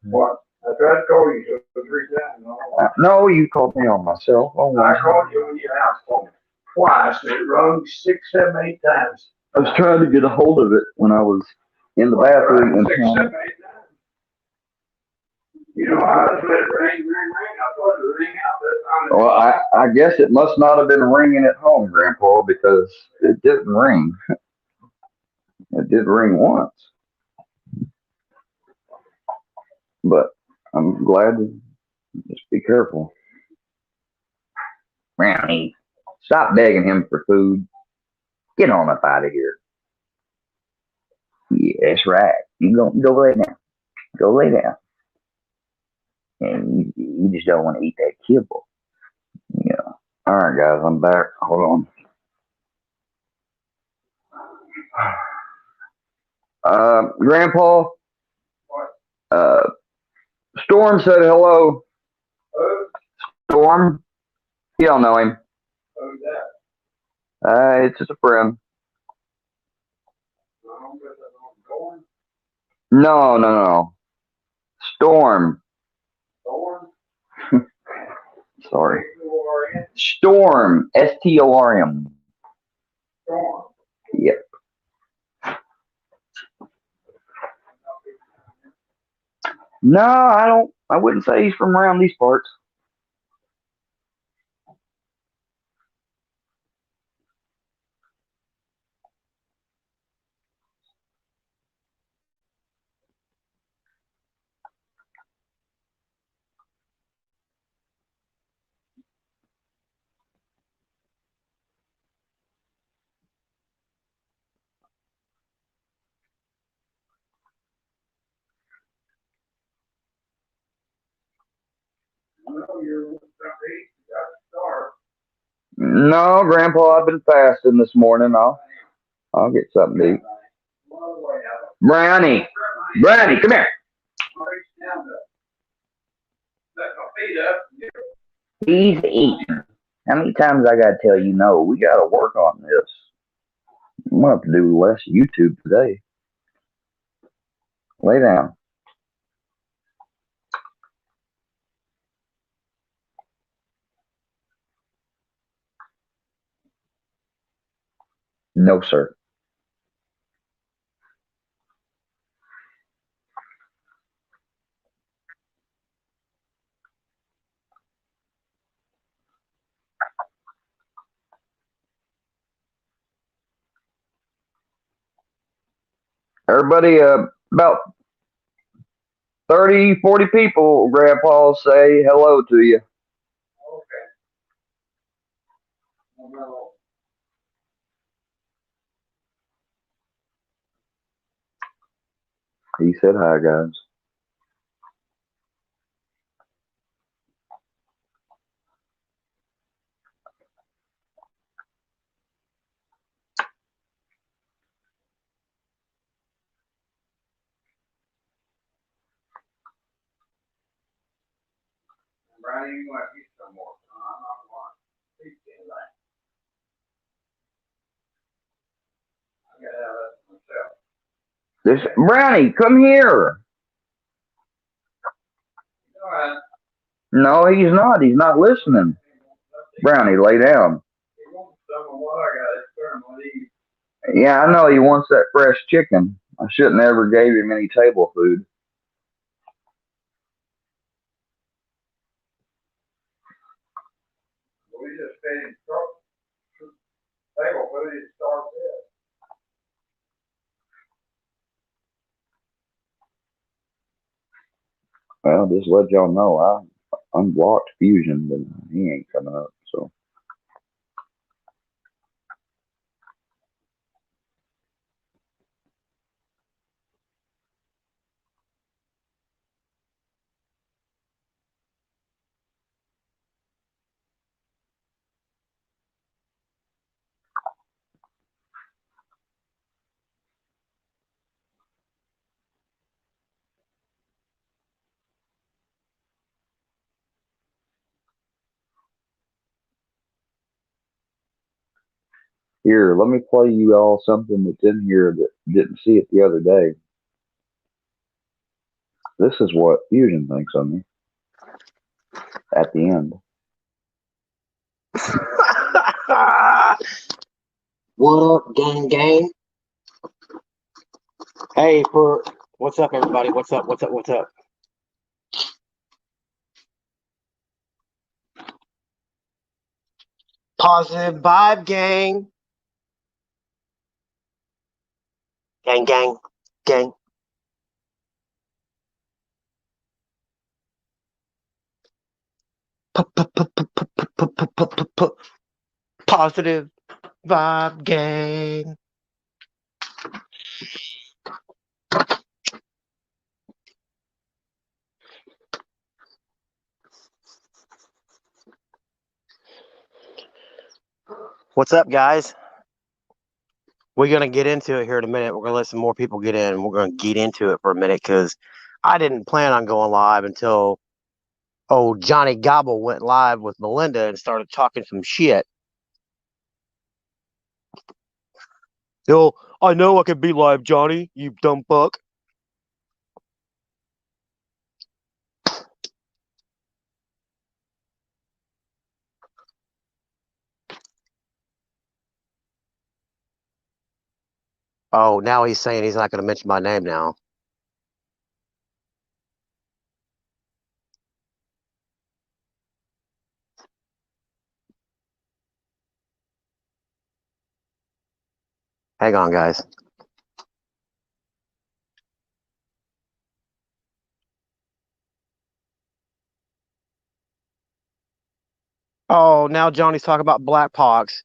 what? I tried to call you 2 or 3 times. No, you called me on my cell phone. I called you on your house phone twice, and it rung 6, 7, 8 times. I was trying to get a hold of it when I was in the bathroom. 6, 7, 8 times. You know, I let it ring. I thought it would ring out that time. Well, I guess it must not have been ringing at home, Grandpa, because it didn't ring. It did ring once, but I'm glad to just be careful. Brownie, stop begging him for food. Get on up out of here. Yeah, that's right. You go lay down. Go lay down. And you just don't want to eat that kibble. Yeah. All right, guys, I'm back. Hold on. Grandpa, uh, Storm said hello. Storm? You don't know him. Who's that? It's just a friend. No. Storm. Storm? Sorry. Storm. Storm. Storm. Yep. No, I don't. I wouldn't say he's from around these parts. No, Grandpa, I've been fasting this morning. I'll get something to eat. Brownie, come here. He's eating. How many times I gotta tell you no? We gotta work on this. I'm gonna have to do less YouTube today. Lay down. No, sir. Everybody, about 30, 40 people, Grandpa, say hello to you. He said hi, guys. Brownie, you want to eat some more? I'm not going to eat anything. I gotta have that myself. This Brownie, come here. All right. No, he's not. He's not listening. Brownie, lay down. He wants some of what I got. It's thermal eat. Yeah, I know he wants that fresh chicken. I shouldn't have ever gave him any table food. We just fed him table food. He starved it. Well, just let y'all know I unblocked Fusion, but he ain't coming up. So here, let me play you all something that's in here that didn't see it the other day. This is what Fusion thinks of me at the end. What up, gang? Hey, what's up, everybody? What's up? Positive vibe gang. Gang, gang, gang. Positive vibe gang. What's up, guys? We're going to get into it here in a minute. We're going to let some more people get in, and we're going to get into it for a minute because I didn't plan on going live until Johnny Gobble went live with Melinda and started talking some shit. Yo, I know I could be live, Johnny, you dumb fuck. Oh, now he's saying he's not going to mention my name now. Hang on, guys. Oh, now Johnny's talking about black pox.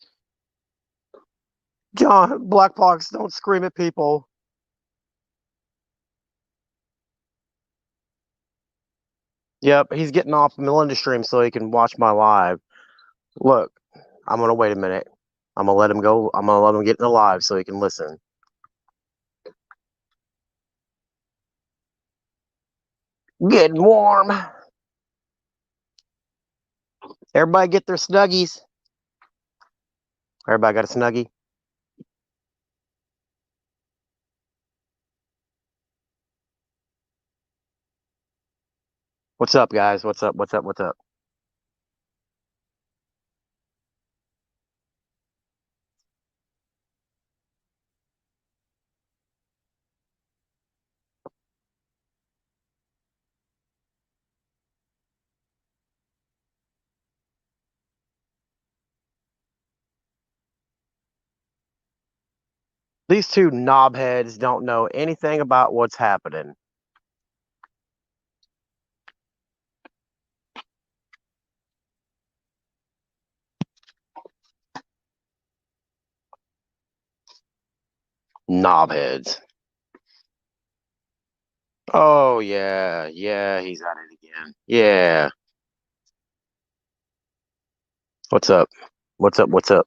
John, black pox, don't scream at people. Yep, he's getting off Melinda's stream so he can watch my live. Look, I'm going to wait a minute. I'm going to let him go. I'm going to let him get in the live so he can listen. Getting warm. Everybody get their snuggies. Everybody got a snuggie? What's up, guys? What's up? What's up? What's up? These two knobheads don't know anything about what's happening. Knobheads. Oh, yeah. Yeah, he's at it again. Yeah. What's up? What's up? What's up?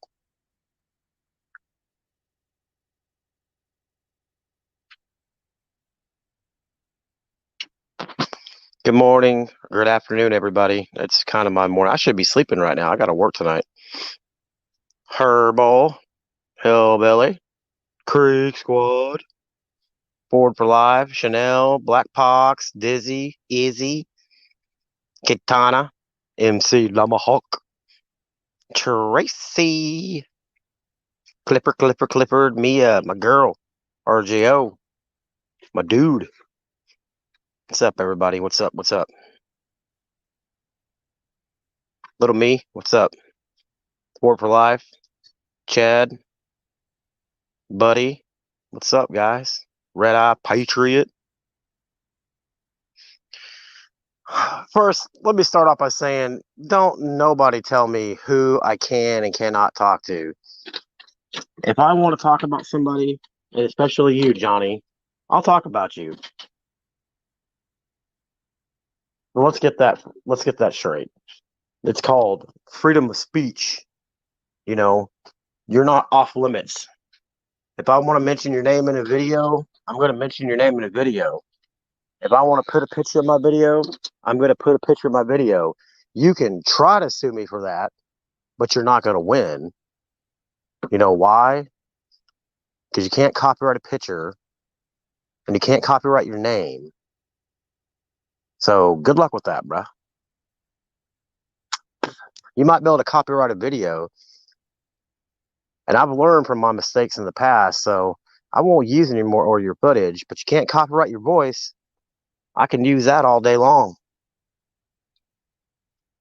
Good morning. Good afternoon, everybody. It's kind of my morning. I should be sleeping right now. I got to work tonight. Herbal. Hillbilly. Creek Squad. Ford for Life. Chanel. Black Pox. Dizzy. Izzy. Kitana. MC Lamahawk. Tracy. Clifford, Mia, my girl, RJO, my dude. What's up, everybody? What's up? What's up? Little me, what's up? Sport for Life, Chad, Buddy, what's up, guys? Red Eye Patriot. First, let me start off by saying, don't nobody tell me who I can and cannot talk to. If I want to talk about somebody, and especially you, Johnny, I'll talk about you. Well, let's get that straight. It's called freedom of speech. You know, you're not off limits. If I want to mention your name in a video, I'm going to mention your name in a video. If I want to put a picture of my video, I'm going to put a picture of my video. You can try to sue me for that, but you're not going to win. You know why? Because you can't copyright a picture and you can't copyright your name. So good luck with that, bruh. You might be able to copyright a video, and I've learned from my mistakes in the past, so I won't use any more of your footage, but you can't copyright your voice. I can use that all day long.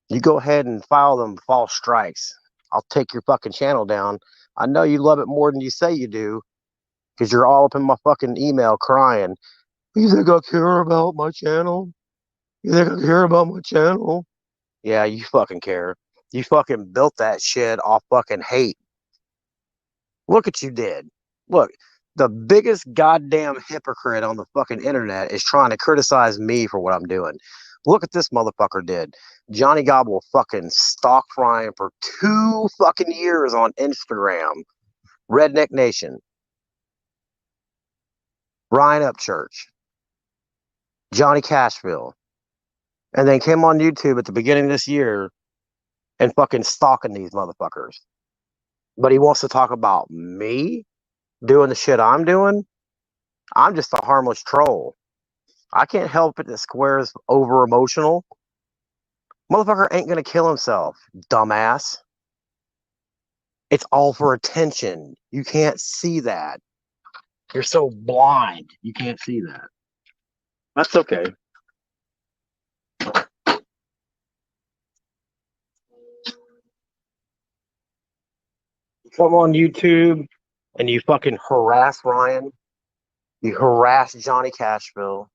You go ahead and file them false strikes. I'll take your fucking channel down. I know you love it more than you say you do, because you're all up in my fucking email crying. You think I care about my channel? You think I care about my channel? Yeah, you fucking care. You fucking built that shit off fucking hate. Look what you did. Look, the biggest goddamn hypocrite on the fucking internet is trying to criticize me for what I'm doing. Look at this motherfucker did. Johnny Gobble fucking stalked Ryan for 2 fucking years on Instagram. Redneck Nation. Ryan Upchurch. Johnny Cashville. And then came on YouTube at the beginning of this year and fucking stalking these motherfuckers. But he wants to talk about me doing the shit I'm doing. I'm just a harmless troll. I can't help it that Square's over emotional. Motherfucker ain't gonna kill himself, dumbass. It's all for attention. You can't see that. You're so blind. You can't see that. That's okay. You come on YouTube and you fucking harass Ryan. You harass Johnny Cashville.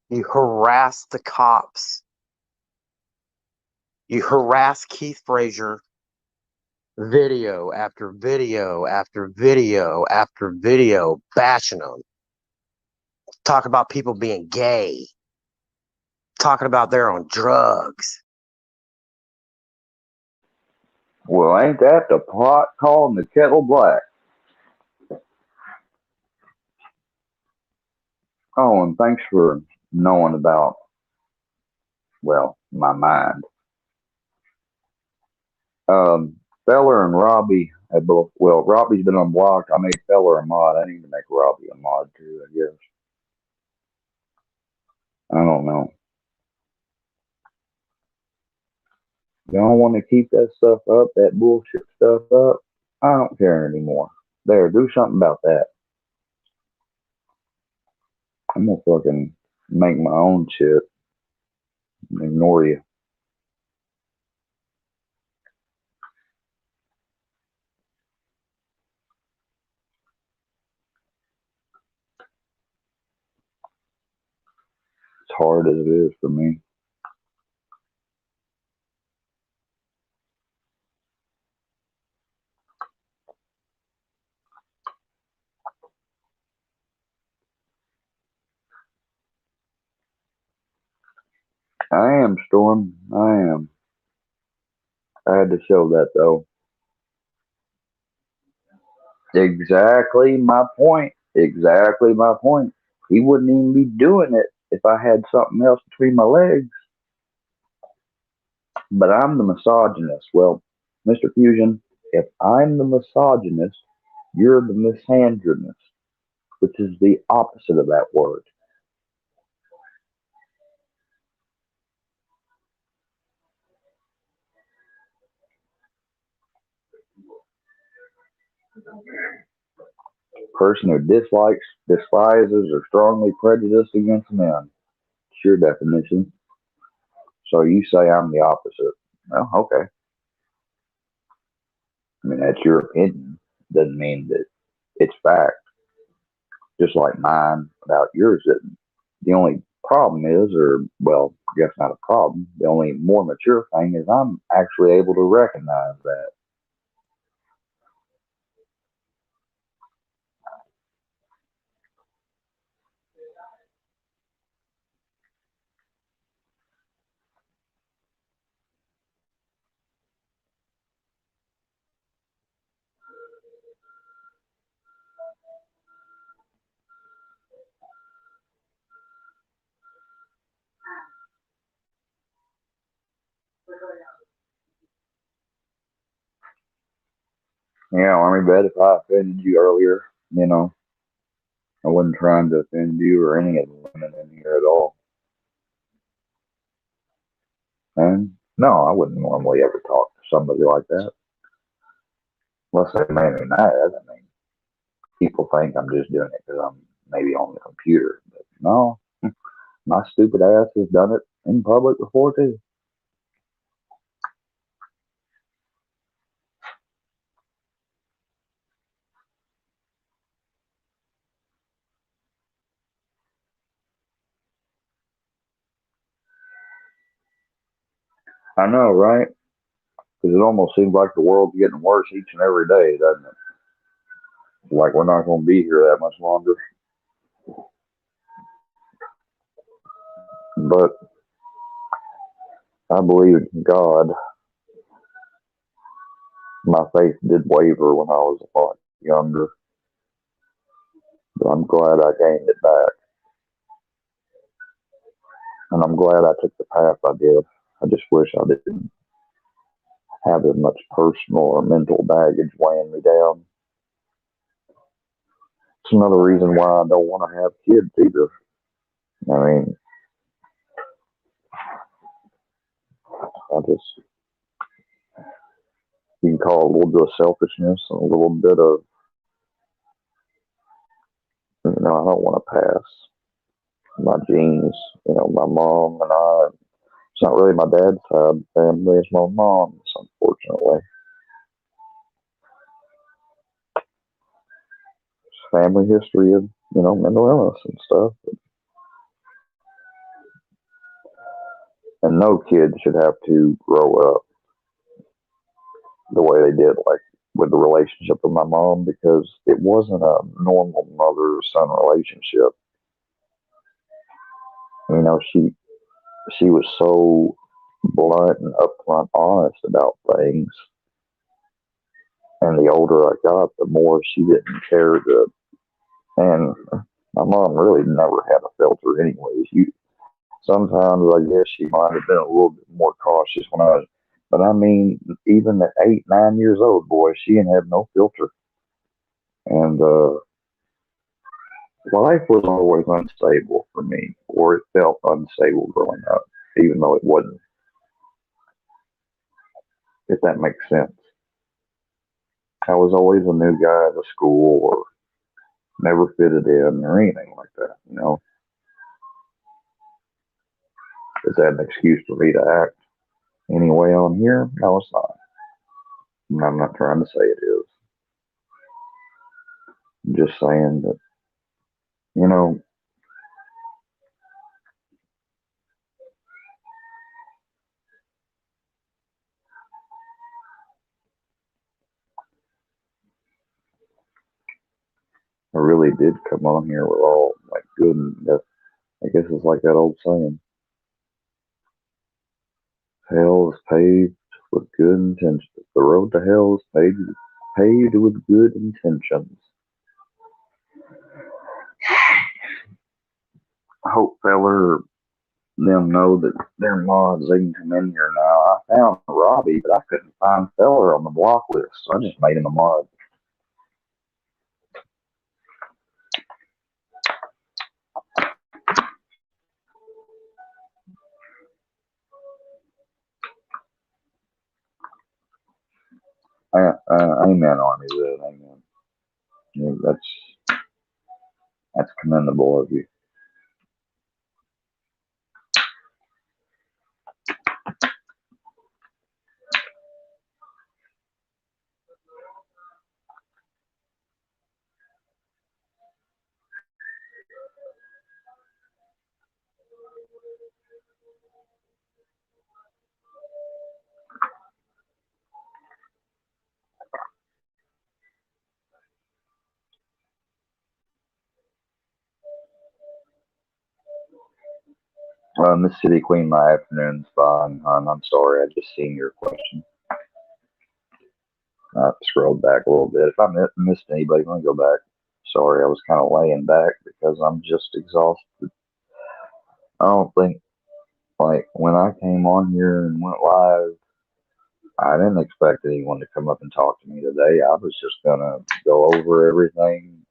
You harass the cops. You harass Keith Frazier. Video after video after video after video, bashing them. Talk about people being gay. Talking about they're on drugs. Well, ain't that the pot calling the kettle black? Oh, and thanks for knowing about, well, my mind. Feller and Robbie have both, well, Robbie's been unblocked. I made Feller a mod. I need to make Robbie a mod too, I guess. I don't know. Y'all want to keep that stuff up, that bullshit stuff up? I don't care anymore. There, do something about that. I'm gonna fucking make my own shit and ignore you. As hard as it is for me. I am, Storm. I am. I had to show that though. Exactly my point. Exactly my point. He wouldn't even be doing it if I had something else between my legs. But I'm the misogynist. Well, Mr. Fusion, if I'm the misogynist, you're the misandrist, which is the opposite of that word. Person who dislikes, despises, or strongly prejudiced against men. It's your definition. So you say I'm the opposite. Well, okay. I mean, that's your opinion. Doesn't mean that it's fact. Just like mine about yours isn't. The only problem is, or, well, I guess not a problem, the only more mature thing is I'm actually able to recognize that. Yeah, Army Bet, if I offended you earlier, I wasn't trying to offend you or any of the women in here at all. And no, I wouldn't normally ever talk to somebody like that. Unless they made me mad. I mean, people think I'm just doing it because I'm maybe on the computer. But no, my stupid ass has done it in public before too. I know, right? Because it almost seems like the world's getting worse each and every day, doesn't it? Like we're not going to be here that much longer. But I believe in God. My faith did waver when I was a lot younger, but I'm glad I gained it back. And I'm glad I took the path I did. I just wish I didn't have as much personal or mental baggage weighing me down. It's another reason why I don't want to have kids either. I mean, I just, you can call it a little bit of selfishness and a little bit of, I don't want to pass my genes, my mom and I. It's not really my dad's side of the family, it's my mom's, unfortunately. Family history of, mental illness and stuff. And no kid should have to grow up the way they did, like with the relationship with my mom, because it wasn't a normal mother son relationship. She was so blunt and upfront honest about things. And the older I got, the more she didn't care to. And my mom really never had a filter, anyways. Sometimes I guess she might have been a little bit more cautious when I was, but I mean, even at 8, 9 years old, boy, she didn't have no filter. And life was always unstable for me, or it felt unstable growing up, even though it wasn't, if that makes sense. I was always a new guy at the school, or never fitted in, or anything like that. Is that an excuse for me to act any way on here? No, it's not. And I'm not trying to say it is. I'm just saying that, you know, I really did come on here with all like good and that. I guess it's like that old saying: "Hell is paved with good intentions. The road to hell is paved with good intentions." I hope feller them know that they're mods. They can come in here now. I found Robbie, but I couldn't find feller on the block list, so I just made him a mod. Amen, Army Live. Amen. Yeah, that's commendable of you. Miss City Queen, my afternoon's fine, hon. I'm sorry, I just seen your question. I scrolled back a little bit. If I missed anybody, let me go back. Sorry, I was kind of laying back because I'm just exhausted. I don't think, like, when I came on here and went live, I didn't expect anyone to come up and talk to me today. I was just going to go over everything,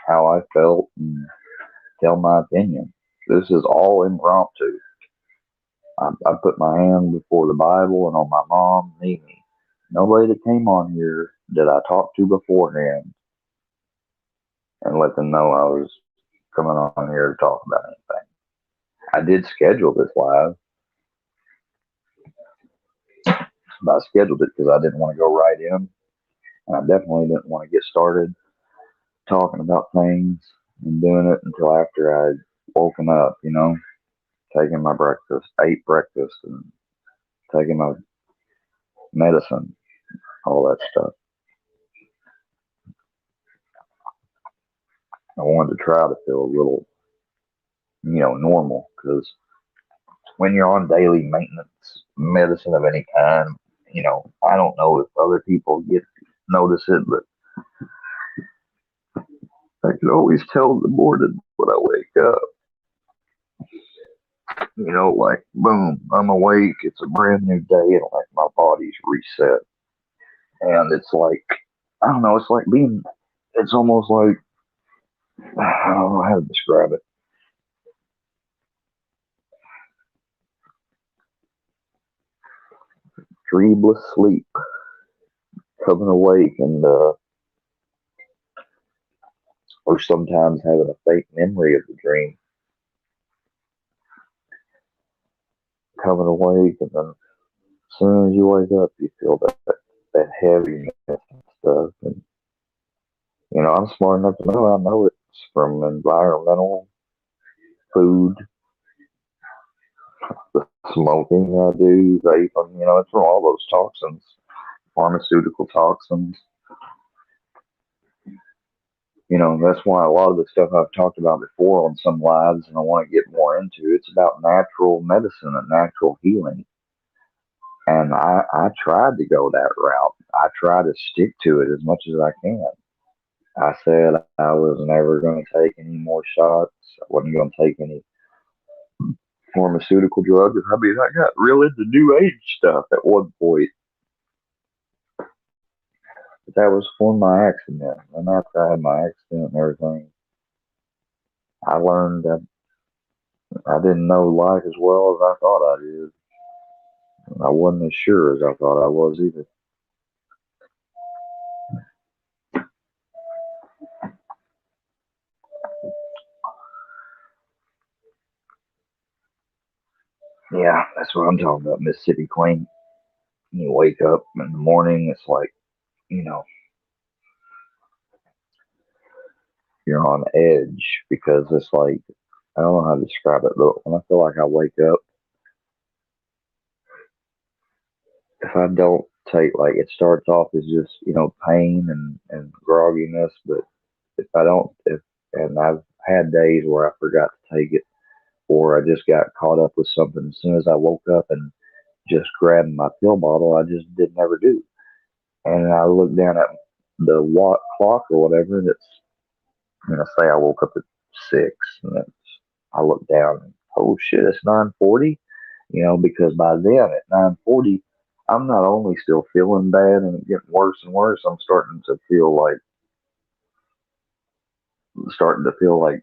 how I felt, and tell my opinion. This is all impromptu. I put my hand before the Bible and on my mom, Mimi. Nobody that came on here did I talk to beforehand and let them know I was coming on here to talk about anything. I did schedule this live, but I scheduled it because I didn't want to go right in, and I definitely didn't want to get started talking about things and doing it until after I'd woken up, taking my breakfast, ate breakfast, and taking my medicine, all that stuff. I wanted to try to feel a little, normal because when you're on daily maintenance medicine of any kind, I don't know if other people notice it, but I can always tell in the morning when I wake up. Like boom, I'm awake. It's a brand new day, and like my body's reset. And it's like I don't know. It's like being. It's almost like I don't know how to describe it. Dreamless sleep, coming awake, and or sometimes having a fake memory of the dream, coming awake, and then as soon as you wake up, you feel that heaviness and stuff. And I'm smart enough to know I know it's from environmental, food, the smoking I do, vaping. It's from all those toxins, pharmaceutical toxins. That's why a lot of the stuff I've talked about before on some lives, and I want to get more into, it's about natural medicine and natural healing. And I tried to go that route. I try to stick to it as much as I can. I said I was never going to take any more shots. I wasn't going to take any pharmaceutical drugs. I mean, I got real into new age stuff at one point, but that was for my accident. And after I had my accident and everything, I learned that I didn't know life as well as I thought I did. I wasn't as sure as I thought I was either. Yeah, that's what I'm talking about, Mississippi Queen. You wake up in the morning, it's like, you know, you're on edge because it's like, I don't know how to describe it, but when I feel like I wake up, if I don't take, like, it starts off as just, pain and grogginess, but if I don't, and I've had days where I forgot to take it, or I just got caught up with something as soon as I woke up and just grabbed my pill bottle, I just didn't ever do. And I look down at the clock or whatever, and it's, say I woke up at 6, and I look down, and, oh shit, it's 9:40. Because by then at 9:40, I'm not only still feeling bad and getting worse and worse, I'm starting to feel like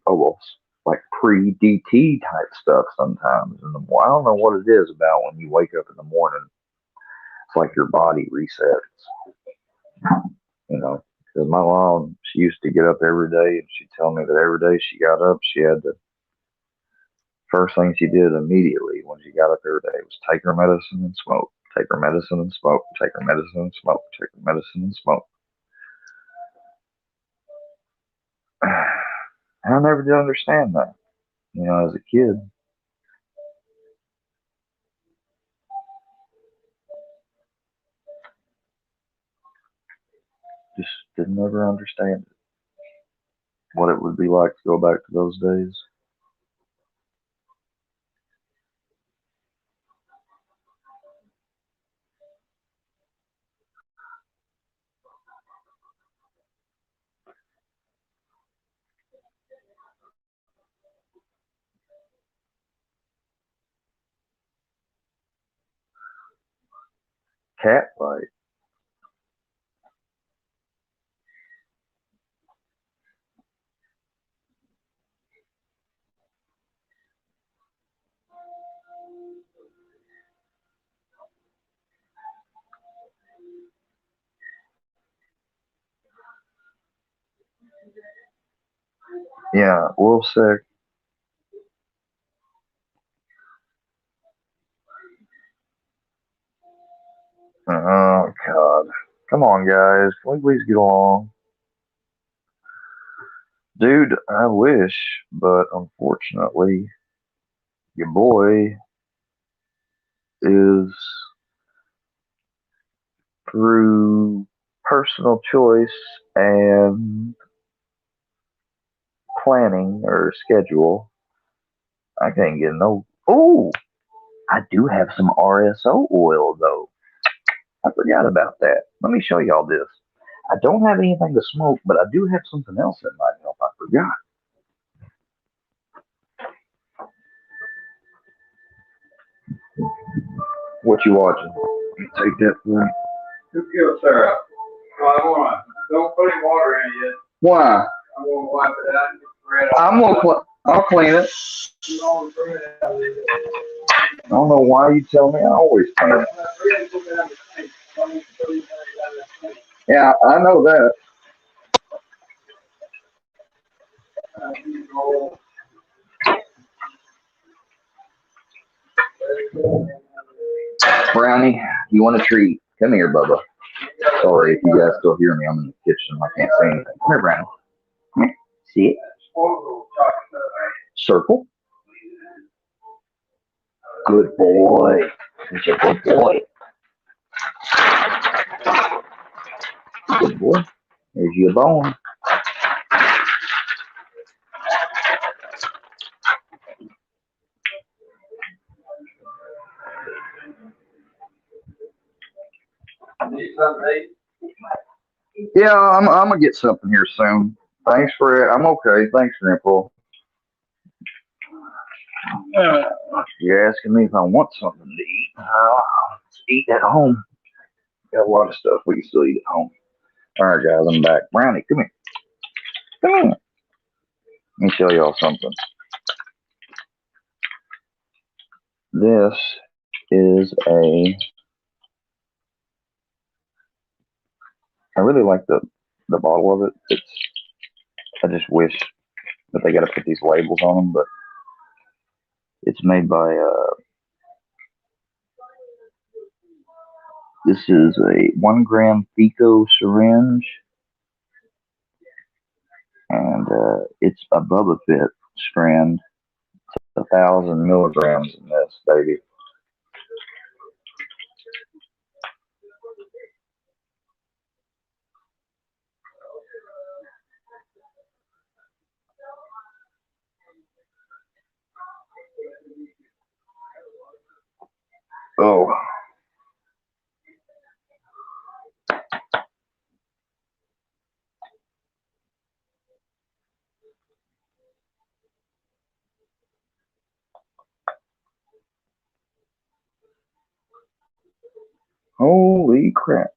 almost like pre DT type stuff sometimes in the morning. I don't know what it is about when you wake up in the morning. It's like your body resets, Because my mom, she used to get up every day and she'd tell me that every day she got up, she had to, first thing she did immediately when she got up every day was take her medicine and smoke, take her medicine and smoke, take her medicine and smoke, take her medicine and smoke. I never did understand that, as a kid. Just didn't ever understand it, what it would be like to go back to those days. Cat fight. Yeah, Wolfsack. Oh God. Come on, guys. Can we please get along? Dude, I wish, but unfortunately, your boy is through personal choice and planning or schedule, I can't get no. Oh, I do have some RSO oil though. I forgot about that. Let me show y'all this. I don't have anything to smoke, but I do have something else that might help. I forgot. What you watching? Take that for me. Who killed Sarah? Well, I want to. Don't put any water in it yet. Why? I'm going to wipe it out and get the red I'm off. gonna. I'll clean it. You always bring it out. I don't know why you tell me I always clean it. Yeah, I know that. Brownie, you want a treat? Come here, Bubba. Sorry if you guys still hear me. I'm in the kitchen. I can't say anything. Come here, Brownie. Come here. See it? Circle. Good boy. He's a good boy. Good boy. There's your bone. Yeah, I'm gonna get something here soon. Thanks for it. I'm okay. Thanks, Grandpa. You're asking me if I want something to eat. Eat at home. Got a lot of stuff we can still eat at home. All right, guys, I'm back. Brownie, come here. Come here. Let me show y'all something. This is a. I really like the bottle of it. It's. I just wish that they got to put these labels on them, but it's made by. This is a 1 gram Fico syringe, and it's a Bubba Fit strand. 1,000 milligrams in this, baby. Oh. Holy crap.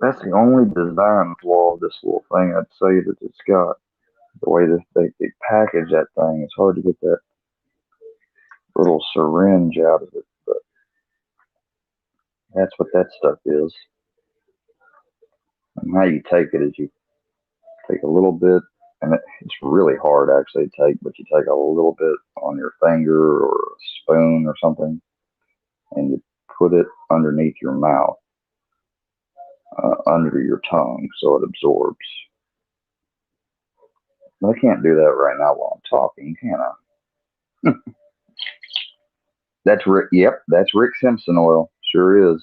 That's the only design flaw of this little thing I'd say that it's got. The way that they package that thing, it's hard to get that little syringe out of it, but that's what that stuff is. And how you take it is you take a little bit, and it's really hard actually to take, but you take a little bit on your finger or a spoon or something, and you put it underneath your mouth, under your tongue, so it absorbs. But I can't do that right now while I'm talking, can I? That's Rick. Yep, that's Rick Simpson oil. Sure is.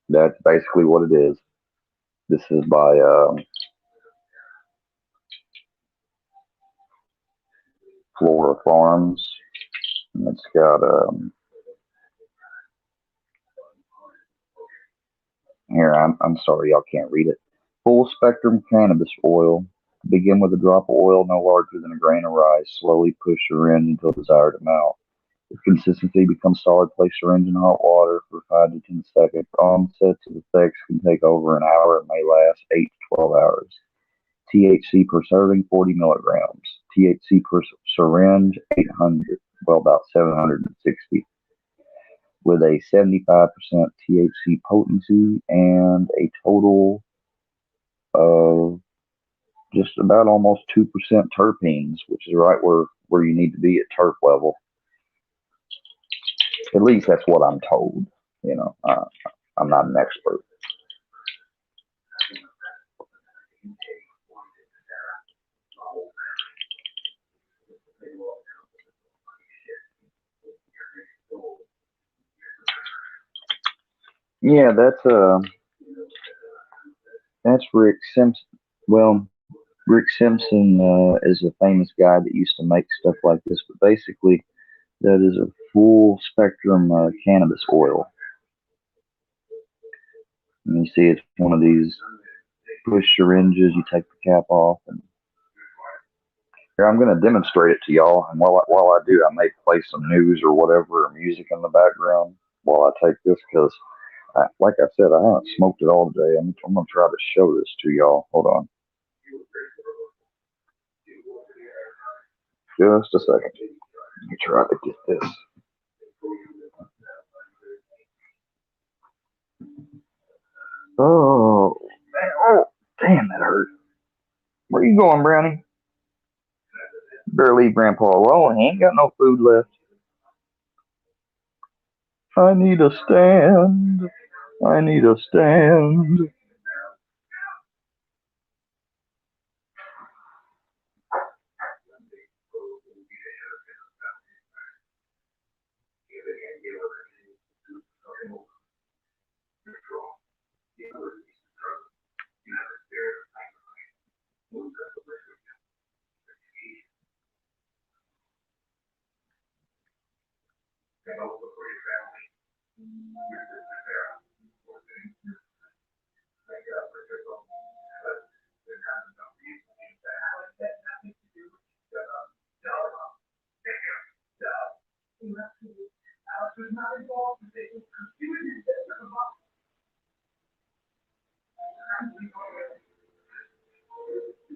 That's basically what it is. This is by Flora Farms, and it's got here. I'm sorry, y'all can't read it. Full spectrum cannabis oil. Begin with a drop of oil no larger than a grain of rice. Slowly push syringe until desired amount. If consistency becomes solid, place syringe in hot water for 5 to 10 seconds. Onsets of effects can take over an hour and may last 8 to 12 hours. THC per serving, 40 milligrams. THC per syringe, 800, well, about 760, with a 75% THC potency and a total of just about almost 2% terpenes, which is right where you need to be at terp level. At least that's what I'm told. You know, I'm not an expert. Yeah, that's Rick Simpson. Well, Rick Simpson is a famous guy that used to make stuff like this, but basically that is a full spectrum cannabis oil. And you see, it's one of these push syringes. You take the cap off, and here I'm going to demonstrate it to y'all. And while I do, I may play some news or whatever or music in the background while I take this because, like I said, I haven't smoked it all day. I'm going to try to show this to y'all. Hold on, just a second. Let me try to get this. Oh, man. Oh, damn, that hurt. Where you going, Brownie? Better leave Grandpa alone. He ain't got no food left. I need a stand. I need a stand.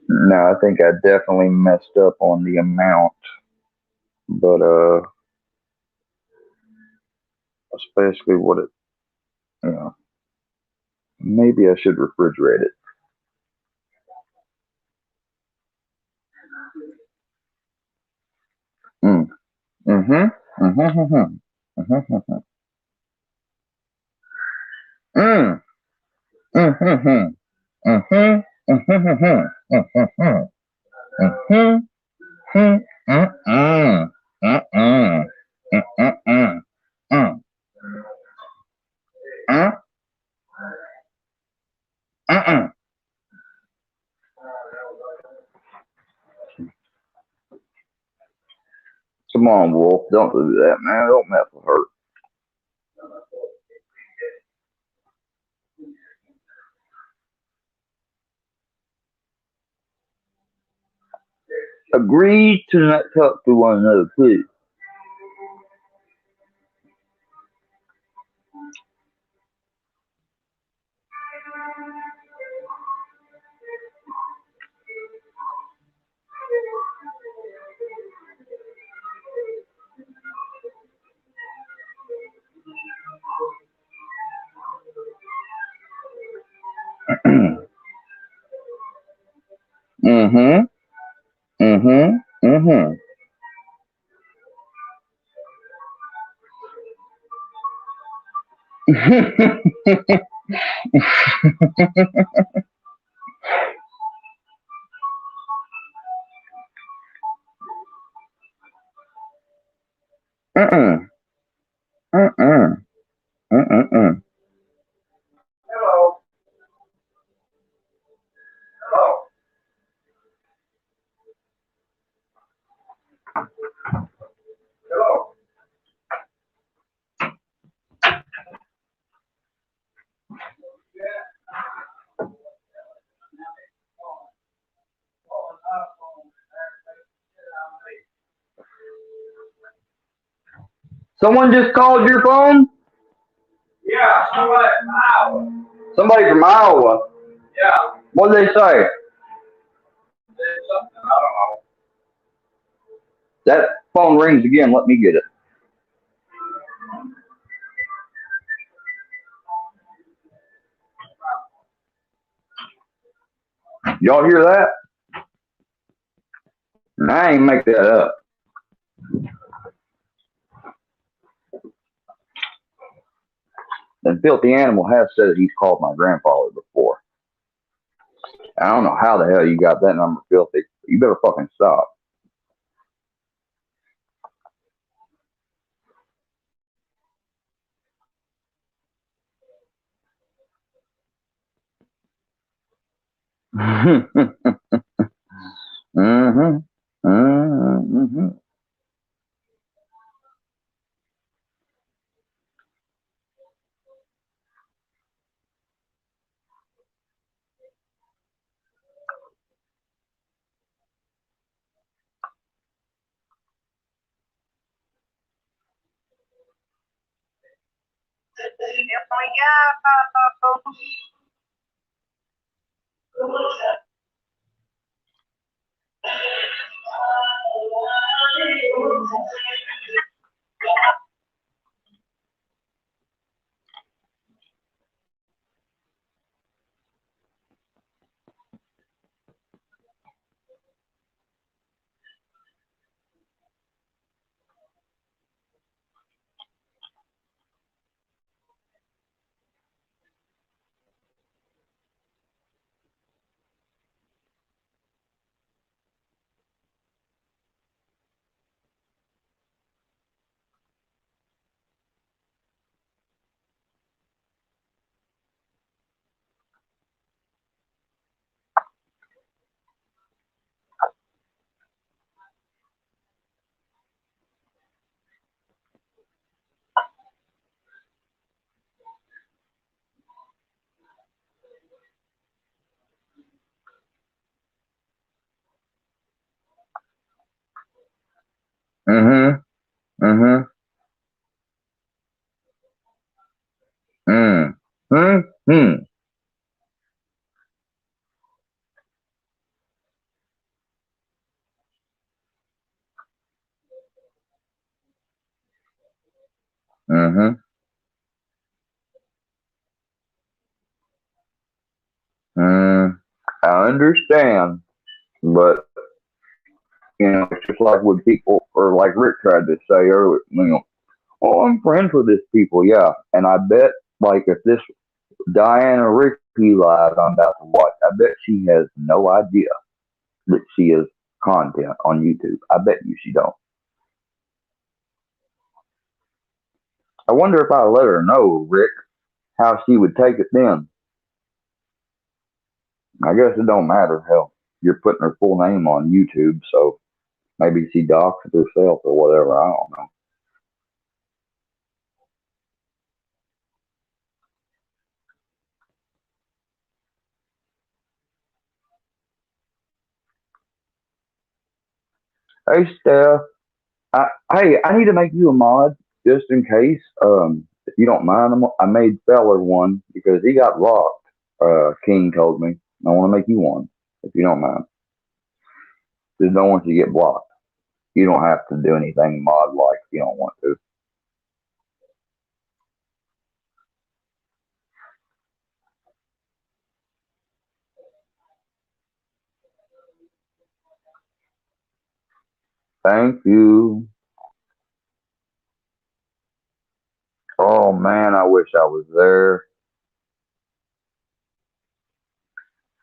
No, I think I definitely messed up on the amount, but that's basically what it. You know, maybe I should refrigerate it. Mm. Mhm. Mhm. Mhm. Mhm. Mm. Mhm. Mhm. Mhm. Mhm. Mhm. Mhm. Mm. Mm. Mm. Mm. Mm. Mm. Mm. Come on, Wolf. Don't do that, man. Don't mess with her. Agree to not talk to one another, please. Mhm. Mhm. Mhm. Mm-mm. Mm-mm. Mm-mm. Hello. Hello. Hello. Someone just called your phone? Yeah, somebody from Iowa. Somebody from Iowa? Yeah. What did they say? Something, I don't know. That phone rings again. Let me get it. Y'all hear that? I ain't make that up. The filthy animal has said that he's called my grandfather before. I don't know how the hell you got that number, filthy. You better fucking stop. Mm-hmm. Mm-hmm. Mm-hmm. Mm-hmm. Mm. Mm-hmm. Mm-hmm. Mm. I understand, but it's just like with people, or like Rick tried to say earlier. Oh, I'm friends with these people, yeah. And I bet, like, if this Diana Ricky live I'm about to watch, I bet she has no idea that she is content on YouTube. I bet you she don't. I wonder if I let her know, Rick, how she would take it then. I guess it don't matter. Hell, you're putting her full name on YouTube, so maybe she doxed herself or whatever. I don't know. Hey, Steph. Hey, I need to make you a mod just in case. If you don't mind, I made Feller one because he got locked. King told me. I want to make you one if you don't mind. Just don't want you to get blocked. You don't have to do anything mod like if you don't want to. Thank you. Oh man, I wish I was there.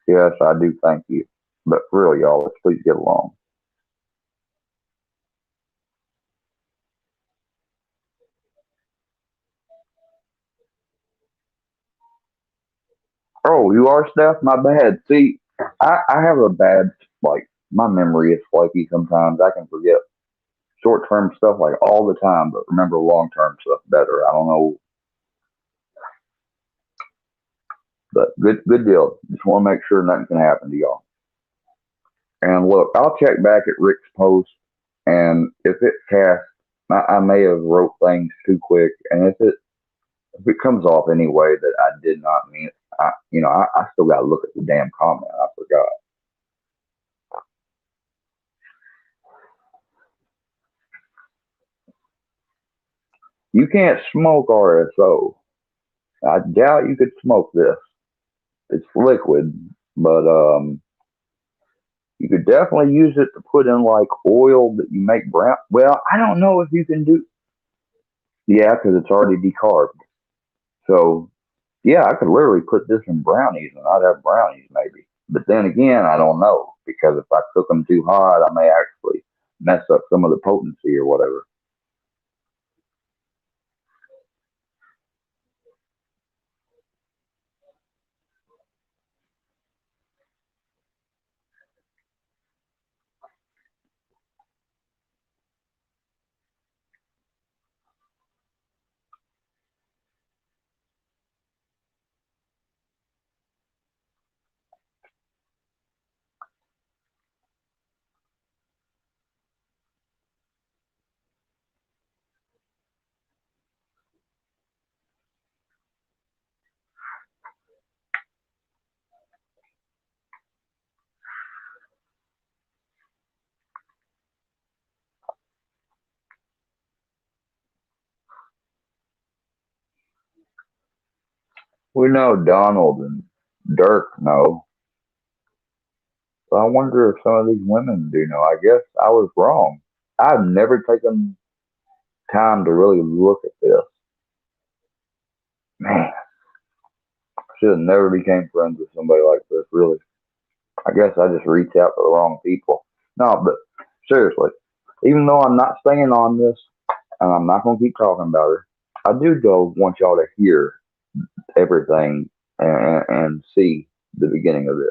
Yes, I do. Thank you. But for real, y'all, let's please get along. Oh, you are Steph? My bad. See, I have a bad, like, my memory is flaky sometimes. I can forget short term stuff like all the time, but remember long term stuff better. I don't know, but good deal. Just want to make sure nothing can happen to y'all. And look, I'll check back at Rick's post, and if it casts, I may have wrote things too quick, and if it comes off anyway that I did not mean it, I still got to look at the damn comment. I forgot. You can't smoke RSO. I doubt you could smoke this. It's liquid, but you could definitely use it to put in like oil that you make brown. Well, I don't know if you can do. Yeah, because it's already decarbed. So yeah, I could literally put this in brownies and I'd have brownies maybe. But then again, I don't know because if I cook them too hot, I may actually mess up some of the potency or whatever. We know Donald and Dirk know. So I wonder if some of these women do know. I guess I was wrong. I've never taken time to really look at this. Man, I should have never became friends with somebody like this, really. I guess I just reached out to the wrong people. No, but seriously, even though I'm not staying on this and I'm not going to keep talking about her, I do go want y'all to hear everything and see the beginning of this.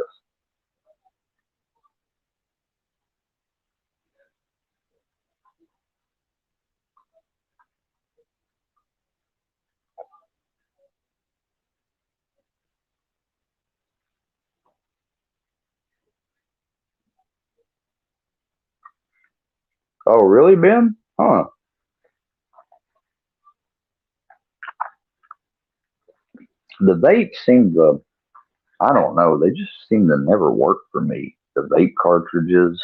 Oh, really, Ben? Huh. The vape seems I don't know, they just seem to never work for me. The vape cartridges,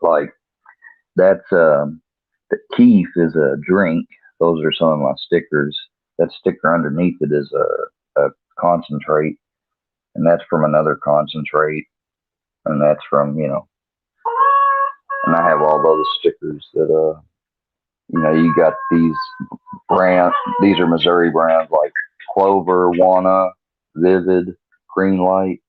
like that's the Keef is a drink. Those are some of my stickers. That sticker underneath it is a concentrate, and that's from another concentrate, and that's from and I have all those stickers that you got these brand. These are Missouri brands like Clover, Wanna, Vivid, Green Light.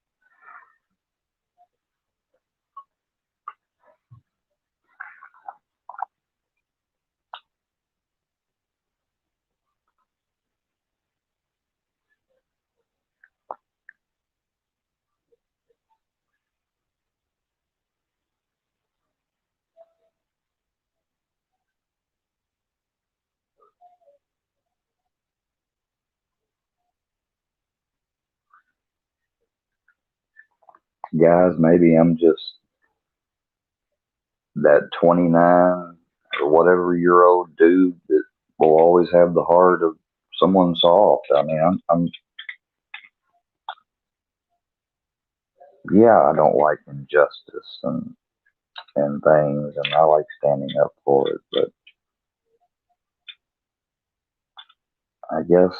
Guys, maybe I'm just that 29 or whatever year old dude that will always have the heart of someone soft. I mean, I'm yeah, I don't like injustice and things, and I like standing up for it. But I guess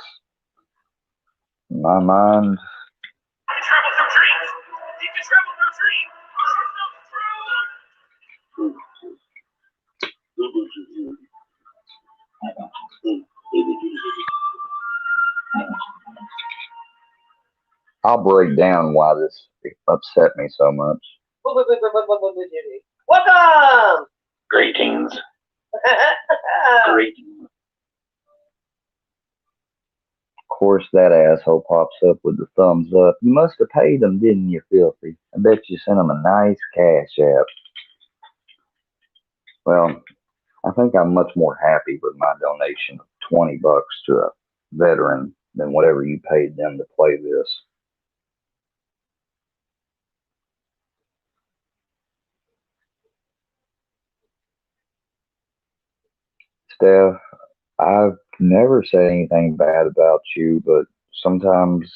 in my mind, I'll break down why this upset me so much. Welcome! Greetings. Greetings. Of course, that asshole pops up with the thumbs up. You must have paid them, didn't you, filthy? I bet you sent him a nice cash app. Well, I think I'm much more happy with my donation of $20 to a veteran than whatever you paid them to play this. Steph, I've never said anything bad about you, but sometimes,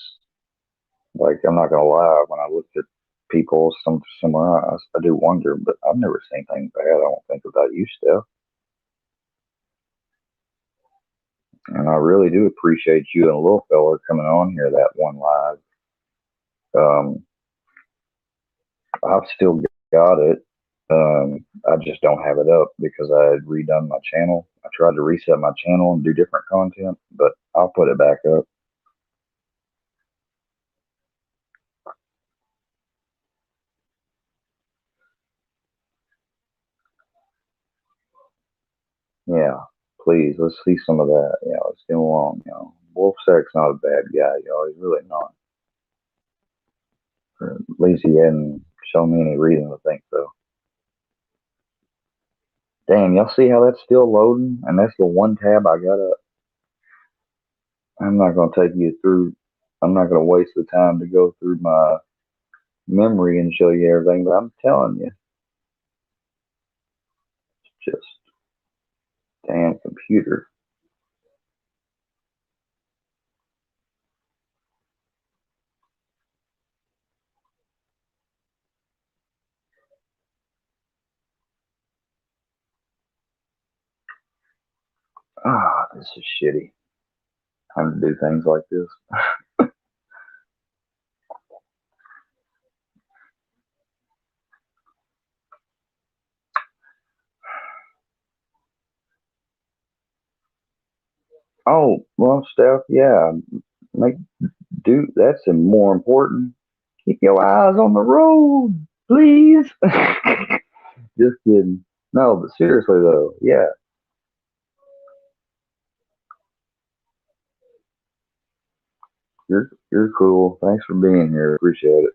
like, I'm not gonna lie, when I look at people somewhere else, I do wonder, but I've never seen anything bad, I don't think, about you, Steph. And I really do appreciate you and a little fella coming on here that one live. Um, I've still got it. I just don't have it up because I had redone my channel. I tried to reset my channel and do different content, but I'll put it back up. Yeah, please, let's see some of that. Yeah, let's get along. Wolfsack's not a bad guy, He's really not. Or at least he hadn't shown me any reason to think so. Damn, y'all see how that's still loading? And that's the one tab I got up. I'm not going to take you through, I'm not going to waste the time to go through my memory and show you everything, but I'm telling you, it's just damn computer. Ah, this is shitty. time to do things like this. Oh, well, Steph, yeah, make do that's more important. Keep your eyes on the road, please. Just kidding. No, but seriously though, yeah, you're cool. Thanks for being here. Appreciate it.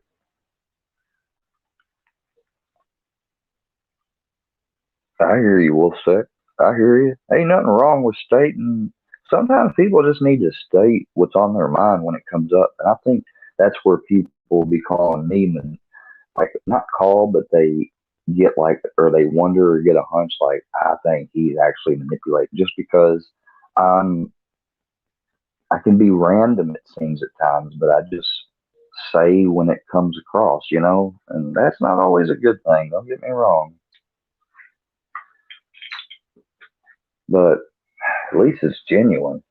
I hear you, Wolfsec. I hear you. Ain't nothing wrong with stating. Sometimes people just need to state what's on their mind when it comes up, and I think that's where people be calling me, and like not call, but they get like, or they wonder or get a hunch like, I think he's actually manipulating just because um I can be random it seems at times, but I just say when it comes across, and that's not always a good thing. Don't get me wrong, but at least it's genuine.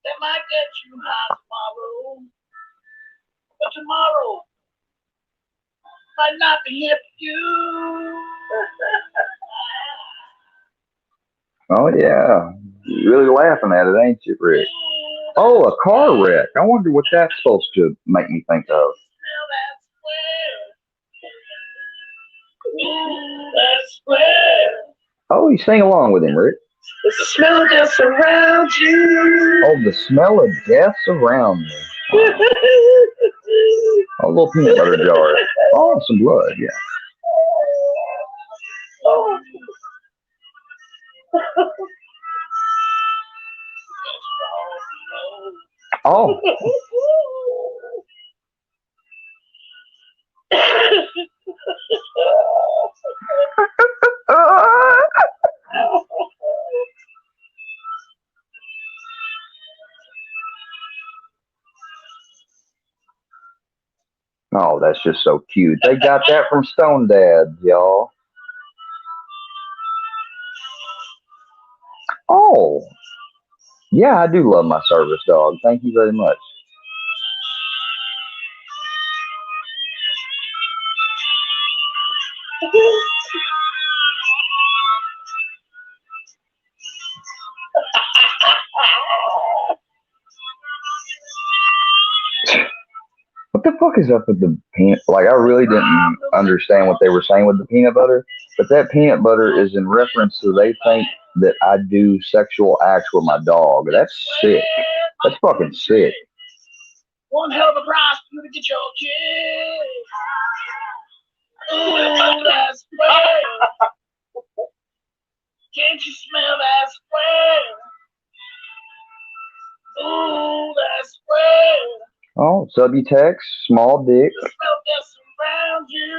That might get you high tomorrow, but tomorrow might not be here for you. Oh yeah, you're really laughing at it, ain't you, Rick? Oh, a car wreck. I wonder what that's supposed to make me think of. That's where Oh, you sing along with him, Rick. the smell of death surrounds you. Oh, the smell of death's around me. Oh, a little peanut butter jar. Oh, some blood, yeah. Oh, oh, that's just so cute. They got that from Stone Dad, y'all. Oh, yeah, I do love my service dog. Thank you very much. What the fuck is up with the peanut? Like, I really didn't understand what they were saying with the peanut butter, but that peanut butter is in reference to they think that I do sexual acts with my dog. That's sick. That's fucking sick. One hell of a price for you to get your kid. Ooh, that's where. Can't you smell that square? Ooh, that's where. Oh, Subutex, small dick. The smell that's around you.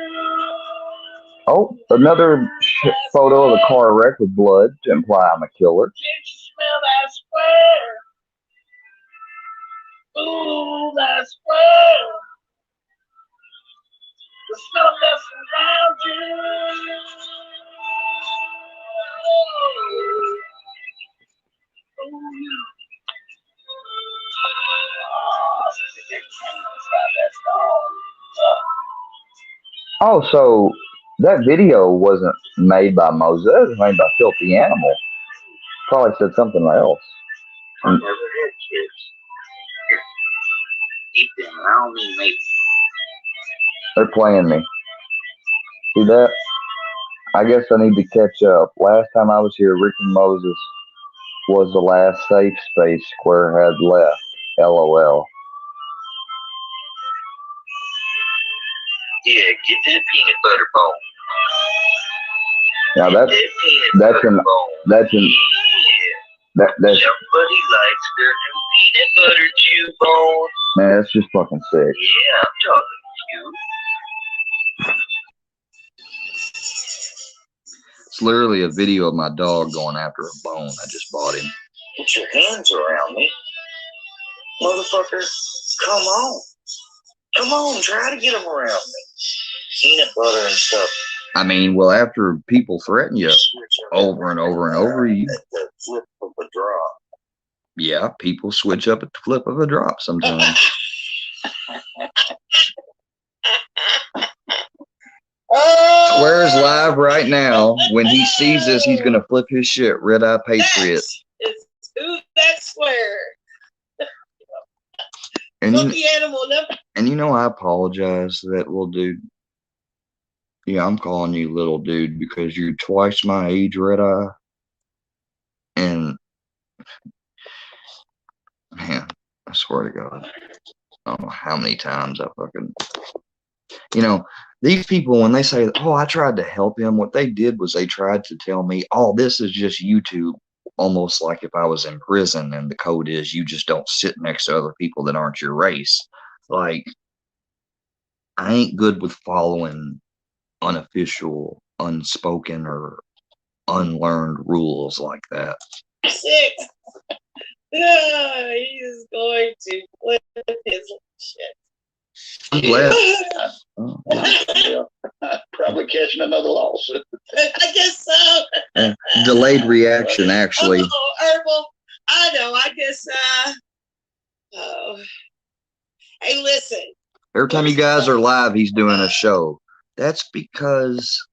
Oh, another photo of a car wreck with blood to imply I'm a killer. Can't you smell that square? Ooh, that's where. The smell that's around you. Oh, so that video wasn't made by Moses. It was made by Filthy Animal. Probably said something else. I never had kids. Keep them around me, maybe. They're playing me. See that? I guess I need to catch up. Last time I was here, Rick and Moses was the last safe space Square had left. LOL. Yeah, get that peanut butter bone. Now that's an that's Somebody likes their new peanut butter chew bone. man, that's just fucking sick. Yeah, I'm talking to you. It's literally a video of my dog going after a bone. I just bought him. Put your hands around me. Motherfucker, come on. Come on, try to get them around me. Peanut butter and stuff. I mean, well, after people threaten you over and over and over, At the flip of a drop. Yeah, people switch up at the flip of a drop sometimes. Swears live right now. When he sees this, he's gonna flip his shit. Red Eye Patriot. It's who that swear. And Cookie animal number. and you know, I apologize to that little dude. Yeah, I'm calling you little dude because you're twice my age, Red Eye. And man, I swear to God, I don't know how many times I fucking, you know, these people, when they say, oh, I tried to help him, what they did was they tried to tell me, oh, this is just YouTube, almost like if I was in prison and the code is you just don't sit next to other people that aren't your race. Like, I ain't good with following unofficial, unspoken, or unlearned rules like that. 6. No, he's going to flip his shit. I'm glad. Probably catching another lawsuit. I guess so. Delayed reaction, actually. Oh, Herbal. I know. I guess. Oh. Hey, listen. Every time you guys are live, he's doing a show. That's because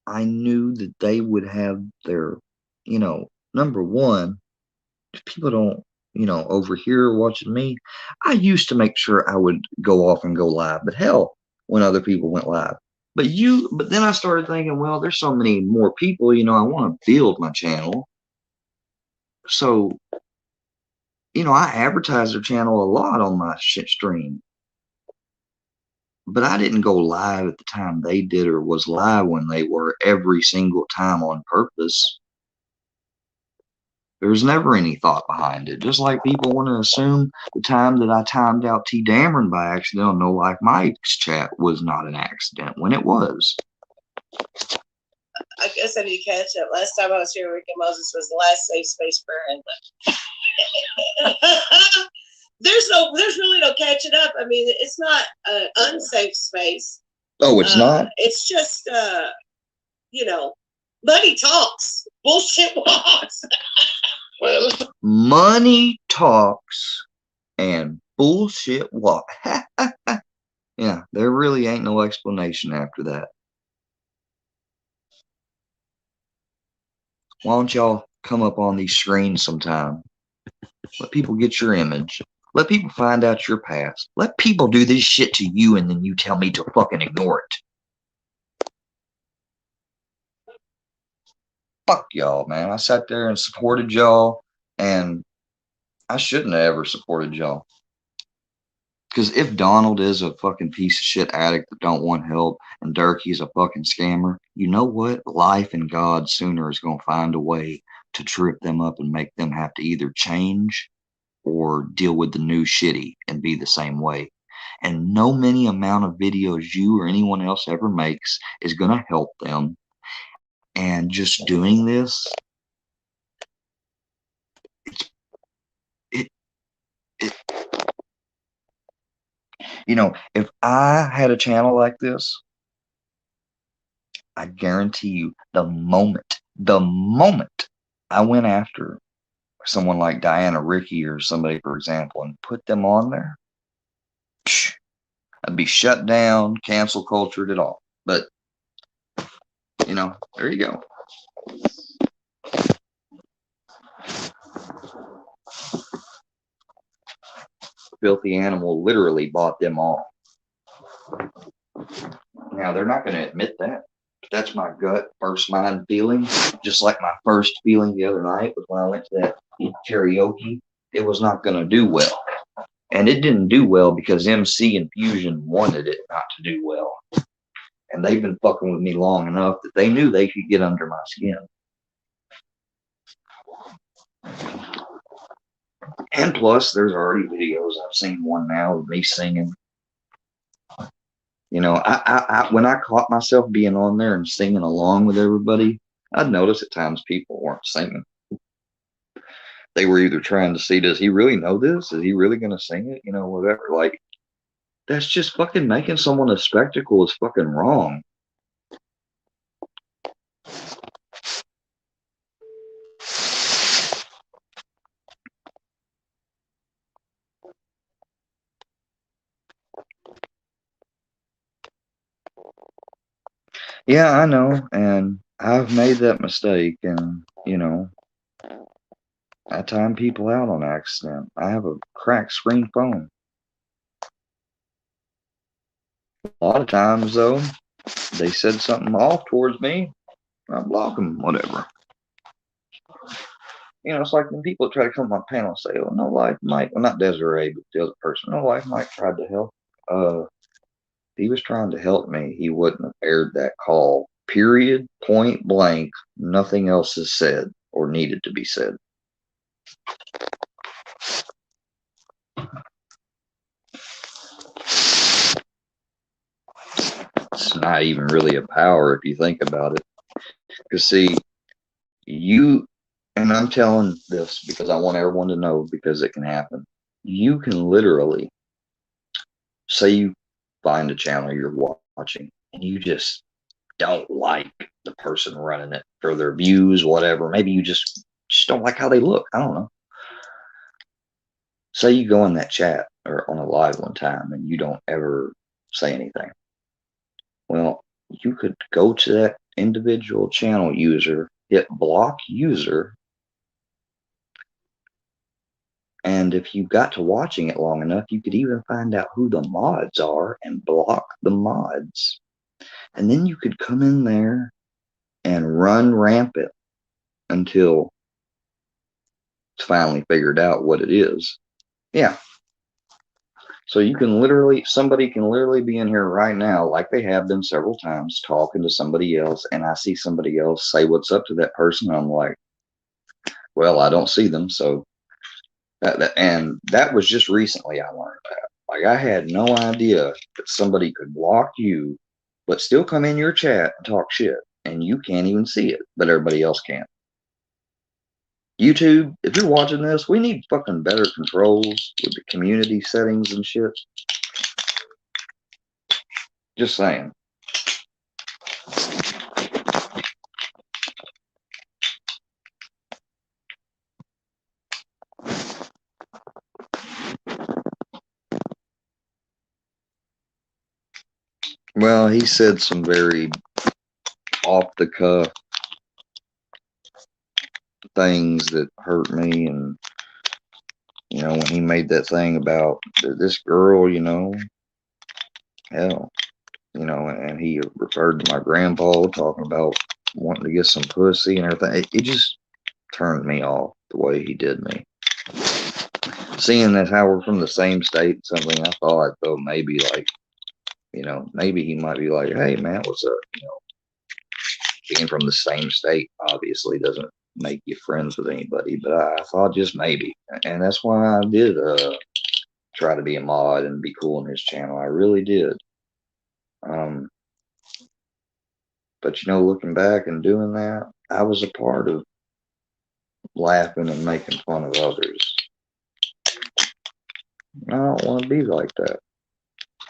I knew that they would have their, you know, number one, if people don't, you know, over here watching me, I used to make sure I would go off and go live, but hell, when other people went live. But then I started thinking, well, there's so many more people, you know, I want to build my channel. So, you know, I advertise their channel a lot on my stream. But I didn't go live at the time they did or was live when they were every single time on purpose. There's never any thought behind it. Just like people want to assume the time that I timed out T. Dameron by accident on No Life Mike's chat was not an accident when it was. I guess I need to catch up. Last time I was here, Rick and Moses was the last safe space prayer in There's really no catching up. I mean, it's not an unsafe space. Oh, it's not? It's just, you know, money talks, bullshit walks. Well, Money talks and bullshit walk. Yeah, there really ain't no explanation after that. Why don't y'all come up on these screens sometime? Let people get your image. Let people find out your past. Let people do this shit to you and then you tell me to fucking ignore it. Fuck y'all, man. I sat there and supported y'all, and I shouldn't have ever supported y'all. Because if Donald is a fucking piece of shit addict that don't want help and Durkee's a fucking scammer, you know what? Life and God sooner is going to find a way to trip them up and make them have to either change or deal with the new shitty and be the same way. And no many amount of videos you or anyone else ever makes is going to help them. And just doing this, you know, if I had a channel like this, I guarantee you the moment I went after someone like Diana Ricky or somebody, for example, and put them on there, I'd be shut down, cancel cultured it all. But, you know, there you go. Filthy Animal literally bought them all. Now, they're not going to admit that. That's my gut, first mind feeling. Just like my first feeling the other night was when I went to that karaoke. It was not going to do well. And it didn't do well because MC and Fusion wanted it not to do well. And they've been fucking with me long enough that they knew they could get under my skin. And plus, there's already videos. I've seen one now of me singing. You know, when I caught myself being on there and singing along with everybody, I'd notice at times people weren't singing. They were either trying to see, does he really know this? Is he really going to sing it? You know, whatever. Like, that's just fucking making someone a spectacle is fucking wrong. Yeah, I know, and I've made that mistake, and you know, I time people out on accident. I have a cracked screen phone. A lot of times, though, they said something off towards me, I block them, whatever. You know, it's like when people try to come on my panel and say, "Oh, no life, Mike." Well, not Desiree, but the other person. No life, Mike tried to help. He was trying to help me. He wouldn't have aired that call. Period. Point blank. Nothing else is said or needed to be said. It's not even really a power if you think about it. Because see, you and I'm telling this because I want everyone to know because it can happen. You can literally say you find a channel you're watching and you just don't like the person running it for their views, whatever. Maybe you just don't like how they look. I don't know. Say you go in that chat or on a live one time and you don't ever say anything. Well, you could go to that individual channel user, hit block user, and if you got to watching it long enough, you could even find out who the mods are and block the mods. And then you could come in there and run rampant until it's finally figured out what it is. Yeah. So you can literally, somebody can literally be in here right now, like they have been several times, talking to somebody else, and I see somebody else say what's up to that person. I'm like, well, I don't see them, so and that was just recently I learned that. Like I had no idea that somebody could block you, but still come in your chat and talk shit, and you can't even see it, but everybody else can. YouTube, if you're watching this, we need fucking better controls with the community settings and shit. Just saying. Well, he said some very off the cuff things that hurt me, and you know, when he made that thing about this girl, you know, hell, you know, and he referred to my grandpa talking about wanting to get some pussy and everything. It just turned me off the way he did me. Seeing that how we're from the same state, something I thought, though, maybe like, you know, maybe he might be like, hey, man, what's up? You know, being from the same state obviously doesn't make you friends with anybody, but I thought just maybe. And that's why I did try to be a mod and be cool on his channel. I really did. But you know, looking back and doing that, I was a part of laughing and making fun of others. I don't want to be like that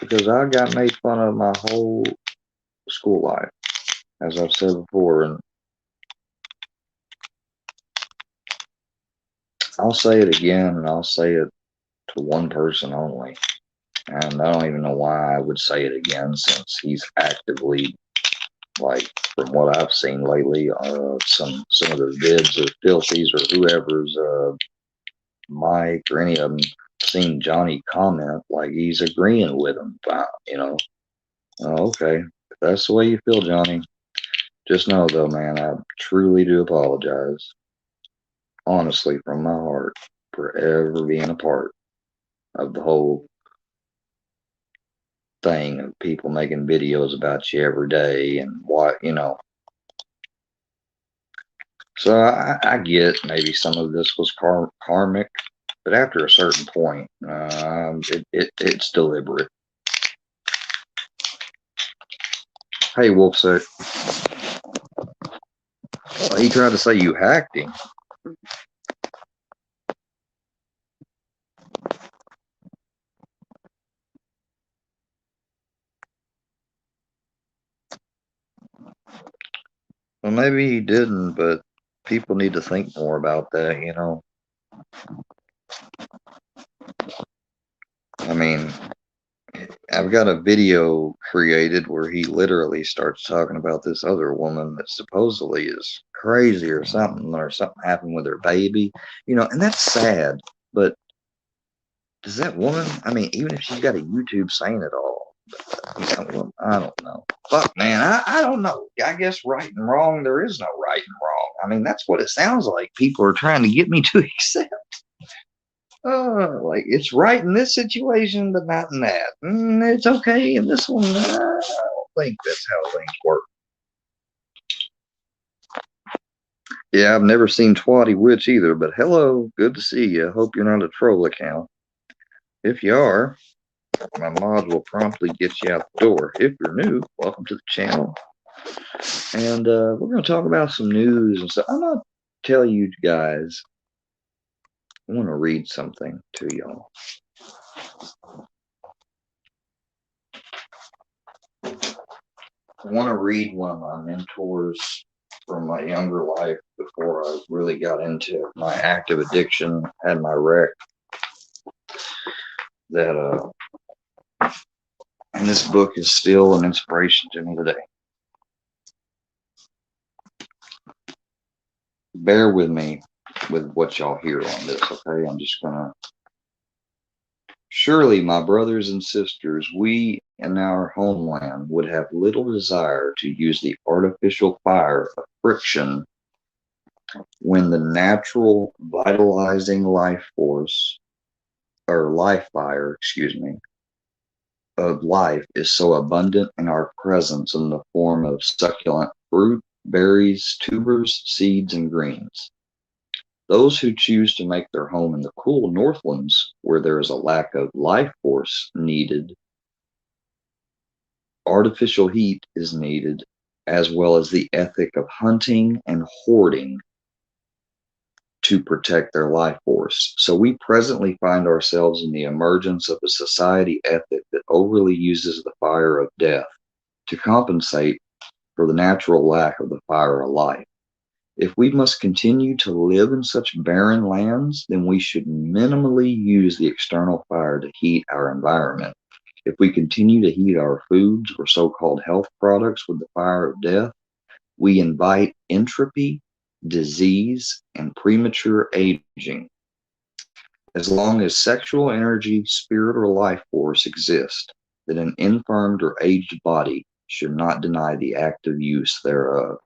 because I got made fun of my whole school life, as I've said before, and I'll say it again, and I'll say it to one person only. And I don't even know why I would say it again, since he's actively, like, from what I've seen lately, some of the vids of Filthies or whoever's Mike or any of them seen Johnny comment like he's agreeing with him. You know, okay, if that's the way you feel, Johnny, just know though, man, I truly do apologize, honestly, from my heart, for ever being a part of the whole thing of people making videos about you every day and what, you know. So I get maybe some of this was karmic, but after a certain point, it's deliberate. Hey, Wolfset. He tried to say you hacked him. Well, maybe he didn't, but people need to think more about that, you know. I mean, I've got a video created where he literally starts talking about this other woman that supposedly is crazy or something happened with her baby, you know, and that's sad. But does that woman, I mean, even if she's got a YouTube saying it all, you know, well, I don't know. Fuck, man, I don't know. I guess right and wrong, there is no right and wrong. I mean, that's what it sounds like. People are trying to get me to accept. Like it's right in this situation, but not in that. It's okay in this one. I don't think that's how things work. Yeah, I've never seen Twatty Witch either, but hello, good to see you. Hope you're not a troll account. If you are, my mod will promptly get you out the door. If you're new, welcome to the channel. And we're going to talk about some news and stuff. I'm going to tell you guys, I want to read something to y'all. I want to read one of my mentors from my younger life before I really got into my active addiction, had my wreck. And this book is still an inspiration to me today. Bear with me with what y'all hear on this, okay? I'm just gonna. Surely, my brothers and sisters, we in our homeland would have little desire to use the artificial fire of friction when the natural vitalizing life force, or life fire, of life is so abundant in our presence in the form of succulent fruit, berries, tubers, seeds, and greens. Those who choose to make their home in the cool Northlands, where there is a lack of life force needed, artificial heat is needed, as well as the ethic of hunting and hoarding to protect their life force. So we presently find ourselves in the emergence of a society ethic that overly uses the fire of death to compensate for the natural lack of the fire of life. If we must continue to live in such barren lands, then we should minimally use the external fire to heat our environment. If we continue to heat our foods or so-called health products with the fire of death, we invite entropy, disease, and premature aging. As long as sexual energy, spirit, or life force exist, then an infirmed or aged body should not deny the active use thereof.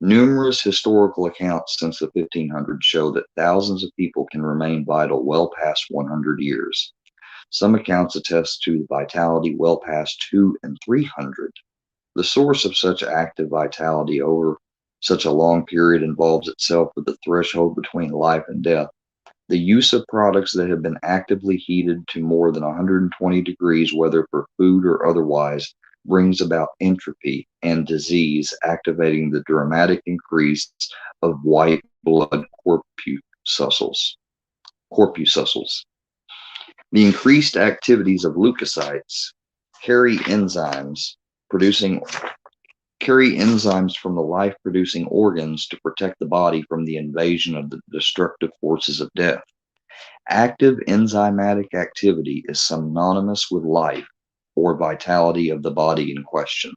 Numerous historical accounts since the 1500s show that thousands of people can remain vital well past 100 years. Some accounts attest to vitality well past 200 and 300. The source of such active vitality over such a long period involves itself with the threshold between life and death. The use of products that have been actively heated to more than 120 degrees, whether for food or otherwise, brings about entropy and disease, activating the dramatic increase of white blood corpuscles. The increased activities of leukocytes carry enzymes from the life-producing organs to protect the body from the invasion of the destructive forces of death. Active enzymatic activity is synonymous with life or vitality of the body in question.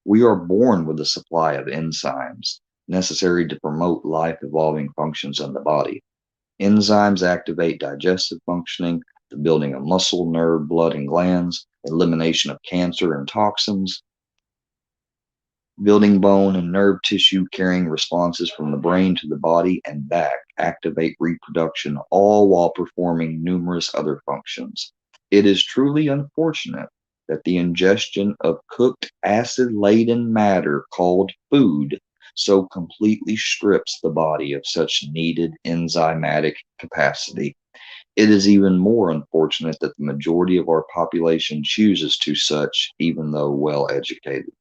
We are born with a supply of enzymes necessary to promote life-evolving functions in the body. Enzymes activate digestive functioning, the building of muscle, nerve, blood, and glands, elimination of cancer and toxins, building bone and nerve tissue, carrying responses from the brain to the body and back, activate reproduction, all while performing numerous other functions. It is truly unfortunate that the ingestion of cooked acid-laden matter called food so completely strips the body of such needed enzymatic capacity. It is even more unfortunate that the majority of our population chooses to such, even though well educated.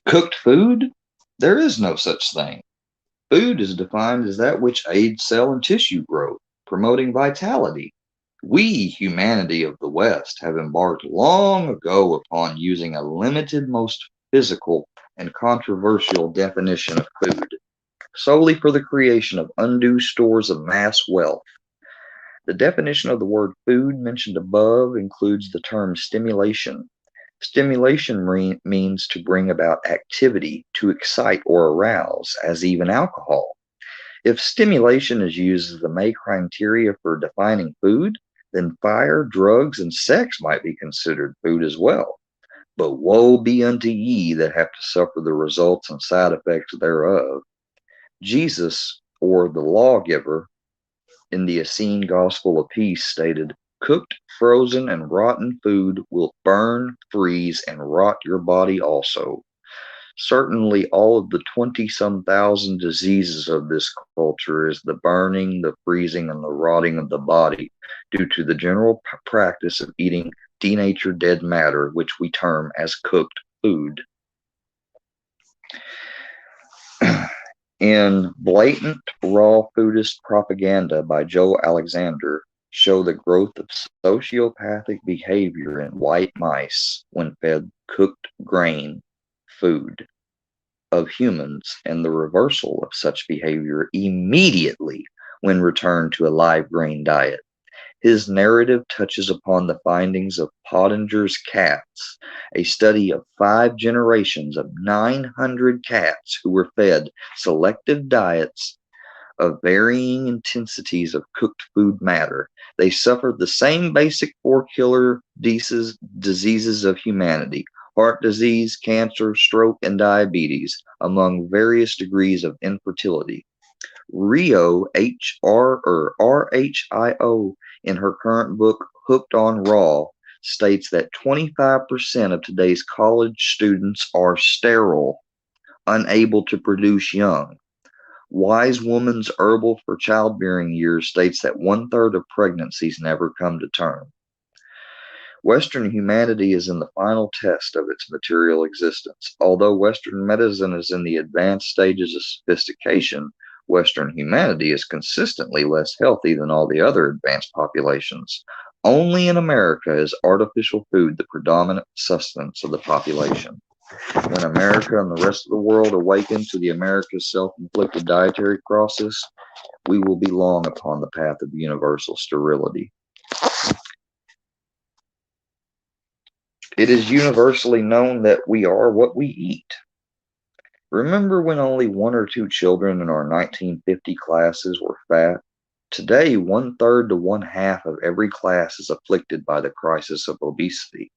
Cooked food? There is no such thing. Food is defined as that which aids cell and tissue growth, promoting vitality. We, humanity of the West, have embarked long ago upon using a limited, most physical, and controversial definition of food, solely for the creation of undue stores of mass wealth. The definition of the word food mentioned above includes the term stimulation. Stimulation means to bring about activity, to excite or arouse, as even alcohol. If stimulation is used as the main criteria for defining food, then fire, drugs, and sex might be considered food as well. But woe be unto ye that have to suffer the results and side effects thereof. Jesus, or the lawgiver, in the Essene Gospel of Peace stated, "Cooked, frozen, and rotten food will burn, freeze, and rot your body also." Certainly, all of the 20-some thousand diseases of this culture is the burning, the freezing, and the rotting of the body due to the general practice of eating denatured dead matter, which we term as cooked food. In Blatant Raw Foodist Propaganda by Joe Alexander, show the growth of sociopathic behavior in white mice when fed cooked grain food of humans, and the reversal of such behavior immediately when returned to a live grain diet. His narrative touches upon the findings of Pottinger's cats, a study of 5 generations of 900 cats who were fed selective diets of varying intensities of cooked food matter. They suffered the same basic 4 killer diseases of humanity: heart disease, cancer, stroke, and diabetes, among various degrees of infertility. RHIO, in her current book, Hooked on Raw, states that 25% of today's college students are sterile, unable to produce young. Wise Woman's Herbal for Childbearing Years states that 1/3 of pregnancies never come to term. Western humanity is in the final test of its material existence. Although Western medicine is in the advanced stages of sophistication, Western humanity is consistently less healthy than all the other advanced populations. Only in America is artificial food the predominant sustenance of the population. When America and the rest of the world awaken to the America's self-inflicted dietary crosses, we will be long upon the path of universal sterility. It is universally known that we are what we eat. Remember when only 1 or 2 children in our 1950 classes were fat? Today, 1/3 to 1/2 of every class is afflicted by the crisis of obesity.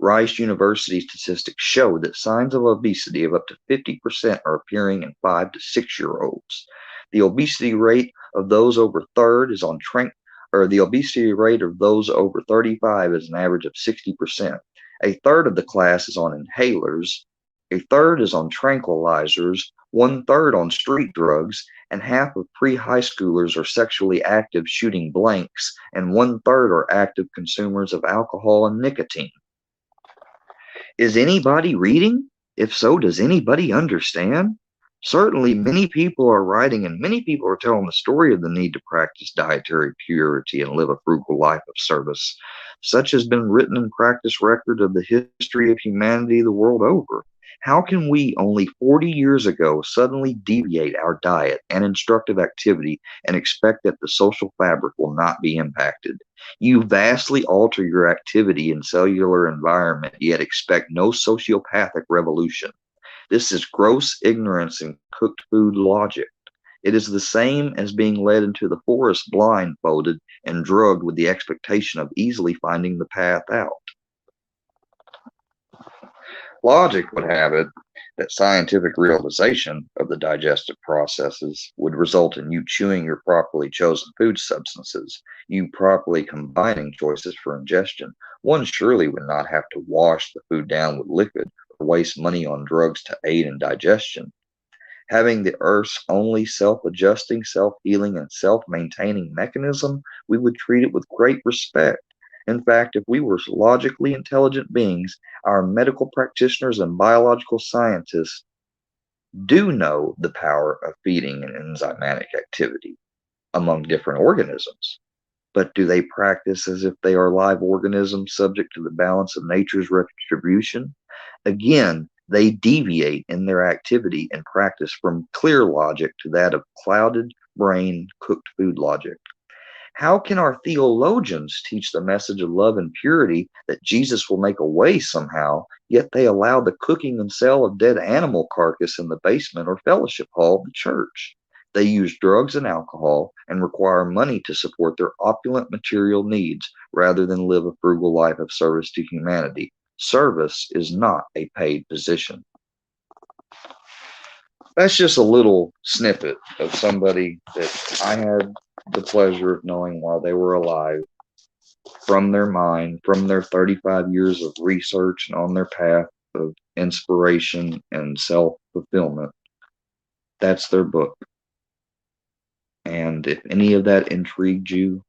Rice University statistics show that signs of obesity of up to 50% are appearing in 5 to 6-year-olds. The obesity rate of those over the obesity rate of those over 35 is an average of 60%. A third of the class is on inhalers, a third is on tranquilizers, 1/3 on street drugs, and half of pre-high schoolers are sexually active shooting blanks, and 1/3 are active consumers of alcohol and nicotine. Is anybody reading? If so, does anybody understand? Certainly, many people are writing and many people are telling the story of the need to practice dietary purity and live a frugal life of service. Such has been written and practiced record of the history of humanity the world over. How can we, only 40 years ago, suddenly deviate our diet and instructive activity and expect that the social fabric will not be impacted? You vastly alter your activity and cellular environment, yet expect no sociopathic revolution. This is gross ignorance in cooked food logic. It is the same as being led into the forest blindfolded and drugged with the expectation of easily finding the path out. Logic would have it that scientific realization of the digestive processes would result in you chewing your properly chosen food substances, you properly combining choices for ingestion. One surely would not have to wash the food down with liquid or waste money on drugs to aid in digestion. Having the Earth's only self-adjusting, self-healing, and self-maintaining mechanism, we would treat it with great respect. In fact, if we were logically intelligent beings, our medical practitioners and biological scientists do know the power of feeding and enzymatic activity among different organisms. But do they practice as if they are live organisms subject to the balance of nature's retribution? Again, they deviate in their activity and practice from clear logic to that of clouded brain cooked food logic. How can our theologians teach the message of love and purity that Jesus will make a way somehow, yet they allow the cooking and sale of dead animal carcass in the basement or fellowship hall of the church? They use drugs and alcohol and require money to support their opulent material needs rather than live a frugal life of service to humanity. Service is not a paid position. That's just a little snippet of somebody that I had the pleasure of knowing while they were alive, from their mind, from their 35 years of research and on their path of inspiration and self-fulfillment. That's their book. And if any of that intrigued you,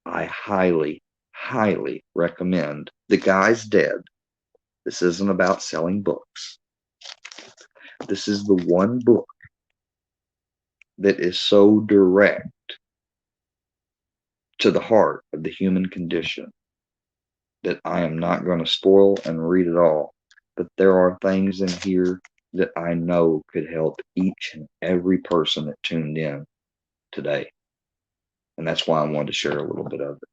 I highly, highly recommend The Guy's Dead. This isn't about selling books. This is the one book that is so direct to the heart of the human condition that I am not going to spoil and read it all. But there are things in here that I know could help each and every person that tuned in today. And that's why I wanted to share a little bit of it.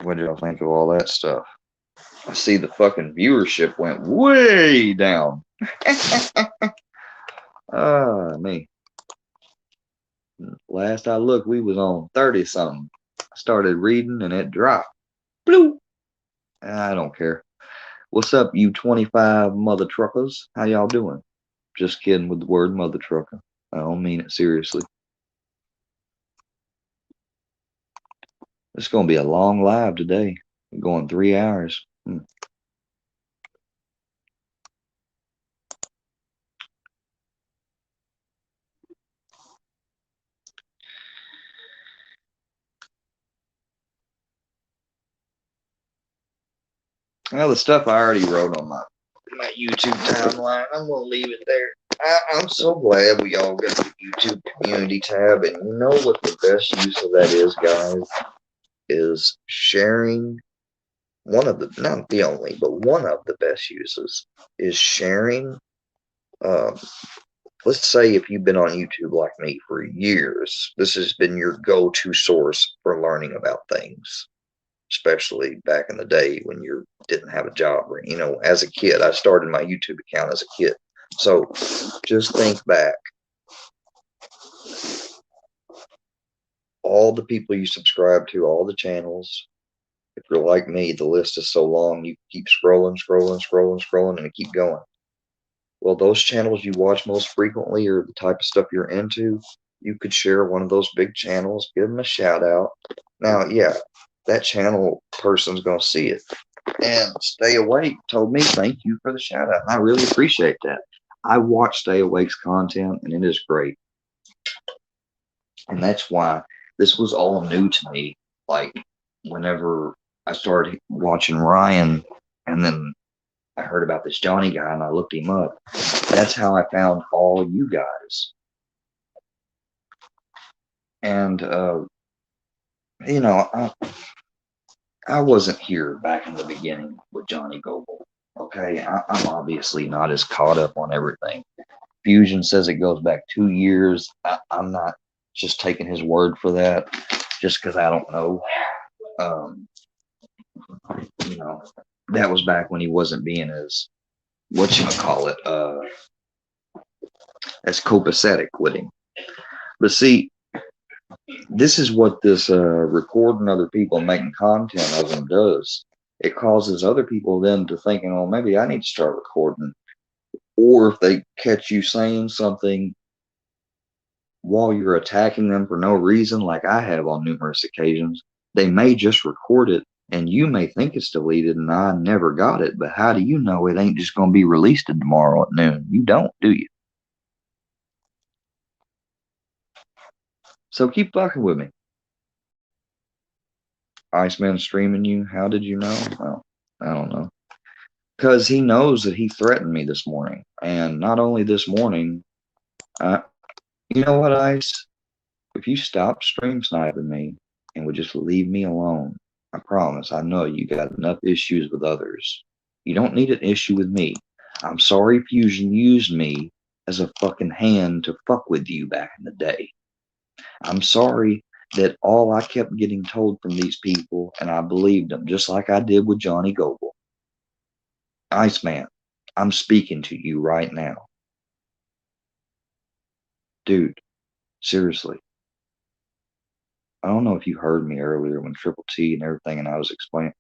What did y'all think of all that stuff? I see the fucking viewership went way down. Me. Last I looked, we was on 30 something. I started reading and it dropped. Bloop. I don't care. What's up, you 25 mother truckers? How y'all doing? Just kidding with the word mother trucker. I don't mean it seriously. It's going to be a long live today. We're going 3 hours. Well, the stuff I already wrote on my YouTube timeline, I'm going to leave it there. I'm so glad we all got the YouTube community tab. And you know what the best use of that is, guys? Is sharing. One of the, not the only, but one of the best uses is sharing. Let's say if you've been on YouTube like me for years, this has been your go-to source for learning about things, especially back in the day when you didn't have a job. Or, you know, as a kid, I started my YouTube account as a kid. So just think back. All the people you subscribe to, all the channels. If you're like me, the list is so long, you keep scrolling, and keep going. Well, those channels you watch most frequently or the type of stuff you're into, you could share one of those big channels, give them a shout out. Now, yeah, that channel person's going to see it. And Stay Awake told me thank you for the shout out. And I really appreciate that. I watch Stay Awake's content and it is great. And that's why this was all new to me. Like, whenever I started watching Ryan and then I heard about this Johnny guy and I looked him up. That's how I found all you guys. And, you know, I wasn't here back in the beginning with Johnny Goble. Okay, I'm obviously not as caught up on everything. Fusion says it goes back 2 years. I'm not just taking his word for that just because I don't know. You know, that was back when he wasn't being as, whatchamacallit, as copacetic with him. But see, this is what this recording other people and making content of them does. It causes other people then to thinking, oh, maybe I need to start recording. Or if they catch you saying something while you're attacking them for no reason, like I have on numerous occasions, they may just record it And you may think it's deleted and I never got it, but how do you know it ain't just going to be released tomorrow at noon? You don't, do you? So keep fucking with me. Iceman streaming you. How did you know? Well, I don't know. Because he knows that he threatened me this morning. And not only this morning, you know what, Ice? If you stop stream sniping me and would just leave me alone, I promise, I know you got enough issues with others. You don't need an issue with me. I'm sorry Fusion used me as a fucking hand to fuck with you back in the day. I'm sorry that all I kept getting told from these people, and I believed them, just like I did with Johnny Goble. Iceman, I'm speaking to you right now. Dude, seriously. I don't know if you heard me earlier when Triple T and everything, and I was explaining.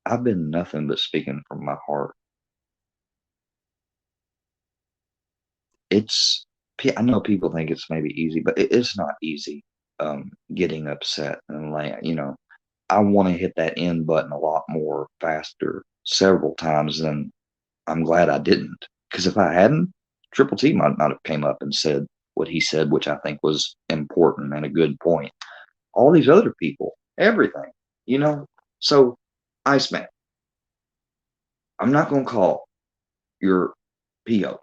I've been nothing but speaking from my heart. I know people think it's maybe easy, but it's not easy. Getting upset and I want to hit that end button a lot more faster several times than I'm glad I didn't. Because if I hadn't, Triple T might not have came up and said what he said, which I think was important and a good point. All these other people, everything, you know. So, Iceman, I'm not going to call your PO.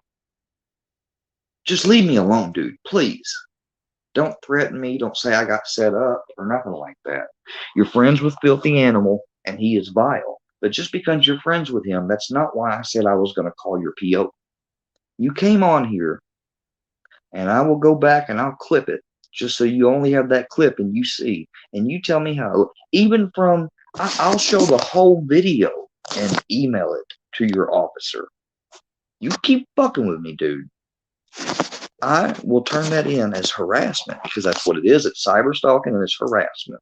Just leave me alone, dude, please. Don't threaten me. Don't say I got set up or nothing like that. You're friends with Filthy Animal, and he is vile. But just because you're friends with him, that's not why I said I was going to call your PO. You came on here, and I will go back and I'll clip it just so you only have that clip and you see. And you tell me how. Even from, I'll show the whole video and email it to your officer. You keep fucking with me, dude. I will turn that in as harassment because that's what it is. It's cyber stalking and it's harassment.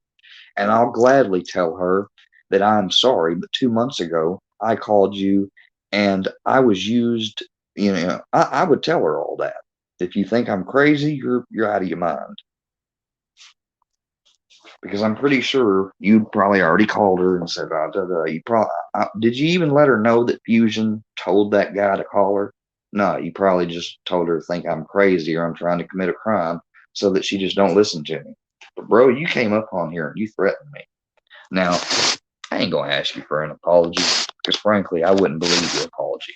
And I'll gladly tell her that I'm sorry, but 2 months ago I called you and I was used. I would tell her all that. If you think I'm crazy, you're out of your mind. Because I'm pretty sure you probably already called her and said, did you even let her know that Fusion told that guy to call her? No, you probably just told her to think I'm crazy or I'm trying to commit a crime so that she just don't listen to me. But bro, you came up on here and you threatened me. Now, I ain't gonna ask you for an apology because frankly, I wouldn't believe your apology.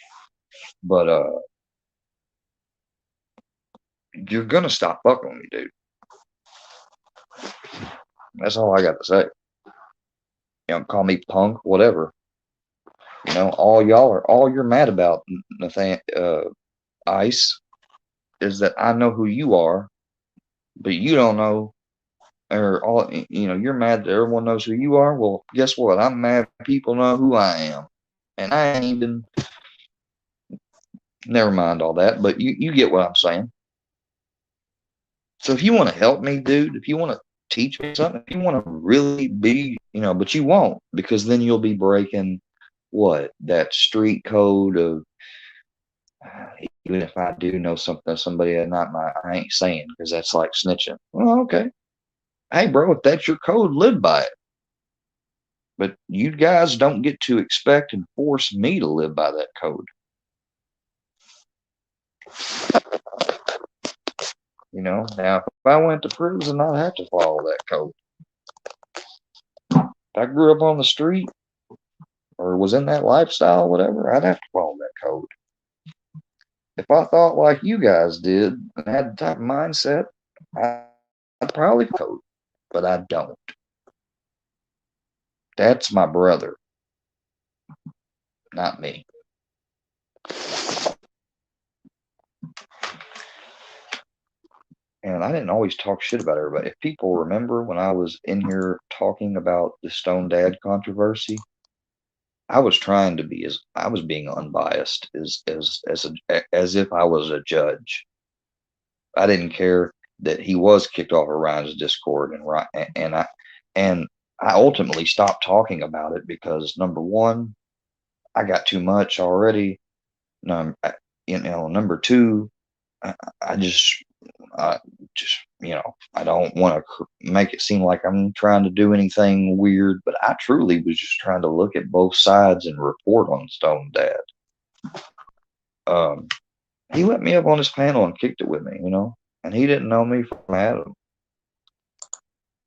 But you're gonna stop fucking with me, dude. That's all I got to say. Call me punk, whatever. All you're mad about, Ice, is that I know who you are, but you don't know, or you're mad that everyone knows who you are. Well, guess what? I'm mad people know who I am, and I ain't even. Never mind all that, but you get what I'm saying. So if you want to help me, dude, if you want to teach me something, if you want to really be, but you won't, because then you'll be breaking that street code of even if I do know something of somebody I ain't saying because that's like snitching. Well, okay. Hey, bro, if that's your code, live by it. But you guys don't get to expect and force me to live by that code. Now if I went to prison, I'd have to follow that code. If I grew up on the street or was in that lifestyle, whatever, I'd have to follow that code. If I thought like you guys did and had the type of mindset, I'd probably code, but I don't. That's my brother, not me. And I didn't always talk shit about everybody. If people remember when I was in here talking about the Stone Dad controversy, I was trying to be I was being unbiased as if I was a judge. I didn't care that he was kicked off of Ryan's Discord and I ultimately stopped talking about it because number one, I got too much already. Number two, I just I don't want to make it seem like I'm trying to do anything weird, but I truly was just trying to look at both sides and report on Stone Dad. He let me up on his panel and kicked it with me, and he didn't know me from Adam.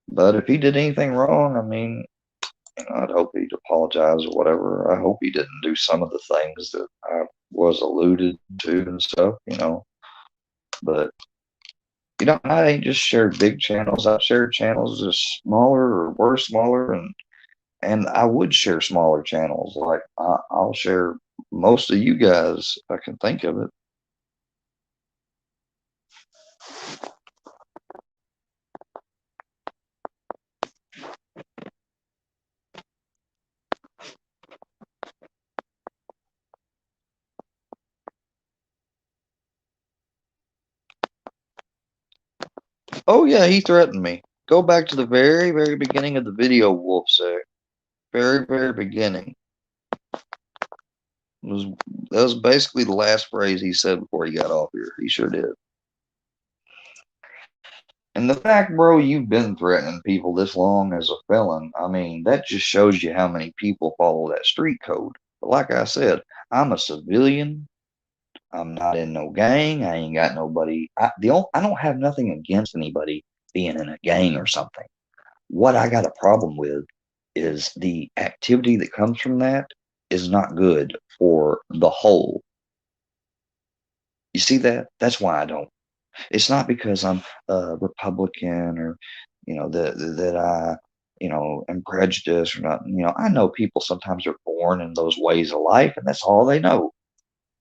But if he did anything wrong, I mean, I'd hope he'd apologize or whatever. I hope he didn't do some of the things that I was alluded to and stuff, But I ain't just shared big channels. I've shared channels just smaller or were smaller, and I would share smaller channels. Like I'll share most of you guys. I can think of it. Oh yeah, he threatened me. Go back to the very, very beginning of the video, Wolf said. Very, very beginning. That was basically the last phrase he said before he got off here. He sure did. And the fact, bro, you've been threatening people this long as a felon, I mean, that just shows you how many people follow that street code. But like I said, I'm a civilian. I'm not in no gang. I ain't got nobody. I don't have nothing against anybody being in a gang or something. What I got a problem with is the activity that comes from that is not good for the whole. You see that? That's why I don't. It's not because I'm a Republican or, that I, am prejudiced or not. I know people sometimes are born in those ways of life and that's all they know.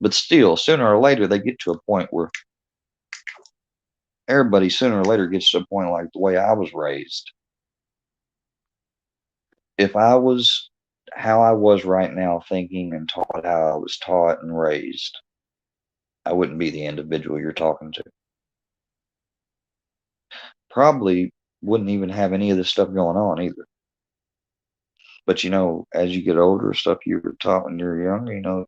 But still, sooner or later, they get to a point where everybody sooner or later gets to a point like the way I was raised. If I was how I was right now, thinking and taught how I was taught and raised, I wouldn't be the individual you're talking to. Probably wouldn't even have any of this stuff going on either. But as you get older, stuff you were taught when you were young,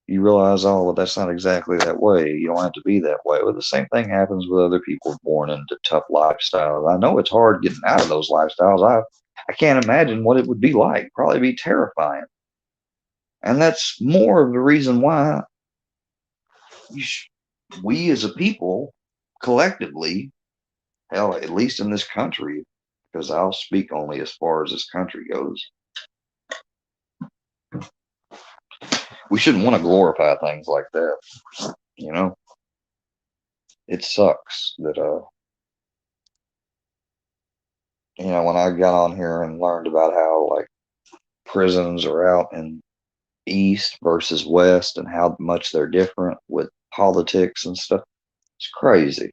you realize, oh, well, that's not exactly that way. You don't have to be that way. Well, the same thing happens with other people born into tough lifestyles. I know it's hard getting out of those lifestyles. I can't imagine what it would be like. Probably be terrifying. And that's more of the reason why we as a people, collectively, hell, at least in this country, because I'll speak only as far as this country goes, we shouldn't want to glorify things like that. It sucks that when I got on here and learned about how like prisons are out in East versus West and how much they're different with politics and stuff, it's crazy.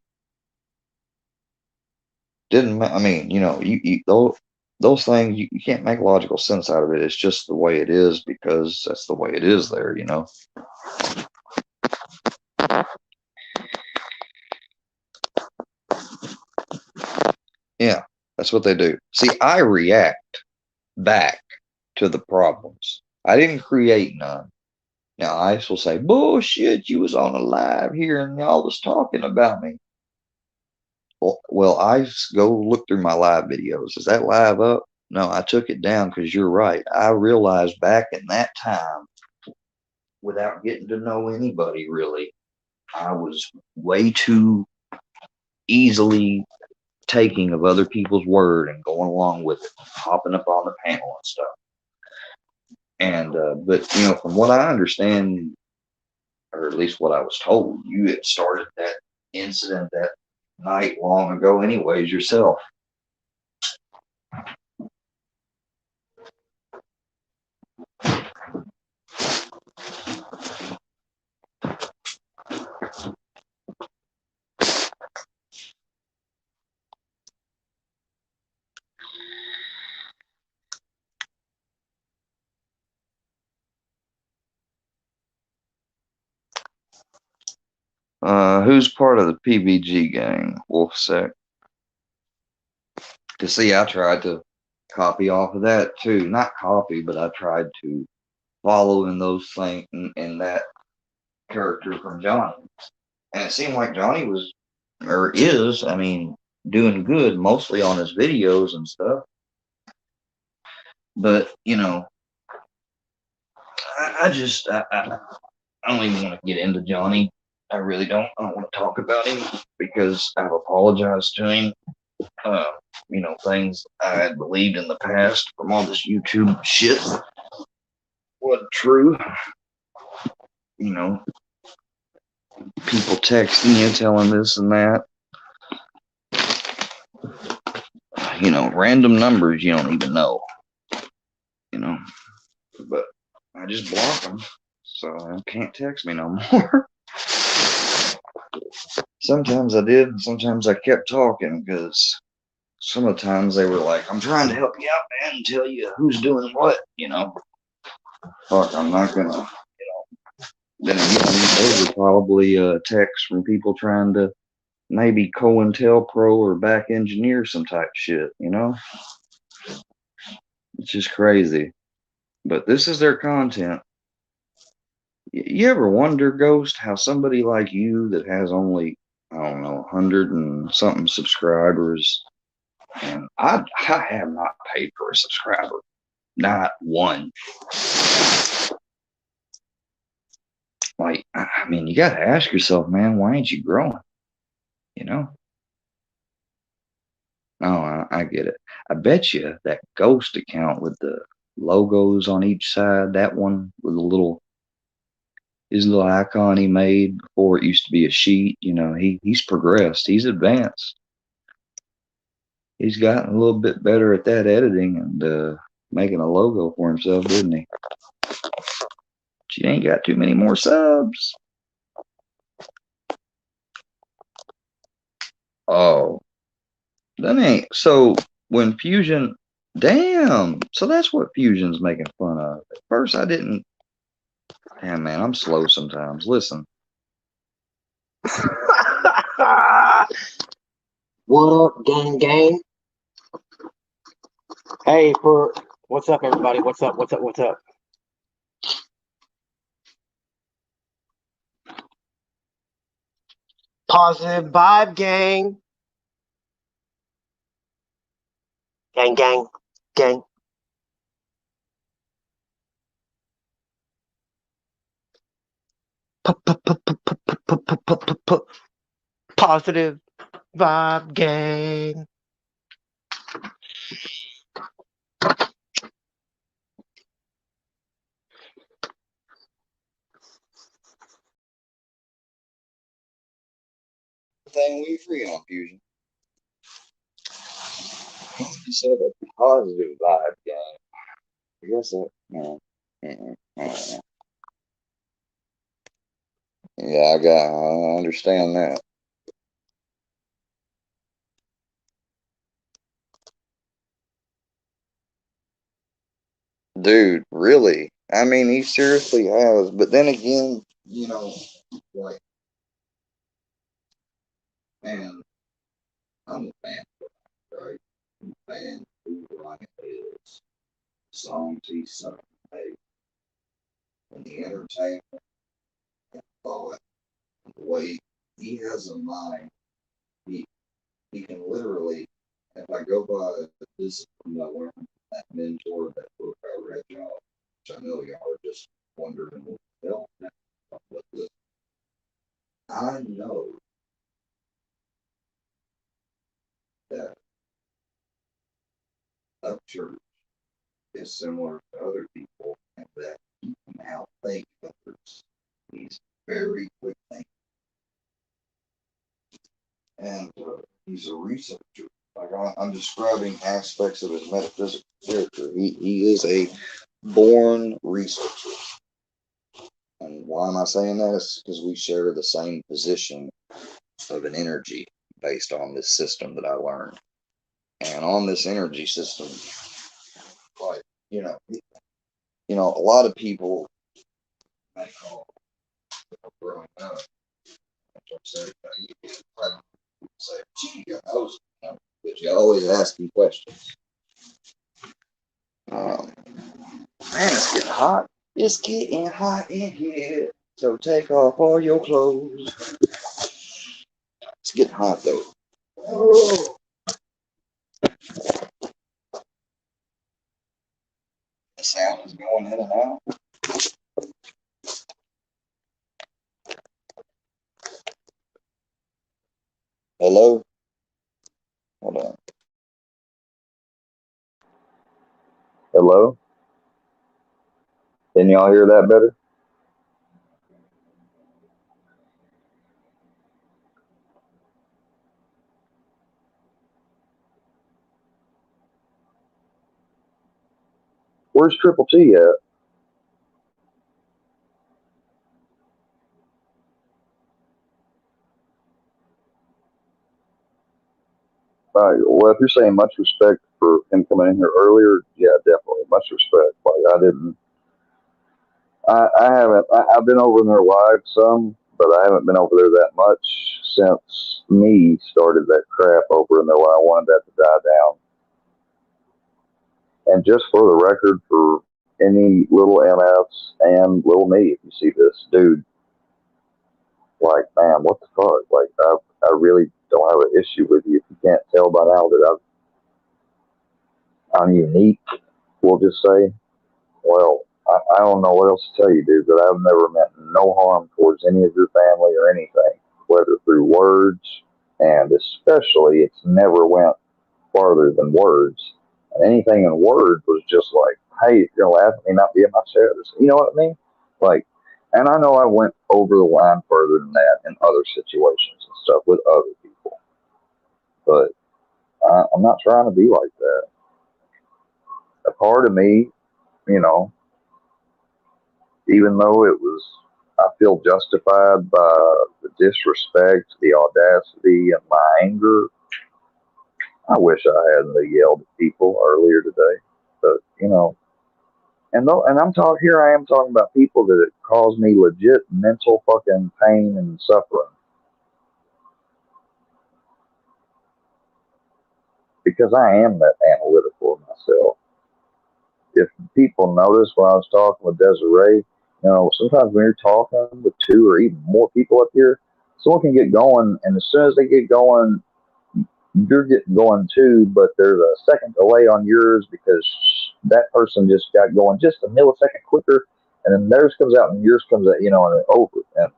I mean, those things you can't make logical sense out of it. It's just the way it is because that's the way it is there. Yeah, that's what they do. See, I react back to the problems. I didn't create none. Now, Ice will say, bullshit, you was on a live here and y'all was talking about me. Well, Ice, go look through my live videos. Is that live up? No, I took it down because you're right. I realized back in that time, without getting to know anybody really, I was way too easily taking of other people's word and going along with it, hopping up on the panel and stuff. And but from what I understand, or at least what I was told, you had started that incident that night long ago, anyways, yourself. Who's part of the PBG gang? Wolfsec. To see, I tried to copy off of that too. Not copy, but I tried to follow in those things in that character from Johnny. And it seemed like Johnny was or is, I mean, doing good mostly on his videos and stuff. But, you know, I don't even want to get into Johnny. I really don't. I don't want to talk about him because I've apologized to him. Uh, you know, things I had believed in the past from all this YouTube shit wasn't true. You know, people texting you, telling this and that. You know, random numbers you don't even know. You know, but I just block them, so they can't text me no more. Sometimes I did, sometimes I kept talking because some of the times they were like, I'm trying to help you out, man, and tell you who's doing what, you know. Fuck, I'm not gonna, you know. Then again, those are probably texts from people trying to maybe COINTELPRO or back engineer some type shit, you know. It's just crazy. But this is their content. You ever wonder, Ghost, how somebody like you that has only, I don't know, 100 and something subscribers, and I have not paid for a subscriber. Not one. Like, I mean, you got to ask yourself, man, why ain't you growing? You know? Oh, I get it. I bet you that Ghost account with the logos on each side, that one with his little icon he made before it used to be a sheet, you know, he's progressed. He's advanced. He's gotten a little bit better at that editing and making a logo for himself, didn't he? She ain't got too many more subs. Oh, that ain't so. When Fusion, damn. So that's what Fusion's making fun of. At first, I didn't. Damn, man, I'm slow sometimes. Listen. What up, gang, gang? Hey, what's up, everybody? What's up? What's up? What's up? Positive vibe, gang. Gang, gang, gang. Positive vibe, gang. Thing we free on Fusion. You said a positive vibe, gang. I guess that. No. Yeah, I understand that. Dude, really? I mean, he seriously has. But then again, you know, like, man, I'm a fan, right? I'm a fan of who Ryan is. The songs he's sung, made, and the entertainment, and thought, and the way he has a mind. He he can literally, if I go by the discipline I learned from that mentor, that book I read, y'all, which I know y'all are just wondering what the hell with this. I know that up church is similar to other people and that he can outthink others. He's very quick thinking. And he's a researcher. Like I'm describing aspects of his metaphysical character. He is a born researcher. And why am I saying that? It's because we share the same position of an energy based on this system that I learned. And on this energy system, like, a lot of people I call growing up. Say, gee, you knows, but you always ask me questions. Man, it's getting hot. It's getting hot in here. So take off all your clothes. It's getting getting hot though. The sound is going in and out. Hello? Hold on. Hello? Can y'all hear that better? Where's Triple T at? Well, if you're saying much respect for him coming in here earlier, yeah, definitely much respect. Like I haven't. I've been over there live some, but I haven't been over there that much since me started that crap over in there. Where I wanted that to die down. And just for the record, for any little MFs and little me, if you see this dude, like, man, what the fuck? Like, I really don't have an issue with you. If you can't tell by now that I'm unique, we'll just say, well, I don't know what else to tell you, dude, but I've never meant no harm towards any of your family or anything, whether through words, and especially it's never went farther than words. And anything in words was just like, hey, if you're gonna laugh at me not being my chair, you know what I mean? Like, and I know I went over the line further than that in other situations and stuff with other people, but I'm not trying to be like that. A part of me, you know, even though it was, I feel justified by the disrespect, the audacity, and my anger. I wish I hadn't yelled at people earlier today, but you know, and I'm talking here. I am talking about people that it caused me legit mental fucking pain and suffering because I am that analytical of myself. If people notice when I was talking with Desiree, you know, sometimes when you're talking with two or even more people up here, someone can get going, and as soon as they get going, you're getting going too, but there's a second delay on yours because that person just got going just a millisecond quicker, and then theirs comes out and yours comes out, you know, and then over. And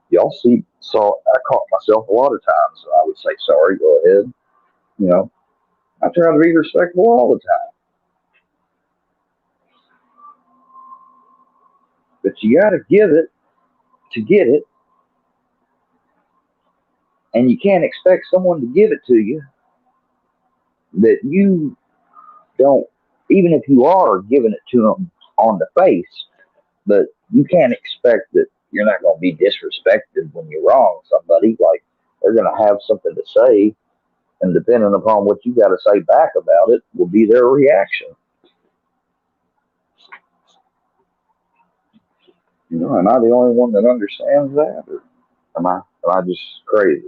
y'all see, so I caught myself a lot of times. I would say, sorry, go ahead. You know, I try to be respectful all the time, but you got to give it to get it, and you can't expect someone to give it to you that you don't, even if you are giving it to them on the face, but you can't expect that you're not going to be disrespected when you wrong somebody. Like, they're going to have something to say, and depending upon what you got to say back about it will be their reaction. You know, am I the only one that understands that, or am I just crazy?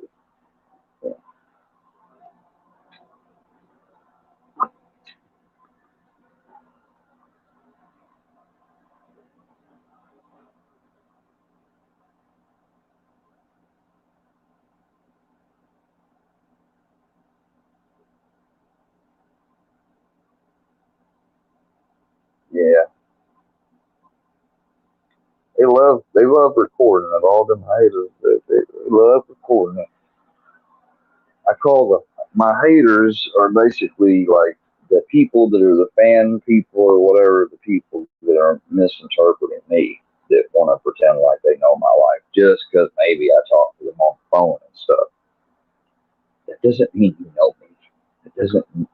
Yeah, they love recording it. All them haters, they love recording it. I call my haters are basically like the people that are the fan people or whatever, the people that are misinterpreting me, that want to pretend like they know my life just because maybe I talk to them on the phone and stuff. That doesn't mean you know me. It doesn't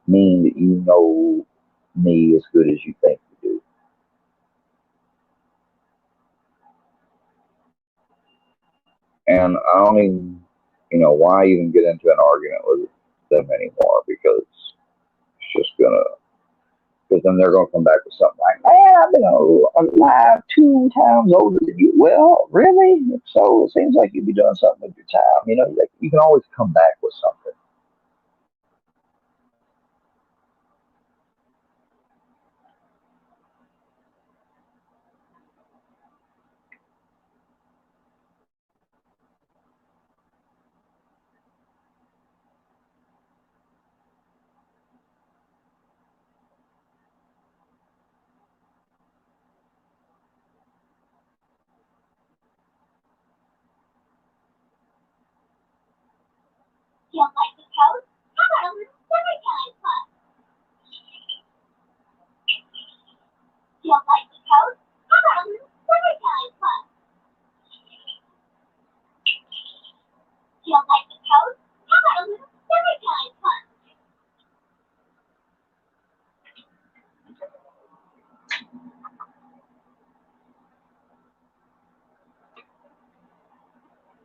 mean that you know me as good as you think you do. And I don't even, you know, why even get into an argument with them anymore, because it's just gonna, because then they're going to come back with something like, man, I've been alive 2 times older than you. Well, really? So it seems like you'd be doing something with your time. You know, like, you can always come back with something.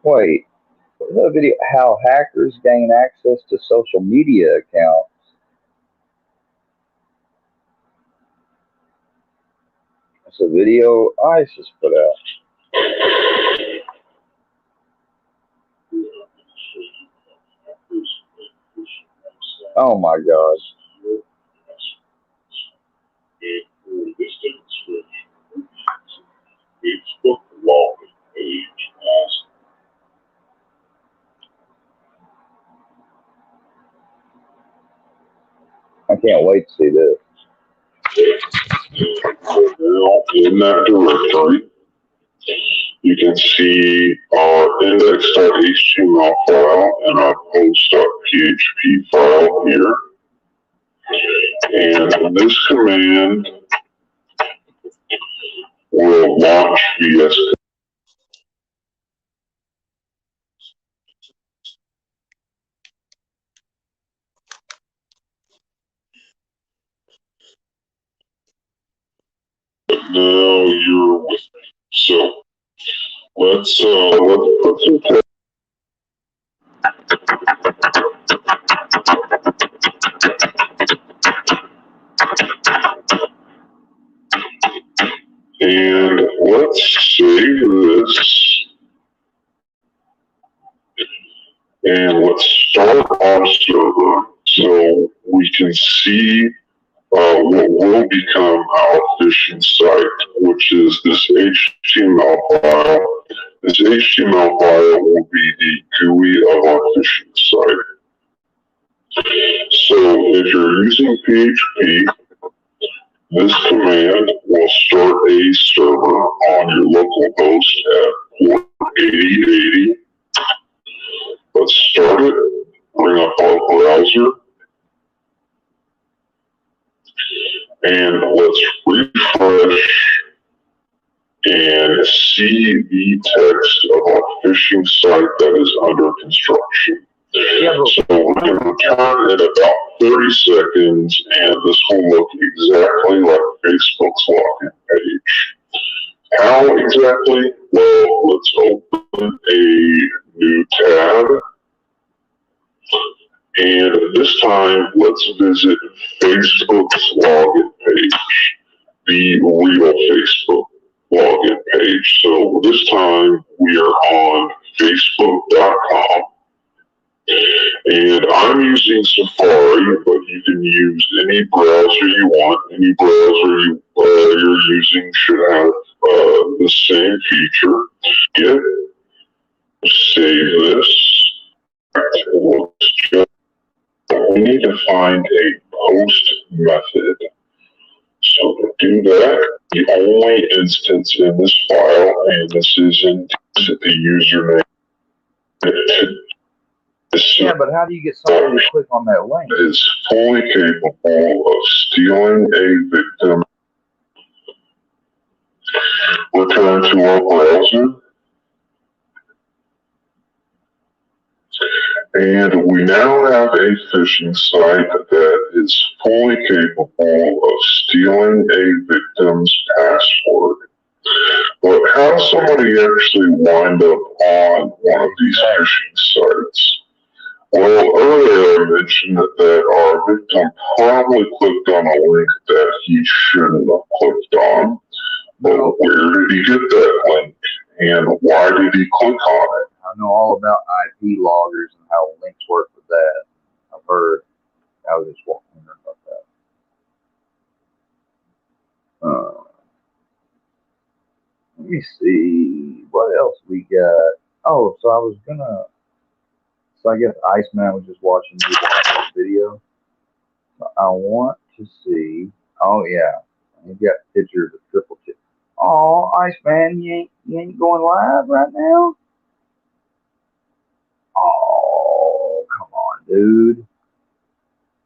Wait, what's that video? How hackers gain access to social media accounts. It's a video ICE has put out. Oh my God. I can't wait to see this. In that directory, you can see our index.html file and our post.php file here. And this command will launch VS. Now you're with me. So let's put some text. And let's save this. And let's start our server so we can see what will become our phishing site, which is this HTML file. This HTML file will be the GUI of our phishing site. So if you're using PHP, this command will start a server on your local host at port 8080. Let's start it, bring up our browser, and let's refresh and see the text of our phishing site that is under construction. So we're going to return in about 30 seconds, and this will look exactly like Facebook's login page. How exactly? Well, let's open a new tab, and this time let's visit Facebook's login page, the real Facebook login page. So this time we are on Facebook.com. And I'm using Safari, but you can use any browser you want. Any browser you're using should have the same feature. Yeah. Save this. We need to find a post method. So to do that, the only instance in this file, and this isn't the username. Yeah, but how do you get somebody to click on that link? Is fully capable of stealing a victim. Return to our browser. And we now have a phishing site that is fully capable of stealing a victim's password. But how does somebody actually wind up on one of these phishing sites? Well, earlier I mentioned that our victim probably clicked on a link that he shouldn't have clicked on. But where did he get that link? And why did he click on it? I know all about IP loggers and how links work with that. I've heard. I was just wondering about that. Let me see. What else we got? Oh, so I guess Iceman was just watching this video. So I want to see. Oh yeah, you got pictures of triple chip. Oh, Iceman, you ain't going live right now. Oh, come on, dude.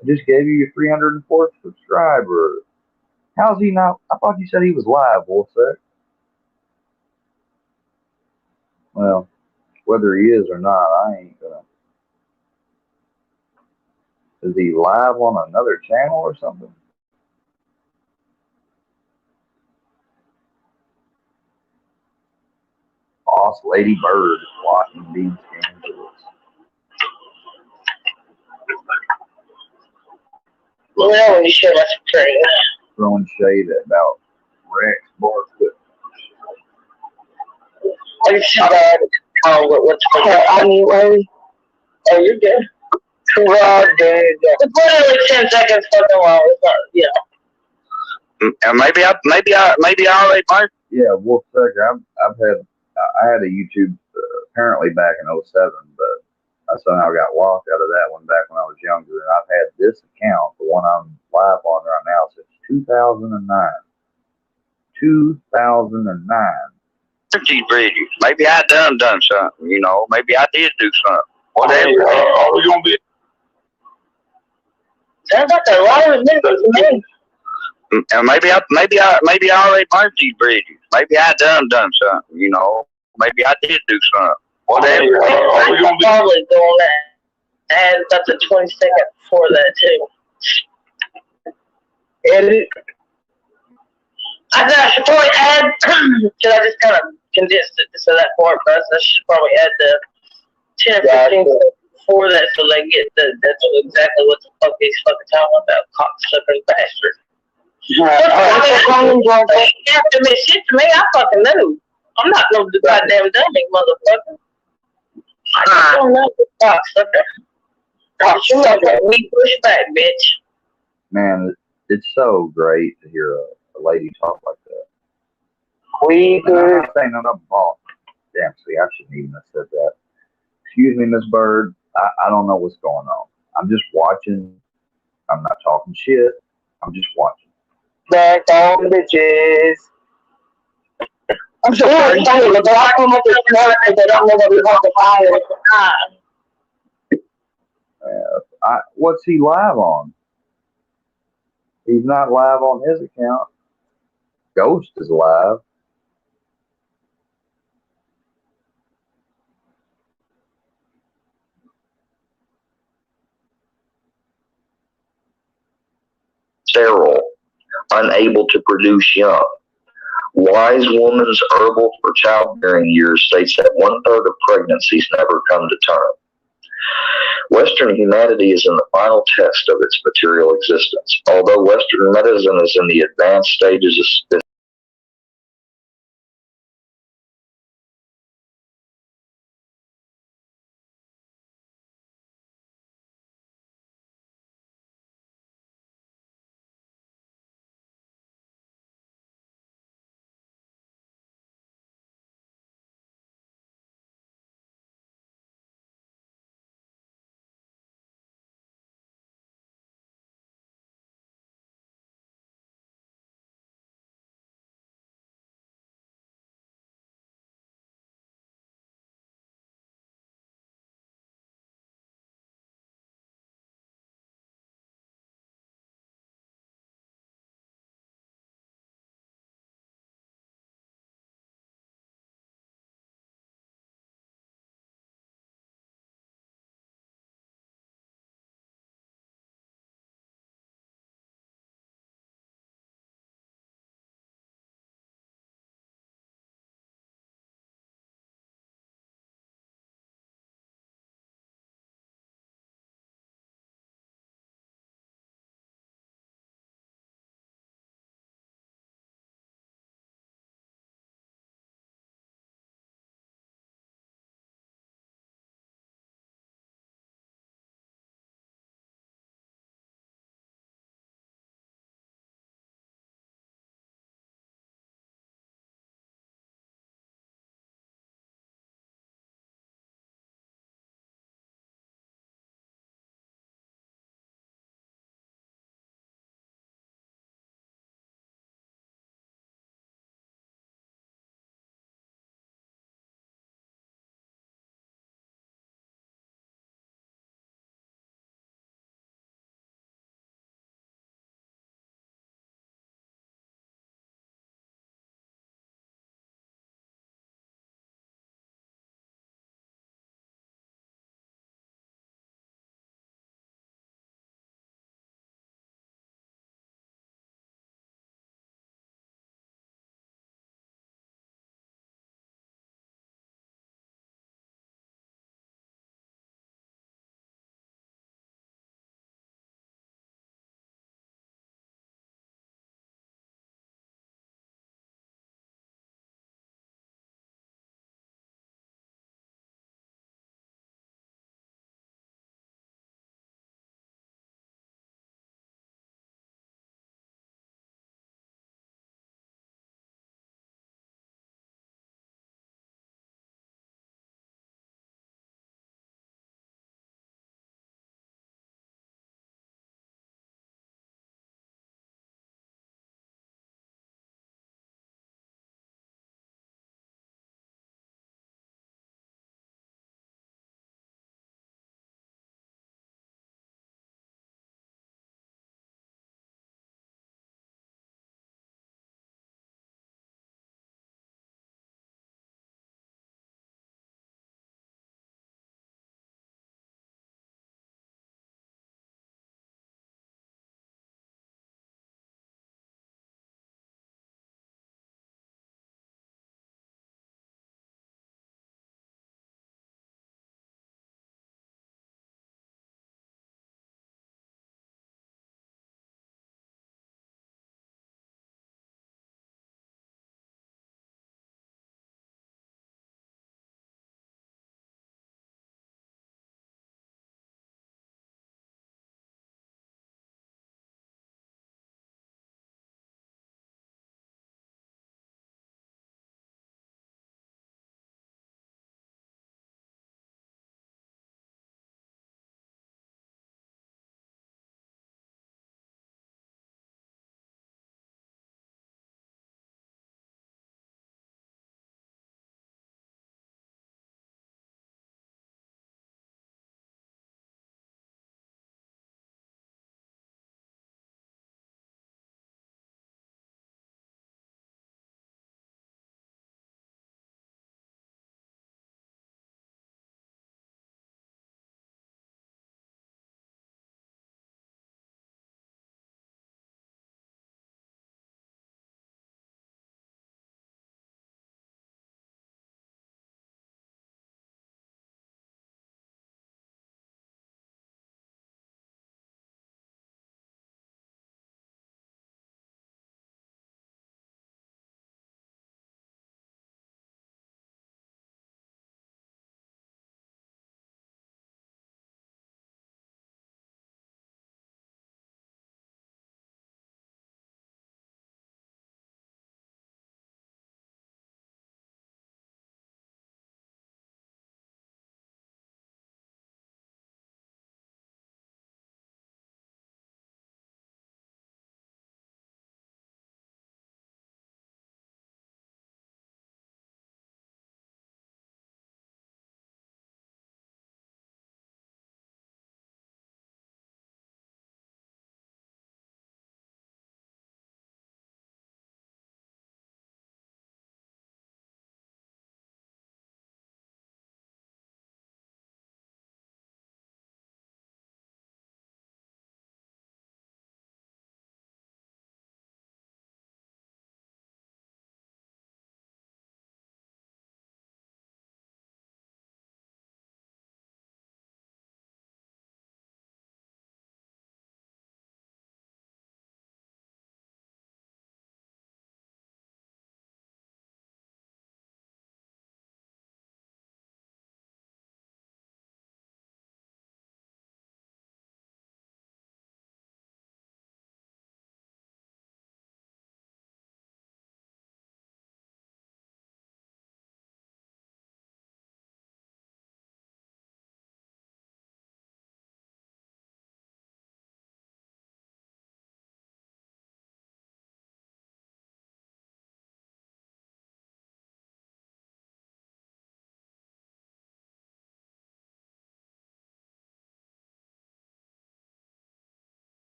I just gave you your 304th subscriber. How's he not? I thought you said he was live. What's that? Well, whether he is or not, I ain't gonna. Is he live on another channel or something? Boss Lady Bird watching these Angeles. Well, you should that's pretty. Throwing shade about Rex Barfoot. It's too bad. Oh, what's anyway? Oh, you're good. Well, dude. It's literally 10 seconds fucking long. It's not, yeah. Maybe I already marked. Yeah, Wolf Sucker. I had a YouTube apparently back in '07, but I somehow got locked out of that one back when I was younger. And I've had this account, the one I'm live on right now, since 2009. 2009. Maybe I done something, you know. Maybe I did do something. Whatever. Are we gonna be? Sounds like a lot of niggas to me. And maybe I already burnt these bridges. Maybe I done something, you know. Maybe I did do something. Whatever. Are we gonna be? Probably doing that. And up to 20 seconds before that too. Edit. I should probably add. Should I just kind of condensed it to that part? But I should probably add the 10 or 15 seconds before that, so they get that's exactly what the fuck he's fucking talking about, cocksucker bastard. After me, shit to me, I fucking know. I'm not no goddamn dummy, motherfucker. I don't know the cocksucker. You let me push back, bitch. Man, it's so great to hear a lady talk like that. We And I'm not saying I'm boss. Damn, see, I shouldn't even have said that. Excuse me, Miss Bird. I don't know what's going on. I'm just watching. I'm not talking shit. I'm just watching. Back on bitches. I'm sorry, but I come up with nothing that I don't know what we're going to find. What's he live on? He's not live on his account. Ghost is live. Sterile, unable to produce young. Wise Woman's Herbal for Childbearing Years states that 1/3 of pregnancies never come to term. Western humanity is in the final test of its material existence. Although Western medicine is in the advanced stages of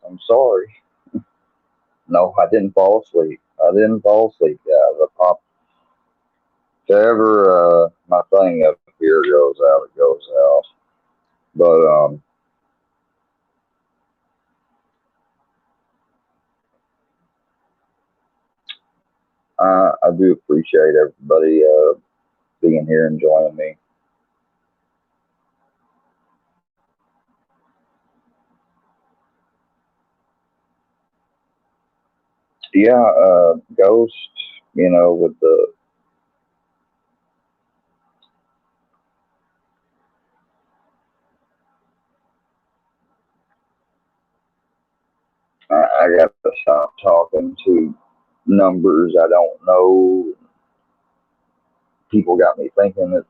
I'm sorry. No, I didn't fall asleep. I didn't fall asleep, guys. I popped. If ever my thing up here goes out, it goes out. But I do appreciate everybody being here and joining me. Yeah, Ghost, with the I got to stop talking to numbers I don't know. People got me thinking it's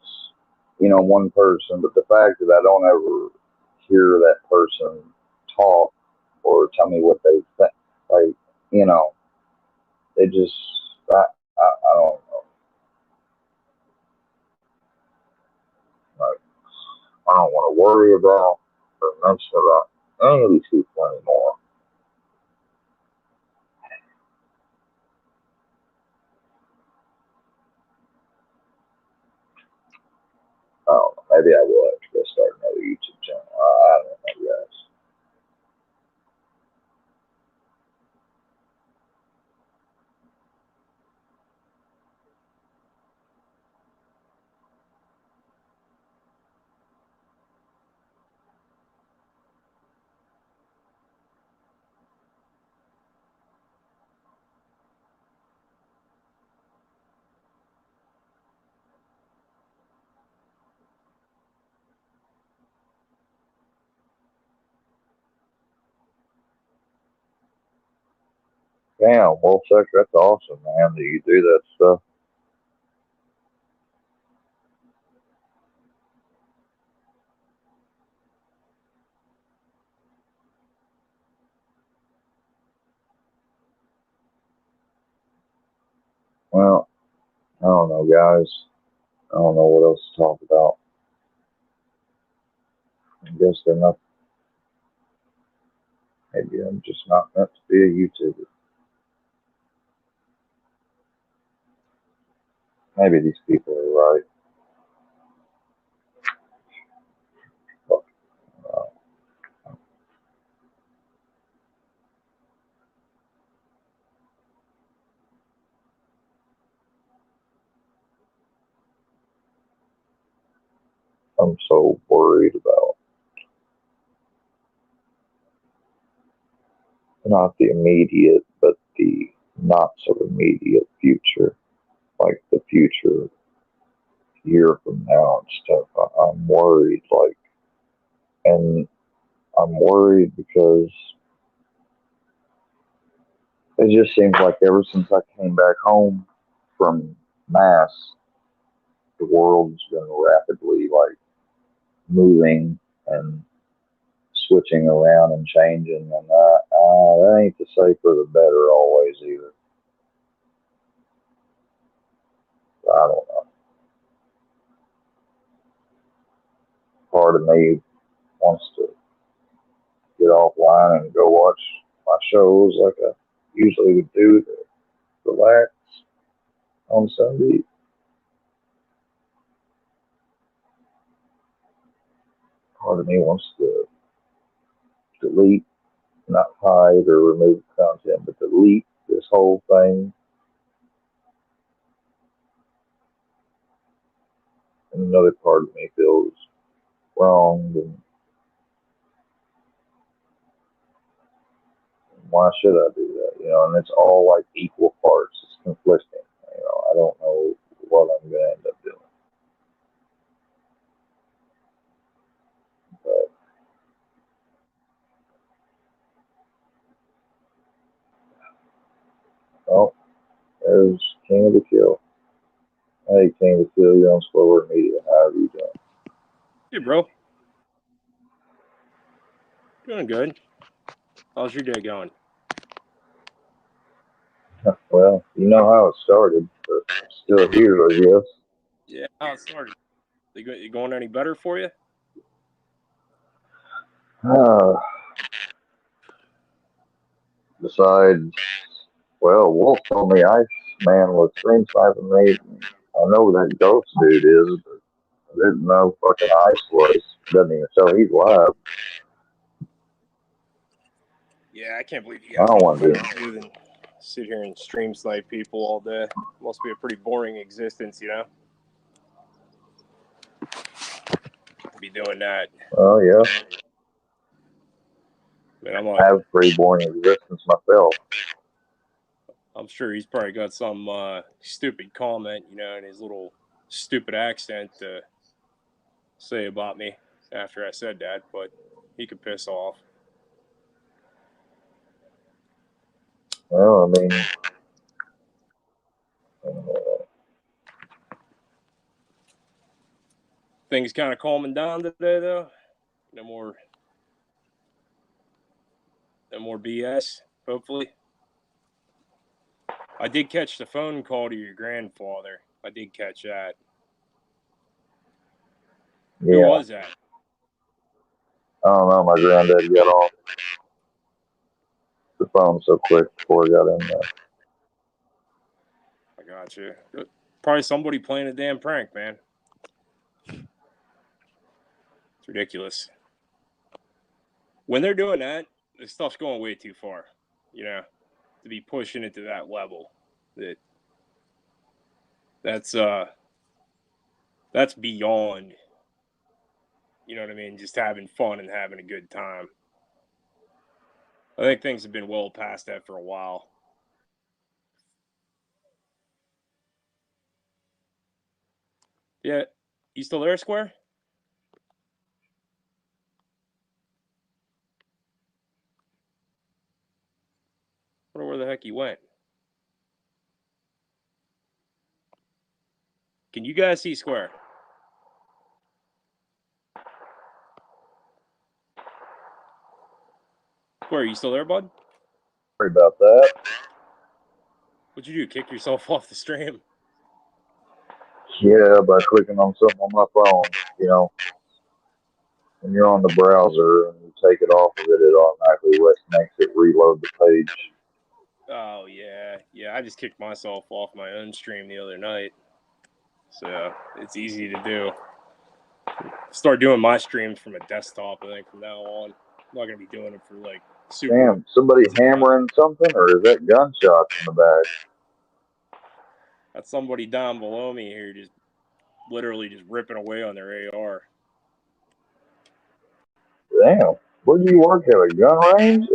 one person, but the fact that I don't ever hear that person talk or tell me what they think, like you know, it just I don't know. Like I don't want to worry about or mention about any of these people anymore. I don't know. Maybe I will have to go start another YouTube channel. I don't know, guys. Damn, well, Sex, that's awesome, man, that you do that stuff. Well, I don't know, guys. I don't know what else to talk about. I guess they're not. Maybe I'm just not meant to be a YouTuber. Maybe these people are right. But, I'm so worried about not the immediate, but the not so immediate future. Like the future year from now and stuff. I'm worried, like, and I'm worried because it just seems like ever since I came back home from Mass, the world's been rapidly like moving and switching around and changing, and that ain't to say for the better always either. I don't know. Part of me wants to get offline and go watch my shows like I usually would do to relax on Sunday. Part of me wants to delete, not hide or remove content, but delete this whole thing. And another part of me feels wronged and why should I do that? And it's all like equal parts. It's conflicting. I don't know what I'm gonna end up doing. But oh, there's King of the Kill. Hey, King of the Kill, you're on Slower Media. How are you doing? Hey, bro. Doing good. How's your day going? Well, you know how it started, but still here, I guess. Yeah, how it started. You going any better for you? Uh, Besides, well, Wolf told me Iceman was stream sniping me. I know who that ghost dude is, but I didn't know fucking Ice was. Doesn't even show he's live. Yeah, I can't believe you I got don't more want to fun do to do than sit here and stream snipe people all day. Must be a pretty boring existence, you know? Be doing that. Oh, yeah. Man, I'm I like, have a pretty boring existence myself. I'm sure he's probably got some stupid comment, you know, in his little stupid accent to say about me after I said that, but he could piss off. Well, I mean, Things kind of calming down today, though. No more BS, hopefully. I did catch the phone call to your grandfather. I did catch that. yeah. Who was that? I don't know. My granddad got off the phone so quick before he got in there. I got you. Probably somebody playing a damn prank, man. It's ridiculous. When they're doing that, this stuff's going way too far, you know, to be pushing it to that level. That's beyond, you know what I mean, just having fun and having a good time. I think things have been well past that for a while. Yeah, you still there, Square? I wonder where the heck he went. Can you guys see Square? Square, you still there, bud? Sorry about that. What'd you do? Kick yourself off the stream? Yeah, by clicking on something on my phone, you know. When you're on the browser and you take it off of it, it automatically makes it reload the page. Oh, yeah. Yeah, I just kicked myself off my own stream the other night. So it's easy to do. Start doing my streams from a desktop, I think, from now on. I'm not going to be doing it for, like, super. Damn, somebody hammering something, or is that gunshots in the back? That's somebody down below me here just literally just ripping away on their AR. Damn, where do you work at, a gun range?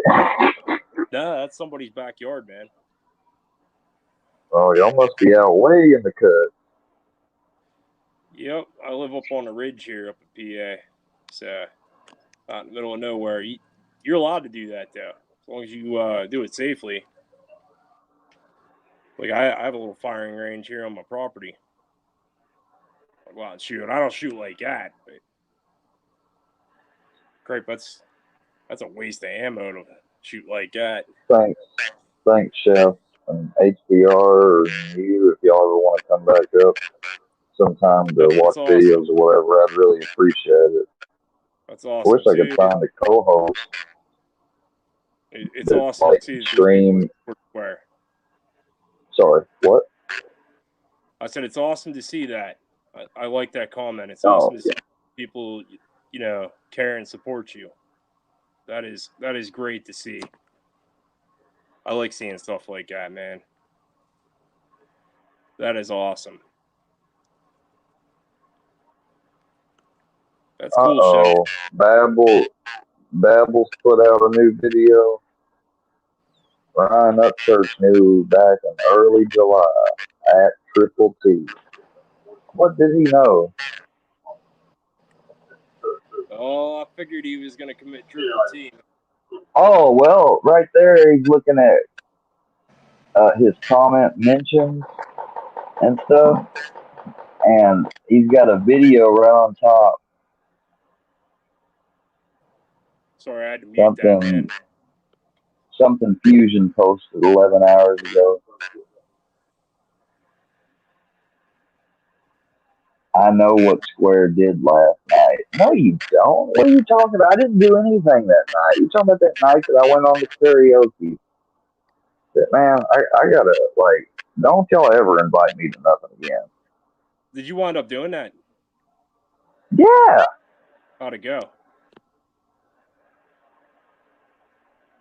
Nah, that's somebody's backyard, man. Oh, y'all must be out way in the cut. Yep, I live up on a ridge here up in PA. So, out in the middle of nowhere. You're allowed to do that, though, as long as you do it safely. Like, I have a little firing range here on my property. I go out and shoot. I don't shoot like that, but crap, that's a waste of ammo to shoot like that. Thanks, Chef, and HBR, and you, if y'all ever want to come back up sometime to watch awesome. videos or whatever, I'd really appreciate it. That's awesome. I wish I could find a co-host. It's awesome like, to see stream. Where? Sorry, what? I said it's awesome to see that. I like that comment. It's awesome to see people, you know, care and support you. That is great to see. I like seeing stuff like that, man. That is awesome. That's cool, Chef. Babble's put out a new video. Ryan Upchurch knew back in early July at Triple T. What did he know? Oh, I figured he was going to commit Triple T. Oh, well, right there he's looking at his comment mentions and stuff. And he's got a video right on top. Sorry, I had to mute that, man. Something Fusion posted 11 hours ago. I know what Square did last night. No, you don't. What are you talking about? I didn't do anything that night. You talking about that night that I went on the karaoke? man, I gotta, like, don't y'all ever invite me to nothing again. Did you wind up doing that? Yeah. How'd it go?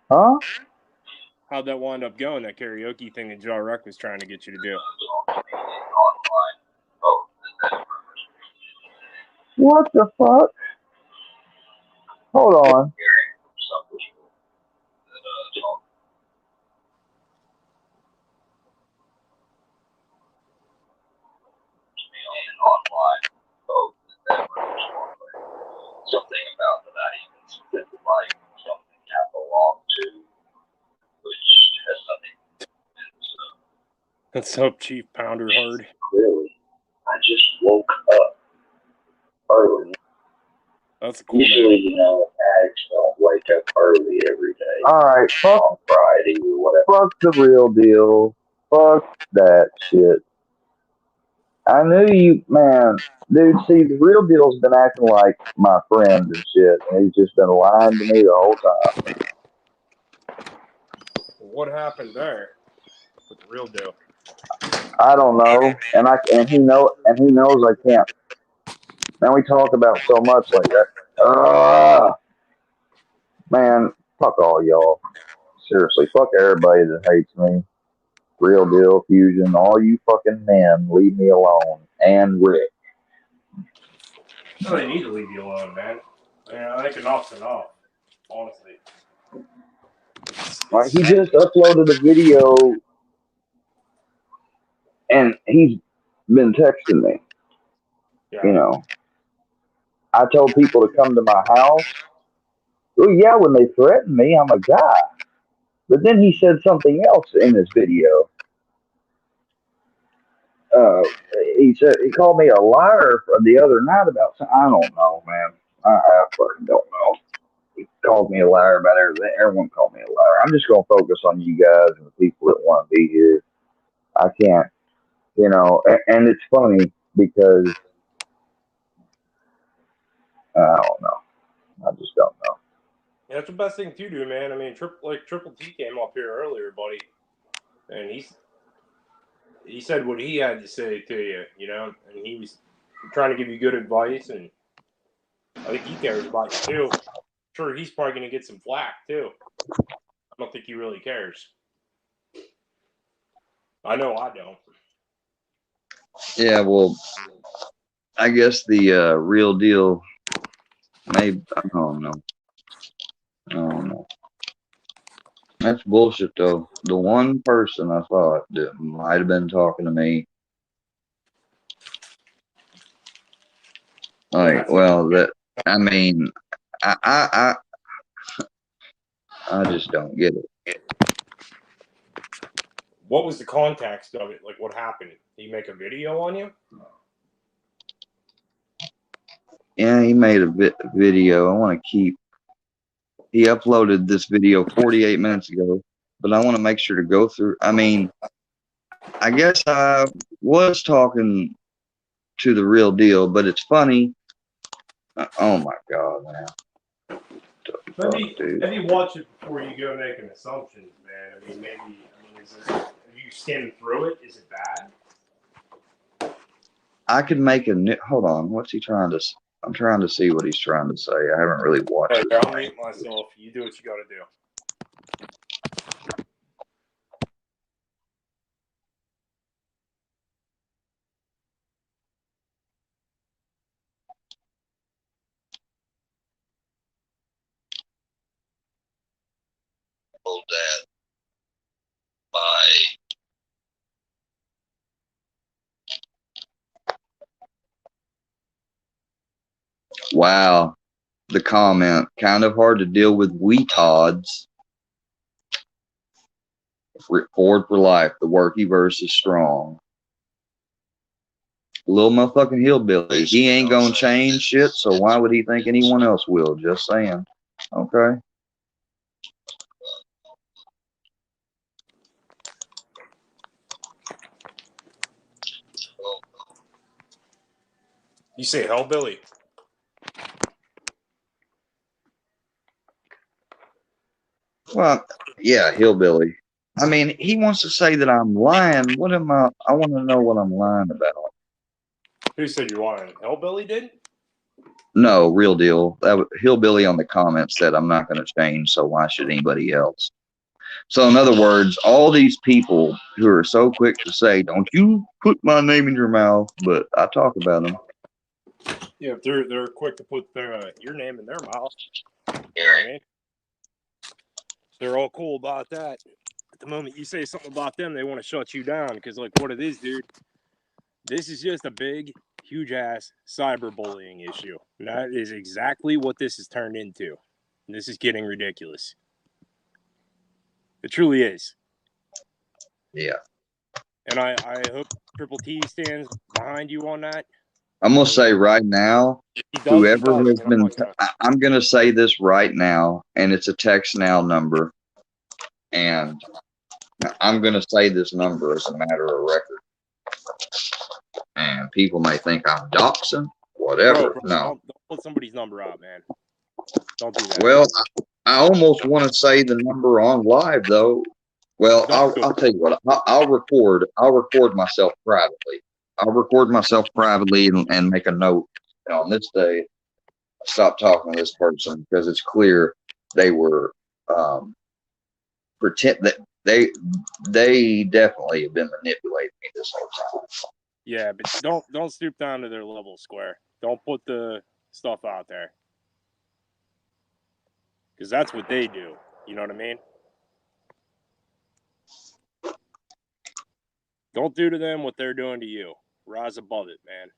Huh? How'd that wind up going, that karaoke thing that Joe Ruck was trying to get you to do? What the fuck? Hold on. Something about that I even like something I belong to, which has nothing. Let's hope Chief Pounder heard. Really, I just woke up early. That's a cool Usually, name. you know, addicts don't wake up early every day. All right, fuck On Friday or whatever. Fuck the real deal. Fuck that shit. I knew you, man. Dude, see, the real deal's been acting like my friend and shit, and he's just been lying to me the whole time. What happened there with the real deal? I don't know, and he knows I can't. Man, we talk about so much like that. Man, fuck all y'all. Seriously, fuck everybody that hates me. Real deal, Fusion, all you fucking men, leave me alone. And Rick. No, they need to leave you alone, man. I think enough's enough, honestly. Like, he just uploaded a video, and he's been texting me. Yeah. You know, I told people to come to my house. Well, yeah, when they threatened me, I'm a guy. But then he said something else in this video. Uh, he called me a liar the other night about something. I don't know, man. I fucking don't know. He called me a liar about everything. Everyone called me a liar. I'm just gonna focus on you guys and the people that want to be here. I can't, you know. And it's funny because I don't know. I just don't know. Yeah, that's the best thing to do, man. I mean, Triple T came up here earlier, buddy, and he said what he had to say to you, you know, and he was trying to give you good advice, and I think he cares about you too. Sure, he's probably going to get some flack too. I don't think he really cares. I know I don't. Yeah, well, I guess the real deal. Maybe I don't know. I don't know. That's bullshit, though. The one person I thought that might have been talking to me, like, well, that I mean, I just don't get it. What was the context of it? Like, what happened? Did he make a video on you? Yeah, he made a video. I want to keep. He uploaded this video 48 minutes ago, but I want to make sure to go through. I mean, I guess I was talking to the real deal, but it's funny. Oh my god, man! Maybe watch it before you go making assumptions, man. I mean, have you skimmed through it? Is it bad? I could make a new. Hold on, what's he trying to? I'm trying to see what he's trying to say. I haven't really watched it. I'll mute myself. You do what you got to do. That by Wow, the comment kind of hard to deal with. Weetods. Forward for life. The worky verse is strong. Little motherfucking hillbilly. He ain't gonna change shit, so why would he think anyone else will? Just saying. Okay. You say hellbilly? Well, yeah, hillbilly. I mean, he wants to say that I'm lying. What am I? I want to know what I'm lying about. Who said you're lying? Hellbilly did? No, real deal. Hillbilly on the comments said I'm not going to change, so why should anybody else? So in other words, all these people who are so quick to say, "Don't you put my name in your mouth," but I talk about them. Yeah, if they're quick to put your name in their mouth. You know what I mean? They're all cool about that. At the moment you say something about them, they want to shut you down because, like, what it is, dude, this is just a big, huge-ass cyberbullying issue. And that is exactly what this has turned into. And this is getting ridiculous. It truly is. Yeah. And I hope Triple T stands behind you on that. I'm going to say right now, whoever has been, I'm going to say this right now, and it's a text now number. And I'm going to say this number as a matter of record. And people may think I'm doxing, whatever. Bro, No. don't put somebody's number out, man. Don't do that. Well, I almost want to say the number on live, though. Well, I'll tell you what. I'll record myself privately. I'll record myself privately and make a note. On this day, stop talking to this person because it's clear they were pretend that they definitely have been manipulating me this whole time. Yeah, but don't stoop down to their level, Square. Don't put the stuff out there. Because that's what they do. You know what I mean? Don't do to them what they're doing to you. Rise above it, man.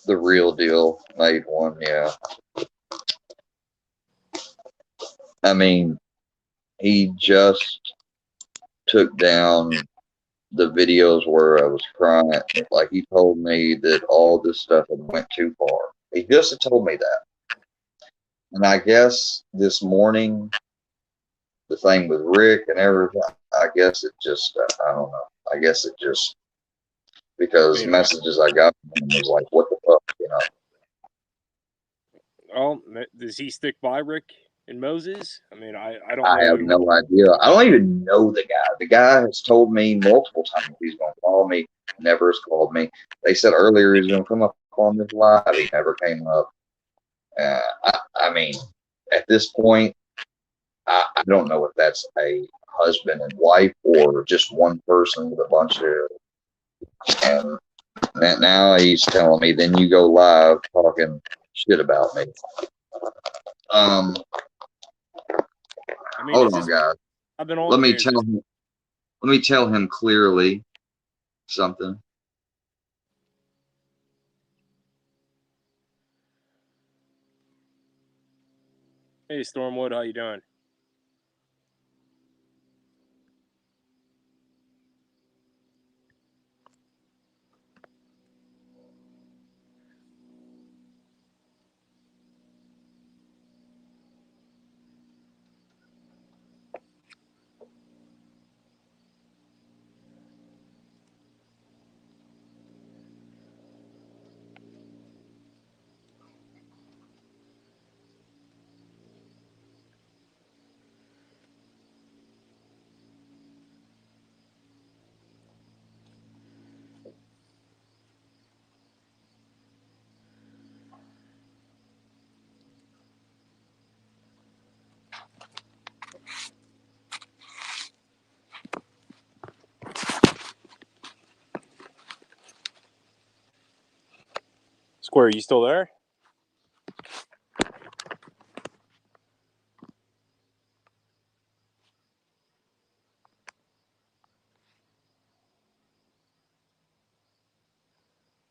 The real deal made one, yeah. I mean, he just took down the videos where I was crying. Like, he told me that all this stuff had went too far. He just told me that. And I guess this morning, the thing with Rick and everything, I guess it just, I don't know. I guess it just, because messages I got from him was like, what the fuck, you know? Oh, does he stick by Rick and Moses? I mean, I don't know. I have no idea. I don't even know the guy. The guy has told me multiple times he's going to call me. Never has called me. They said earlier he was going to come up on this live. He never came up. I mean, at this point, I don't know if that's a husband and wife or just one person with a bunch of. And now he's telling me, then you go live talking shit about me. I mean, hold on, guys. Let me tell him clearly something. Hey, Stormwood, how you doing? Square, you still there?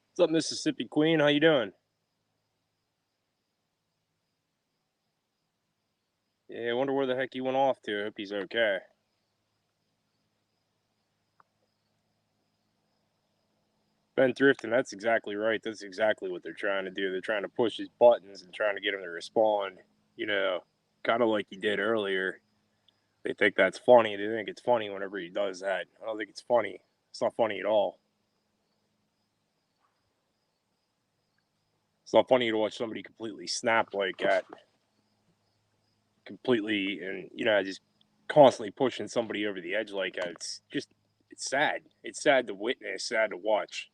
What's up, Mississippi Queen? How you doing? Yeah, I wonder where the heck he went off to. I hope he's okay. Ben Thrifton, that's exactly right. That's exactly what they're trying to do. They're trying to push his buttons and trying to get him to respond, you know, kind of like he did earlier. They think that's funny. They think it's funny whenever he does that. I don't think it's funny. It's not funny at all. It's not funny to watch somebody completely snap like that. Completely, and just constantly pushing somebody over the edge like that. It's sad. It's sad to witness, sad to watch.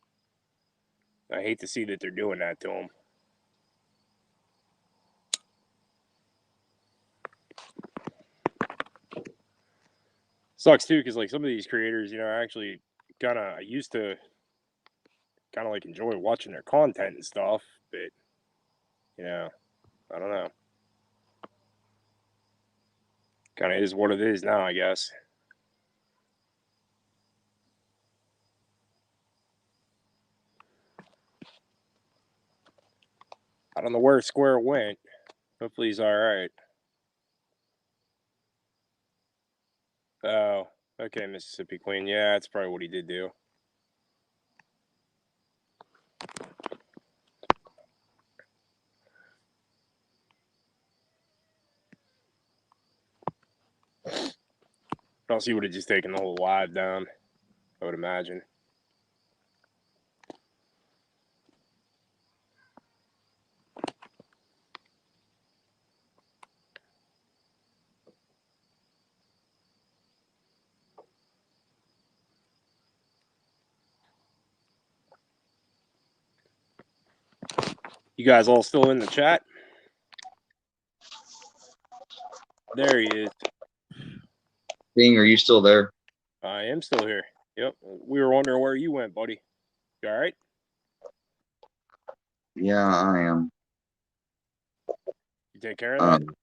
I hate to see that they're doing that to him. Sucks too, because like some of these creators, actually I used to kind of like enjoy watching their content and stuff, but I don't know. Kind of is what it is now, I guess. I don't know where Square went. Hopefully he's all right. Oh, okay, Mississippi Queen. Yeah, that's probably what he did do. Else he would have just taken the whole live down, I would imagine. You guys all still in the chat? There he is. King, are you still there? I am still here. Yep. We were wondering where you went, buddy. You all right? Yeah, I am. You take care of that?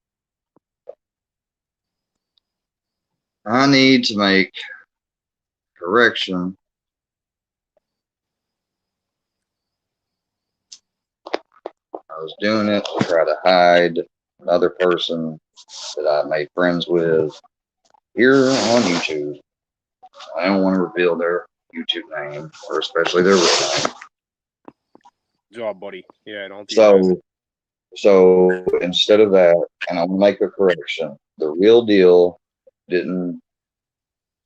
I need to make correction. I was doing it to try to hide another person that I made friends with here on YouTube. I don't want to reveal their YouTube name, or especially their real name. Good job, buddy. Yeah, don't do that. So instead of that, and I'll make a correction, the real deal didn't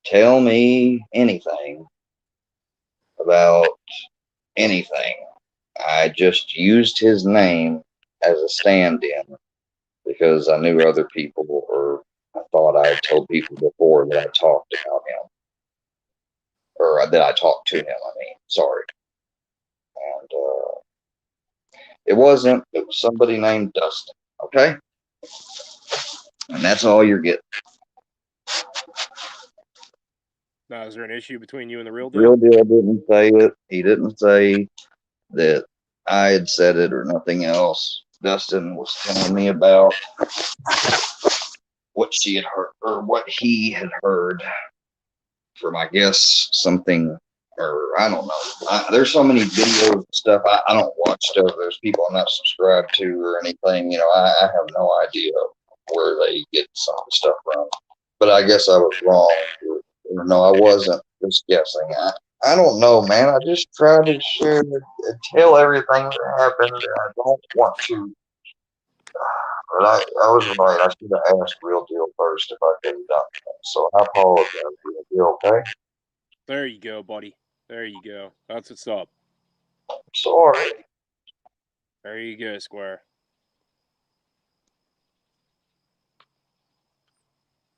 tell me anything about anything. I just used his name as a stand-in because I knew other people, or I thought I had told people before that I talked about him, or that I talked to him. I mean, sorry. And it wasn't. It was somebody named Dustin. Okay, and that's all you're getting. Now, is there an issue between you and the real deal? Real deal didn't say it. He didn't say that I had said it or nothing else. Dustin was telling me about what she had heard, or what he had heard from, I guess, something, or I don't know. There's so many videos and stuff. I don't watch stuff. There's people I'm not subscribed to or anything. I have no idea where they get some of the stuff from. But I guess I was wrong. No, I wasn't just guessing. I don't know, man. I just try to share and tell everything that happened, and I don't want to. But I was right. I should have asked Real Deal first if I could have done that. So I apologize, Real Deal, okay? There you go, buddy. There you go. That's what's up. Sorry. There you go, Square.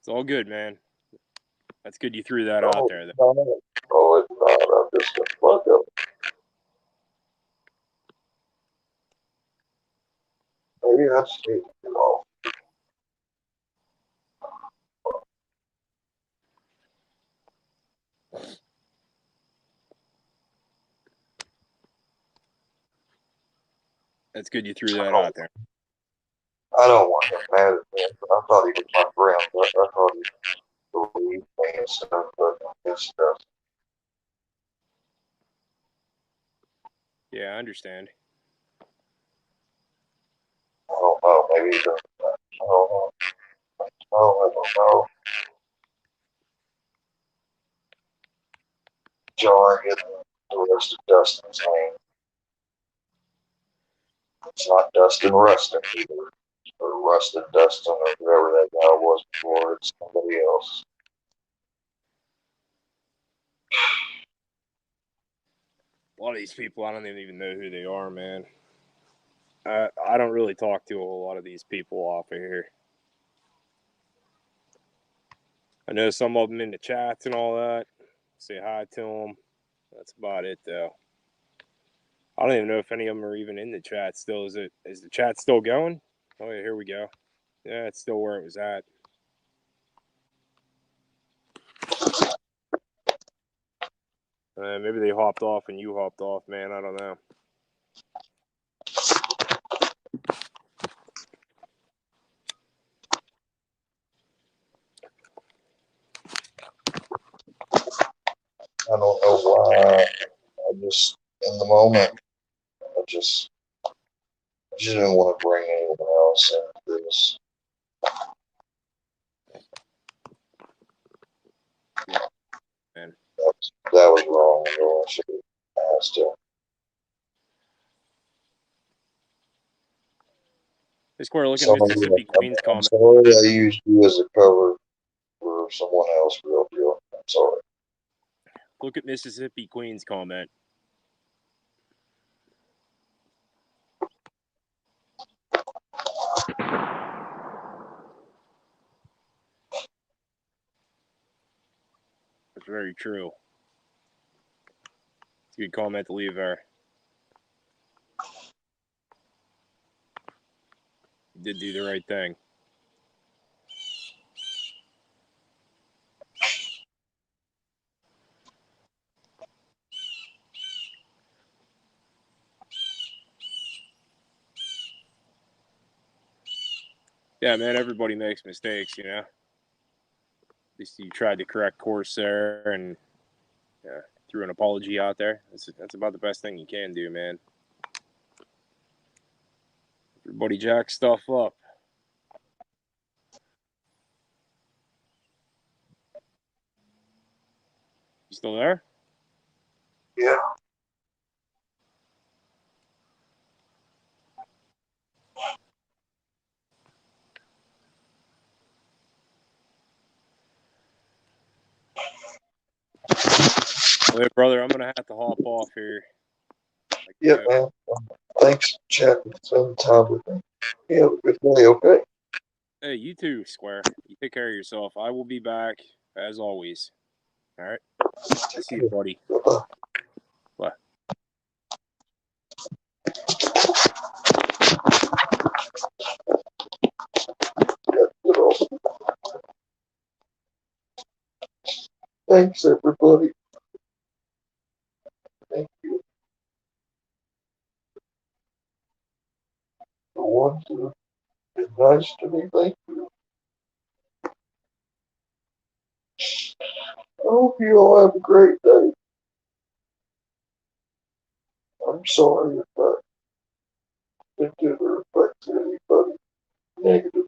It's all good, man. That's good you threw that out there. Oh, it's not. I'm just a fuck up. Maybe that's me. That's good you threw that out there. I don't want him mad at me. I thought he was my friend. I thought he believed me and stuff, but his stuff. Yeah, I understand. I don't know. Maybe he doesn't. I don't know. I don't know. Jar getting the rest of Dustin's name. It's not Dustin Rustin either. Or Rustin Dustin or whoever that guy was before. It's somebody else. A lot of these people, I don't even know who they are, man. I don't really talk to a whole lot of these people off of here. I know some of them in the chats and all that. Say hi to them. That's about it, though. I don't even know if any of them are even in the chat still. Is the chat still going? Oh, yeah, here we go. Yeah, it's still where it was at. Maybe they hopped off and you hopped off, man. I don't know. I don't know why. I just, in the moment, I just didn't want to bring anyone else into this. Man. That was wrong. I should have asked him. Hey, Square, look at Mississippi Queen's I'm comment. sorry I used you as a cover for someone else, real deal. I'm sorry. Look at Mississippi Queen's comment. That's very true. It's a good comment to leave there. You did do the right thing. Yeah, man, everybody makes mistakes, you know. At least you tried to correct course there and threw an apology out there. That's about the best thing you can do, man. Everybody jacks stuff up. You still there? Yeah. Well, hey, brother, I'm gonna have to hop off here. Yeah, man. Thanks for chatting. Spending time with me. Yeah, have a good day, okay? Hey, you too, Square. You take care of yourself. I will be back as always. All right. I see you, buddy. Bye-bye. Bye. Thanks, everybody. Thank you. The ones that have been nice to me, thank you. I hope you all have a great day. I'm sorry if that didn't affect anybody negatively.